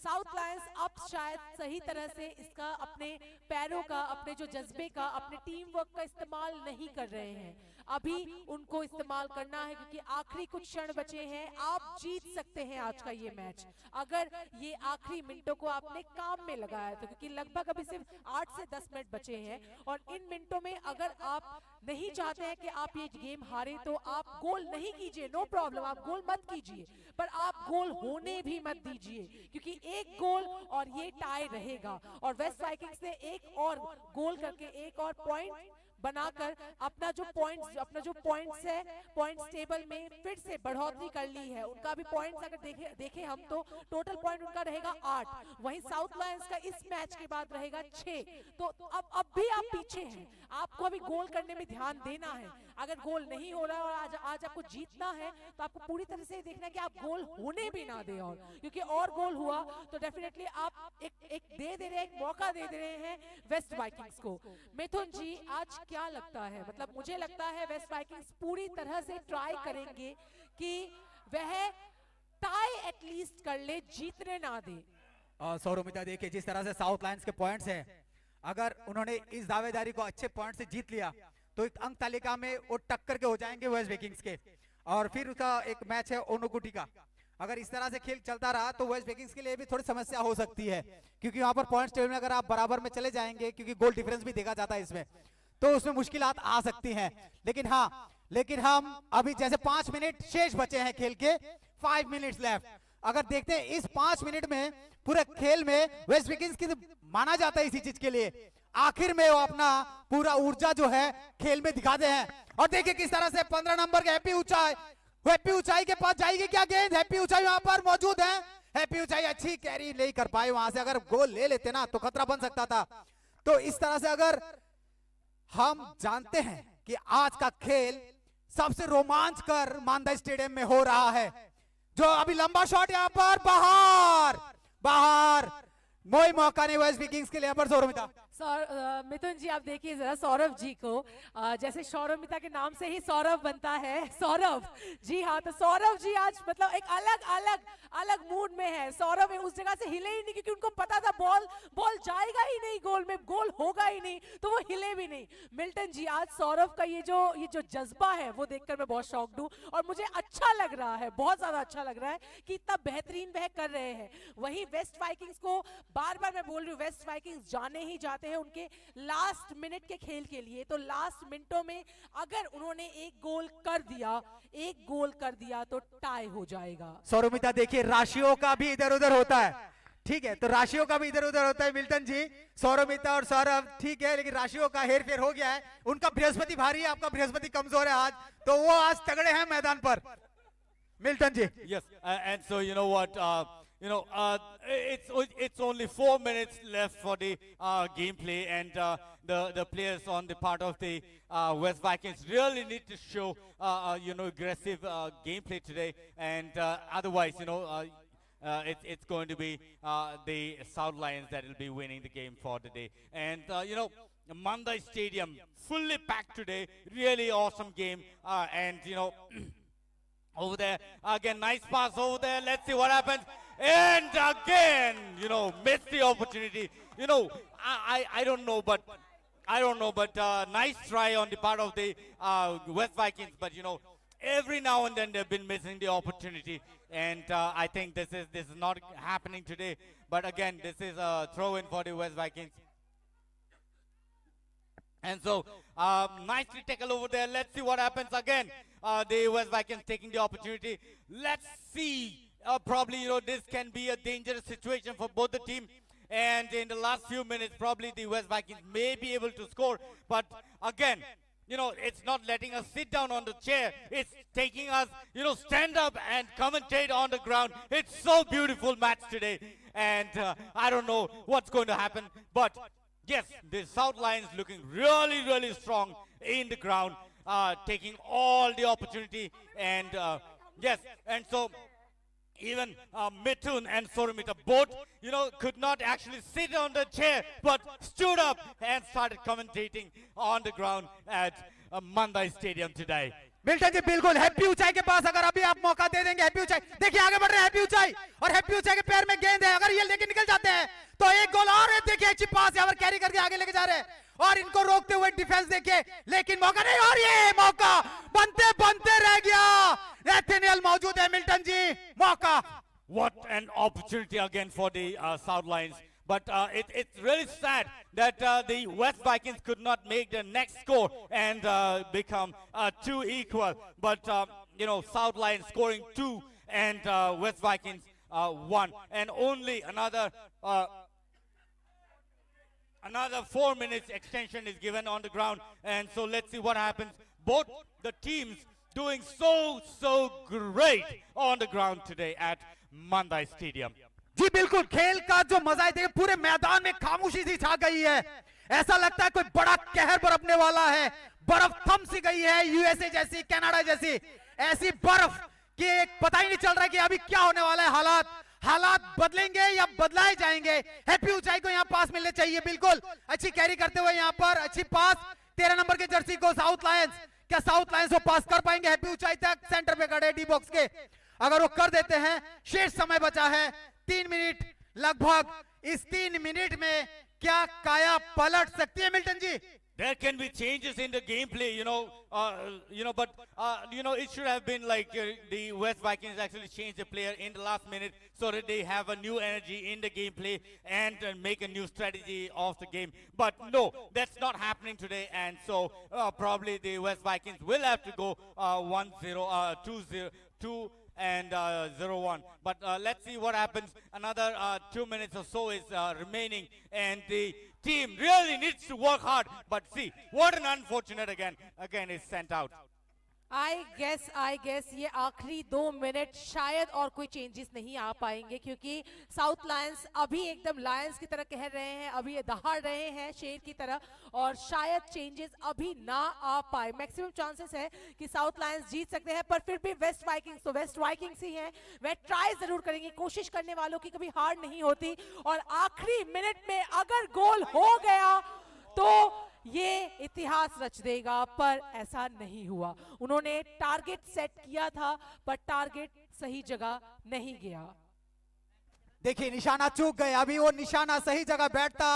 साउथ लायंस अब शायद सही तरह से इसका अपने पैरों का, अपने जो जज्बे का, अपने टीम वर्क का इस्तेमाल नहीं कर रहे हैं। अभी उनको इस्तेमाल करना है, क्योंकि आखिरी कुछ क्षण बचे हैं। आप जीत सकते हैं आज का ये मैच अगर ये आखिरी मिनटों को आपने काम में लगाया तो, क्योंकि लगभग अभी सिर्फ 8 से 10 मिनट बचे हैं, और इन मिनटों में अगर आप नहीं चाहते हैं कि आप ये गेम हारे तो आप गोल नहीं कीजिए, नो प्रॉब्लम, आप गोल मत कीजिए, पर आप गोल होने भी मत दीजिए, क्योंकि एक गोल और ये टाई रहेगा। और वेस्ट वाइकिंग्स ने एक और गोल करके एक और पॉइंट बनाकर अपना जो पॉइंट्स है, पॉइंट्स टेबल में फिर से बढ़ोतरी कर ली है। उनका भी पॉइंट्स अगर देखें हम तो टोटल पॉइंट उनका रहेगा 8, वहीं साउथ लायंस का इस मैच के बाद रहेगा 6। तो अब भी आप पीछे हैं, आपको अभी गोल करने में ध्यान देना है। अगर गोल नहीं हो रहा और आज आपको जीतना है तो आपको पूरी तरह से देखना है कि आप गोल होने भी ना दे, और क्योंकि और गोल हुआ तो डेफिनेटली आप एक मौका दे रहे हैं वेस्ट वाइकिंग्स को। मिथुन जी, आज क्या लगता है, मतलब मुझे लगता है वेस्ट वाइकिंग्स पूरी तरह से ट्राई करेंगे कि वह टाई एटलीस्ट कर ले, जीतने ना दे। सौरमिता, देखिए जिस तरह से साउथ लायंस के पॉइंट्स हैं, अगर उन्होंने इस दावेदारी को अच्छे पॉइंट से जीत लिया तो एक अंक तालिका में वो टक्कर के हो जाएंगे वेस्ट वाइकिंग्स के। और फिर उसका एक मैच है ओनुकुटी का। अगर इस तरह से खेल चलता रहा तो वेस्ट वाइकिंग्स के लिए भी थोड़ी समस्या हो सकती है, क्योंकि वहां पर पॉइंट्स टेबल में अगर आप बराबर में चले जाएंगे, क्योंकि गोल डिफरेंस भी देखा जाता है इसमें, तो उसमें मुश्किलात आ सकती हैं। लेकिन हम अभी जैसे 5 मिनट शेष बचे हैं खेल के, 5 मिनट्स लेफ्ट। अगर देखते हैं इस 5 मिनट में पूरे खेल में वेस्ट वाइकिंग्स की माना जाता है इसी चीज के लिए, आखिर में वो अपना पूरा ऊर्जा जो है खेल में दिखाते हैं। और देखिए किस तरह से 15 नंबर के हैप्पी ऊंचाई के पास जाएगी क्या गेंद, हैप्पी ऊंचाई वहां पर मौजूद है। हैप्पी ऊंचाई अच्छी कैरी नहीं कर पाए वहां से, अगर गोल ले लेते ना तो खतरा बन सकता था। तो इस तरह से अगर हम जानते हैं कि आज का खेल सबसे रोमांचकर मानदा स्टेडियम में हो रहा है, जो अभी लंबा शॉट यहां पर बाहर, कोई मौका नहीं वेस्ट वाइकिंग्स के लिए। पर सौरमिता मिथुन जी आप देखिए जरा सौरभ जी को, जैसे सौरभिता के नाम से ही सौरभ बनता है, सौरभ जी हाँ, तो सौरभ जी आज मतलब एक अलग अलग अलग मूड में है। सौरभ उस जगह से हिले ही नहीं क्योंकि उनको पता था बॉल जाएगा ही नहीं, गोल में गोल होगा ही नहीं, तो वो हिले भी नहीं। मिल्टन जी आज सौरभ का ये जो जज्बा है वो देखकर मैं बहुत शॉक्ड हूँ और मुझे अच्छा लग रहा है, बहुत ज्यादा अच्छा लग रहा है कि इतना बेहतरीन वह कर रहे हैं। वहीं वेस्ट वाइकिंग्स को बार बार मैं बोल रही हूँ, वेस्ट वाइकिंग्स जाने ही जाते हैं उनके लास्ट मिनट के खेल के लिए, तो लास्ट मिनटों में अगर उन्होंने एक गोल कर दिया तो टाई हो जाएगा। सौरमिता देखिए राशियों का भी इधर उधर होता है, ठीक है, तो राशियों का भी इधर उधर होता है मिल्टन जी। सौरमिता और सौरभ ठीक है, लेकिन राशियों का हेर फेर हो गया है। उनका बृहस्पति भारी है, आपका बृहस्पति कमजोर है आज, तो वो आज तगड़े हैं मैदान पर। Milton ji. Yes, and so you know what, it's only 4 minutes left for the gameplay, and the players on the part of the West Vikings really need to show aggressive gameplay today, and otherwise it's going to be the South Lions that will be winning the game for the day. And Mandai Stadium fully packed today, really awesome game, and over there again, nice pass over there, let's see what happens, and again missed the opportunity. I don't know but nice try on the part of the West Vikings, but every now and then they've been missing the opportunity, and I think this is not happening today. But again, this is a throw in for the West Vikings. And so, nicely tackle over there. Let's see what happens again. The West Vikings taking the opportunity. Let's see. Probably, this can be a dangerous situation for both the team. And in the last few minutes, probably the West Vikings may be able to score. But again, it's not letting us sit down on the chair. It's taking us, stand up and commentate on the ground. It's so beautiful match today. And I don't know what's going to happen. But yes, the South Lions looking really, really strong in the ground, taking all the opportunity, and yes, and so even Mithun and Sorumita both, could not actually sit on the chair, but stood up and started commentating on the ground at Mandai Stadium today. Milton ji बिल्कुल हैप्पी ऊंचाई के पास अगर अभी आप मौका दे देंगे, हैप्पी ऊंचाई देखिए आगे बढ़ रहे हैं हैप्पी ऊंचाई, और हैप्पी ऊंचाई के पैर में गेंद है, अगर ये लेके निकल जाते हैं तो एक गोल और है। देखिए अच्छी पास यहाँ पर कैरी करके आगे लेके जा रहे हैं, और इनको रोकते हुए डिफेंस देखिए, लेकिन मौका नहीं, और ये मौका बनते बनते रह गया। नेथनियल मौजूद है मिल्टन जी, मौका। What an opportunity again for the South Lions. But it's really sad that the West Vikings could not make the next score and become 2 equal. But, South Lions scoring 2 and West Vikings 1. And only another 4 minutes extension is given on the ground. And so let's see what happens. Both the teams doing so great on the ground today at Mandai Stadium. जी बिल्कुल, खेल का जो मजा है देखिए, पूरे मैदान में खामोशी सी छा गई है, ऐसा लगता है कोई बड़ा कहर बरपने वाला है। बर्फ थम सी गई है, यूएसए जैसी, कनाडा जैसी ऐसी बर्फ कि पता ही नहीं चल रहा है कि अभी क्या होने वाला है। हालात बदलेंगे या बदलाए जाएंगे। हैप्पी ऊंचाई को यहाँ पास मिलने चाहिए, बिल्कुल अच्छी कैरी करते हुए यहाँ पर अच्छी पास 13 नंबर के जर्सी को साउथ लायंस, क्या साउथ लायंस वो पास कर पाएंगे हैप्पी ऊंचाई तक? सेंटर पे खड़े डी बॉक्स के, अगर वो कर देते हैं, शेष समय बचा है 3 मिनट लगभग, इस 3 मिनट में क्या काया पलट सकती है Milton ji? There can be changes in the gameplay, but it should have been like the West Vikings actually changed the player in the last minute so that they have a new energy in the gameplay and make a new strategy of the game. But no, that's not happening today, and so probably the West Vikings will have to go 1-0, 2-0, 2 and 0-1. But let's see what happens. Another 2 minutes or so is remaining, and the team really needs to work hard. But see, what an unfortunate again is sent out. I guess ये आखिरी 2 मिनट शायद और कोई चेंजेस नहीं आ पाएंगे, क्योंकि साउथ लायंस अभी एकदम लायंस की तरह कह रहे हैं, अभी ये दहाड़ रहे हैं शेर की तरह, और शायद चेंजेस अभी ना आ पाए। मैक्सिमम चांसेस है कि साउथ लायंस जीत सकते हैं, पर फिर भी वेस्ट वाइकिंग्स तो वेस्ट वाइकिंग्स ही हैं, वे ट्राई जरूर करेंगे। कोशिश करने वालों की कभी हार नहीं होती, और आखिरी मिनट में अगर गोल हो गया तो ये इतिहास रच देगा, पर ऐसा नहीं हुआ। उन्होंने टारगेट सेट किया था, पर टारगेट सही जगह नहीं गया। देखिए निशाना चूक गए, अभी वो निशाना सही जगह बैठता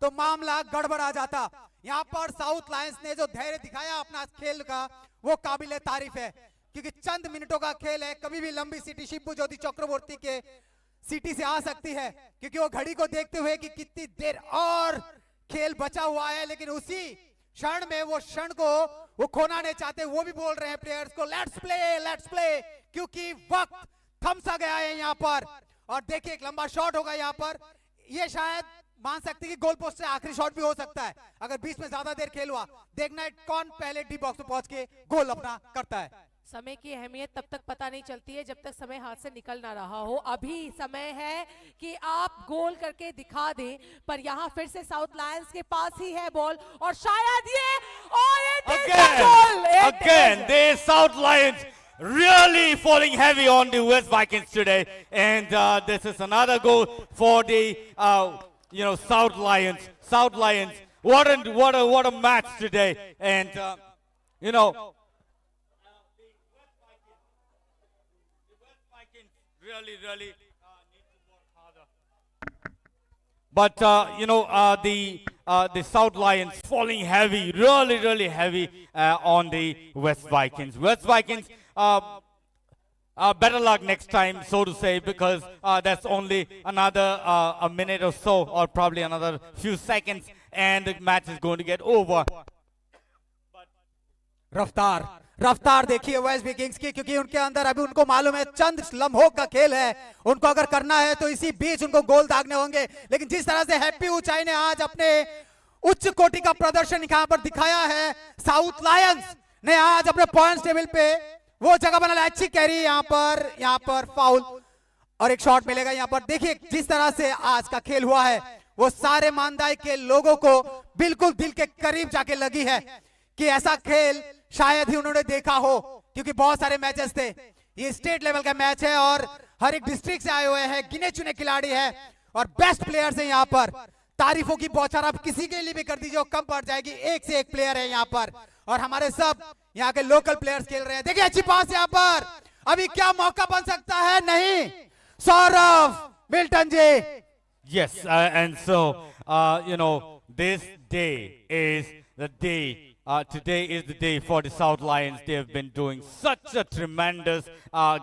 तो मामला गड़बड़ा जाता। यहाँ पर साउथ लायंस ने जो धैर्य दिखाया अपना खेल का, वो काबिले तारीफ है, क्योंकि चंद मिनटों का खेल है। कभी भी लंबी सिटी शिबू ज्योति चक्रवर्ती के सिटी से आ सकती है, क्योंकि वो घड़ी को देखते हुए कि कितनी देर और खेल बचा हुआ है, लेकिन उसी क्षण में वो क्षण को वो खोना नहीं चाहते। वो भी बोल रहे हैं प्लेयर्स को, लेट्स प्ले, क्योंकि वक्त थम सा गया है यहाँ पर। और देखिए एक लंबा शॉट होगा यहाँ पर, ये शायद मान सकते कि गोल पोस्ट से आखिरी शॉट भी हो सकता है अगर बीच में ज्यादा देर खेल हुआ। देखना है कौन पहले डी बॉक्स में पहुंच के गोल अपना करता है। समय की अहमियत तब तक पता नहीं चलती है जब तक समय हाथ से निकल ना रहा हो। अभी समय है कि आप गोल करके दिखा दें, पर यहाँ फिर से साउथ लायंस के पास ही है बॉल, और शायद ये Again, the South Lions really falling heavy on the West Vikings today, and this is another goal for the South Lions. South Lions, what a match today, and really need to work harder. But the South Lions falling heavy, really heavy on the West Vikings. West Vikings, better luck next time, so to say, because that's only another a minute or so, or probably another few seconds, and the match is going to get over. रफ्तार देखिए वेस्ट विकिंग्स की, क्योंकि उनके अंदर अभी उनको मालूम है चंद लम्हों का खेल है, उनको अगर करना है तो इसी बीच उनको गोल दागने होंगे। लेकिन जिस तरह से हैप्पी ऊंचाई ने आज अपने उच्च कोटि का प्रदर्शन यहाँ पर दिखाया है, साउथ लायंस ने आज अपने पॉइंट्स टेबल पे वो जगह बना ली। अच्छी कैरी यहाँ पर फाउल, और एक शॉट मिलेगा यहाँ पर। देखिए जिस तरह से आज का खेल हुआ है, वो सारे मानदाई के लोगों को बिल्कुल दिल के करीब जाके लगी है कि ऐसा खेल शायद ही उन्होंने देखा हो, क्योंकि बहुत सारे मैचेस थे। ये स्टेट लेवल का मैच है और हर एक डिस्ट्रिक्ट से आए हुए हैं, गिने चुने खिलाड़ी हैं और बेस्ट प्लेयर्स हैं यहाँ पर। तारीफों की बौछार आप किसी के लिए भी कर दीजिए, कम पड़ जाएगी। एक से एक प्लेयर है यहाँ पर, और हमारे सब यहाँ के लोकल प्लेयर्स खेल रहे हैं। देखिए अच्छी पास यहाँ पर, अभी क्या मौका बन सकता है? नहीं, Saurabh Milton ji. Yes, and so this day is the day. Today is the day for the South Lions. They have been doing such a tremendous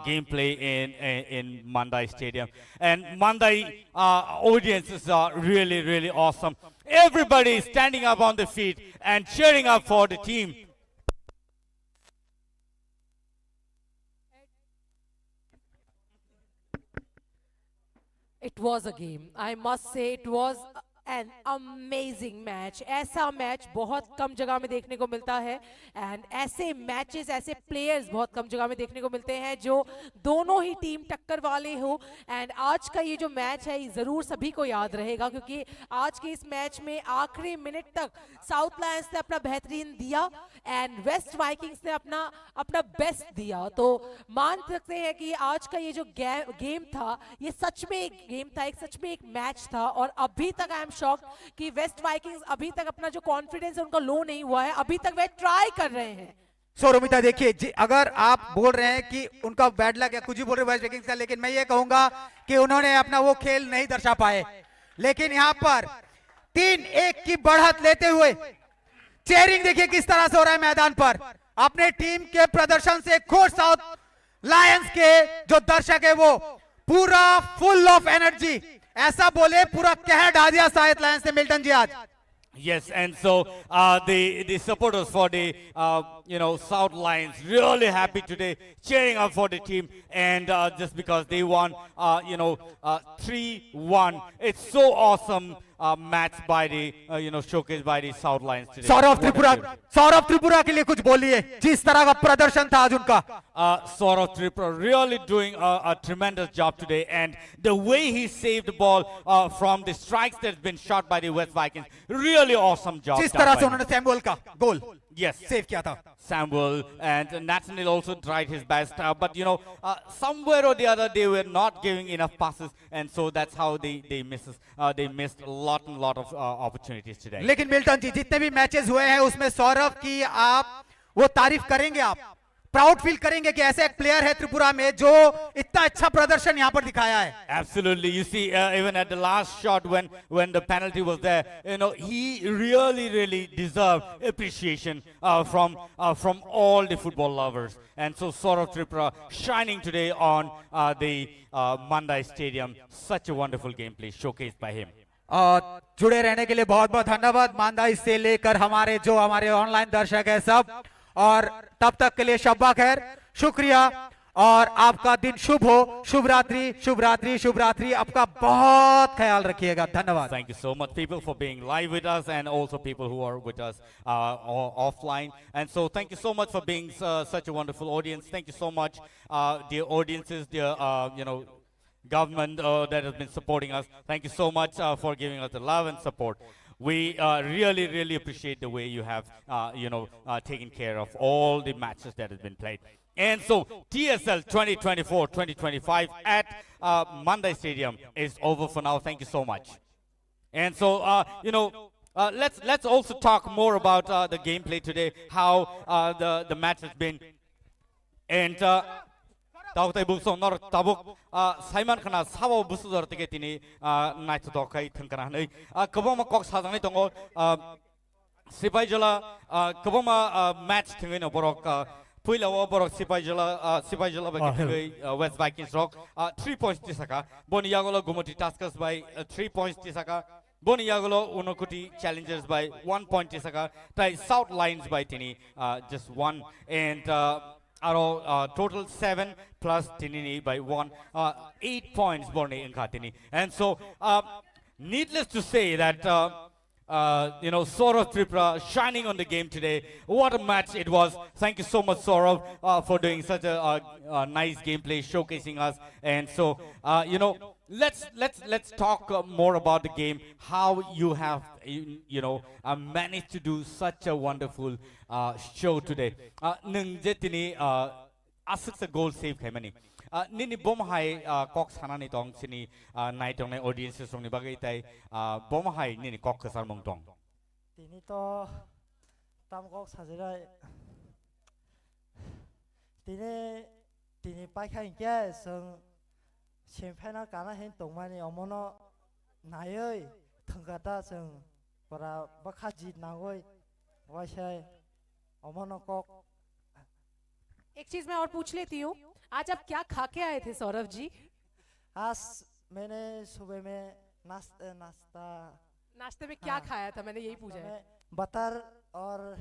gameplay in Mandai Stadium, and Mandai audiences are really awesome. Everybody is standing up on the feet and cheering up for the team. It was a game. I must say it was an amazing match. ऐसा मैच बहुत कम जगह में देखने को मिलता है, एंड ऐसे मैचेस, ऐसे प्लेयर्स बहुत कम जगह में देखने को मिलते हैं जो दोनों ही टीम टक्कर वाले हो। एंड आज का ये जो मैच है, ये जरूर सभी को याद रहेगा, क्योंकि आज के इस मैच में आखिरी मिनट तक साउथ लायंस ने अपना बेहतरीन दिया एंड वेस्ट वाइकिंग्स ने अपना बेस्ट दिया। तो मान सकते हैं कि आज का ये जो गेम था, ये सच में एक गेम था, सच में एक मैच था। और अभी तक आई एम शॉक्ड कि वेस्ट वाइकिंग्स अभी तक अपना जो कॉन्फिडेंस है उनका लो नहीं हुआ है, अभी तक वे ट्राई कर रहे हैं। सौरमिता देखिए, अगर आप बोल रहे हैं कि उनका बैड लक या कुछ भी बोल रहे वेस्ट विकिंग्स का, लेकिन मैं ये कहूंगा कि उन्होंने अपना वो खेल नहीं दर्शा पाए। लेकिन यहाँ पर 3-1 की बढ़त लेते हुए चेयरिंग देखिए किस तरह से हो रहा है मैदान पर। अपने टीम के प्रदर्शन से खुश साउथ लायंस के जो दर्शक है वो पूरा फुल ऑफ एनर्जी, ऐसा बोले पूरा कहर डाल दिया साउथ लायंस ने मिल्टन जी आज। Yes, and so the supporters for the South Lions really happy today, cheering up for the team, and just because they won 3-1, it's so awesome match by the showcased by the South Lions today. Saurabh What a Tripura, beauty. Saurabh Tripura के लिए कुछ बोलिए, जिस तरह का प्रदर्शन था आज उनका। Saurav Tripura really doing a tremendous job today, and the way he saved the ball from the strikes that's been shot by the West Vikings, really awesome job. जिस done तरह by से him. उन्होंने सैमुअल का गोल Yes, सेव किया था। Samuel and Nathaniel also tried his best, but somewhere or the other they were not giving enough passes, and so that's how they missed a lot of opportunities today. लेकिन मिल्टन जी, जितने भी मैचेस हुए हैं उसमें सौरभ की आप वो तारीफ करेंगे, आप प्राउड फील करेंगे कि ऐसे एक प्लेयर है त्रिपुरा में जो इतना अच्छा प्रदर्शन यहाँ पर दिखाया है। Absolutely. You see, even at the last shot when the penalty was there, he really deserved appreciation from all the football lovers. And so Saurav Tripura shining today on the Mandai Stadium. Such a wonderful gameplay showcased by him. जुड़े रहने के लिए बहुत बहुत धन्यवाद। मांदाई से लेकर हमारे ऑनलाइन दर्शक है सब, और तब तक के लिए शब्बा खैर, शुक्रिया, और आपका दिन शुभ हो। शुभ रात्रि, शुभ रात्रि, शुभ रात्रि। आपका बहुत ख्याल रखिएगा। धन्यवाद। Thank you so much, people, for being live with us, and also people who are with us offline. And so thank you so much for being such a wonderful audience. Thank you so much, dear audiences, dear government that has been supporting us. Thank you so much for giving us the love and support. We really appreciate the way you have taken care of all the matches that have been played. And so TSL 2024-2025 at Mandai Stadium is over for now. Thank you so much. And so let's also talk more about the gameplay today, how the match has been. And Tautai Buso nor Tabuk Simon Kana Savo Busur Tiketini Night Dokai Tankarani Kaboma Cox Hazani Tongo Sipajala Kaboma match Tingin Borok Puila Borok Sipajala West Vikings Rock 3 points Tisaka Boniagolo Gumoti Taskers by 3 points Tisaka Boniagolo Unokuti Challengers by 1 point Tisaka Tai South Lions by Tini just 1, and total 7 plus Tinini by 1, 8 points Borne in Katini. And so, needless to say that, Saurav Tripura shining on the game today. What a match it was. Thank you so much, Saurav, for doing such a nice gameplay, showcasing us. And so, let's talk more about the game, how you have managed to do such a wonderful show today. Nungjetini asuk goal save khaimani nini bom hai kok sanani tong sini night on audiences song ni bagai tai bom hai nini kok kasar mong tong Tini to tam kok sajira tini pai khain kya sung champagne kana hen tongmani omono nayoi thangata sung para bakhaji nangoi waisai omono kok. एक चीज मैं और पूछ लेती हूँ, आज आप क्या खा के आए थे सौरभ जी? आज मैंने सुबह में नाश्ते में क्या खाया था, मैंने यही पूछा है। बटर और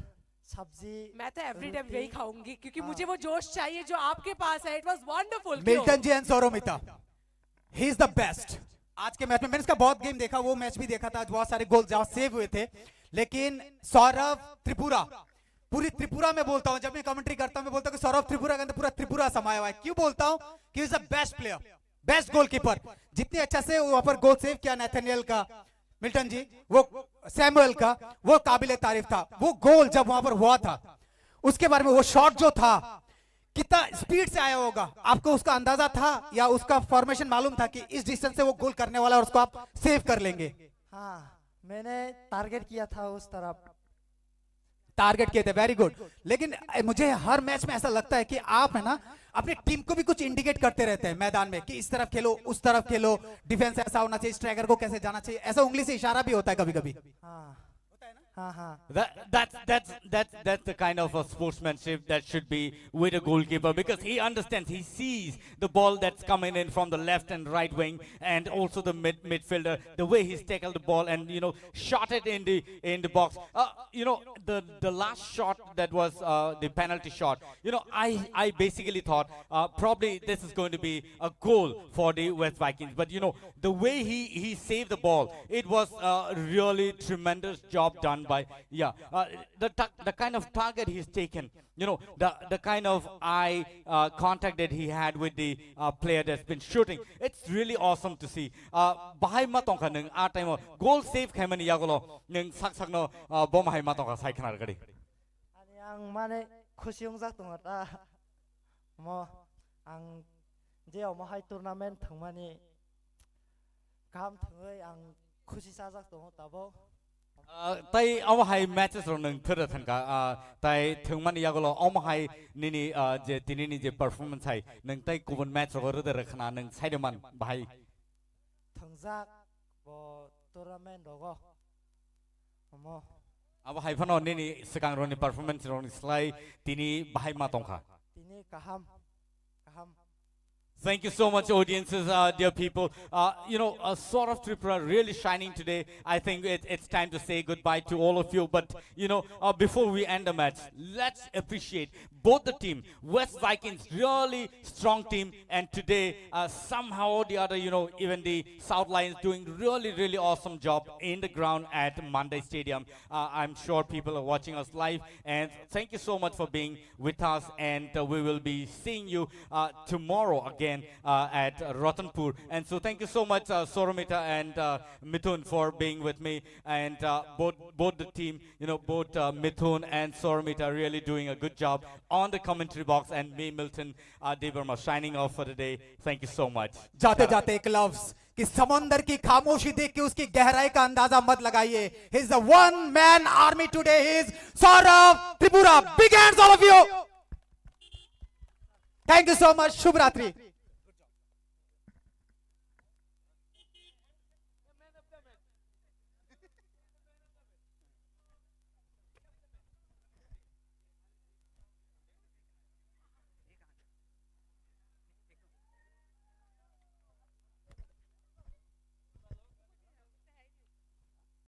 सब्जी। मैं तो एवरी टाइम यही खाऊंगी क्योंकि मुझे वो जोश चाहिए जो आपके पास है। It was wonderful. Milton ji and Saurabh Mita, he is the best. आज के मैच में मैंने इसका बहुत गेम देखा, वो मैच भी देखा था, बहुत सारे गोल जहां सेव हुए थे, लेकिन सौरभ त्रिपुरा, पूरी त्रिपुरा में बोलता हूं, जब मैं कमेंट्री करता हूं मैं बोलता हूं कि सौरभ त्रिपुरा के अंदर पूरा त्रिपुरा समाया हुआ है। क्यों बोलता हूं? कि is the best player, best goalkeeper. जितने अच्छा से वहां पर गोल सेव किया नैथनियल का, मिल्टन जी, वो सैमुअल का, वो काबिले तारीफ था। वो गोल जब वहां पर हुआ था, उसके बारे में, वो शॉट जो था कितना स्पीड से आया होगा, आपको उसका अंदाजा था या उसका फॉर्मेशन मालूम था कि इस डिस्टेंस से वो गोल करने वाला और उसको आप सेव कर लेंगे? हाँ, मैंने टारगेट किया था उस तरफ, टारगेट किए थे। Very good. लेकिन मुझे हर मैच में ऐसा लगता है कि आप है ना अपनी टीम को भी कुछ इंडिकेट करते रहते हैं मैदान में कि इस तरफ खेलो, उस तरफ खेलो, डिफेंस ऐसा होना चाहिए, स्ट्राइकर को कैसे जाना चाहिए, ऐसा उंगली से इशारा भी होता है कभी कभी। हाँ, हाँ हाँ That's the kind of a sportsmanship that should be with a goalkeeper, because he understands, he sees the ball that's coming in from the left and right wing, and also the midfielder, the way he's tackled the ball and shot it in the box. The last shot that was the penalty shot. I basically thought probably this is going to be a goal for the West Vikings, but the way he saved the ball, it was a really tremendous job done by the kind of target he's taken, the kind of eye contact that he had with the player that's been shooting. It's really awesome to see. Bahai matong ka nung atay mo goal save kay man yagolo nung saksak no bomahai matong ka sai kanar gadi. 아니 ang mane खुशी 용작 동아다 뭐 ang 이제 어머 하이 토너먼트 당만이 감 등의 ang खुशी 사작 동아다보 Tai awahai matches ro nung thura thanka tai thungman yagolo awahai nini je tinini je performance hai nung tai kubun match ro ro der khana nung saideman bahai 등작 뭐 토너먼트 로고 뭐 awahai phano nini sekang ro ni performance ro ni slai tini bahai ma tongkha. ini kaham. Thank you so much, audiences, dear people. Sort of Tripura really shining today. I think it's time to say goodbye to all of you. But, before we end the match, let's appreciate both the team. West Vikings, really strong team. And today, somehow or the other, even the South Lions doing really, really awesome job in the ground at Monday Stadium. I'm sure people are watching us live. And thank you so much for being with us. And we will be seeing you tomorrow again at Ratanpur. And so thank you so much, Soromita and Mithun, for being with me. And both the team, both Mithun and Soromita really doing a good job on the commentary box. And me, Milton Debarma, signing off for the day. Thank you so much. जाते जाते एक लफ्ज कि समंदर की खामोशी देख के उसकी गहराई का अंदाजा मत लगाइए. He is the one man army today. He is Saurav Tripura. Big hands all of you. Thank you so much. शुभ रात्रि.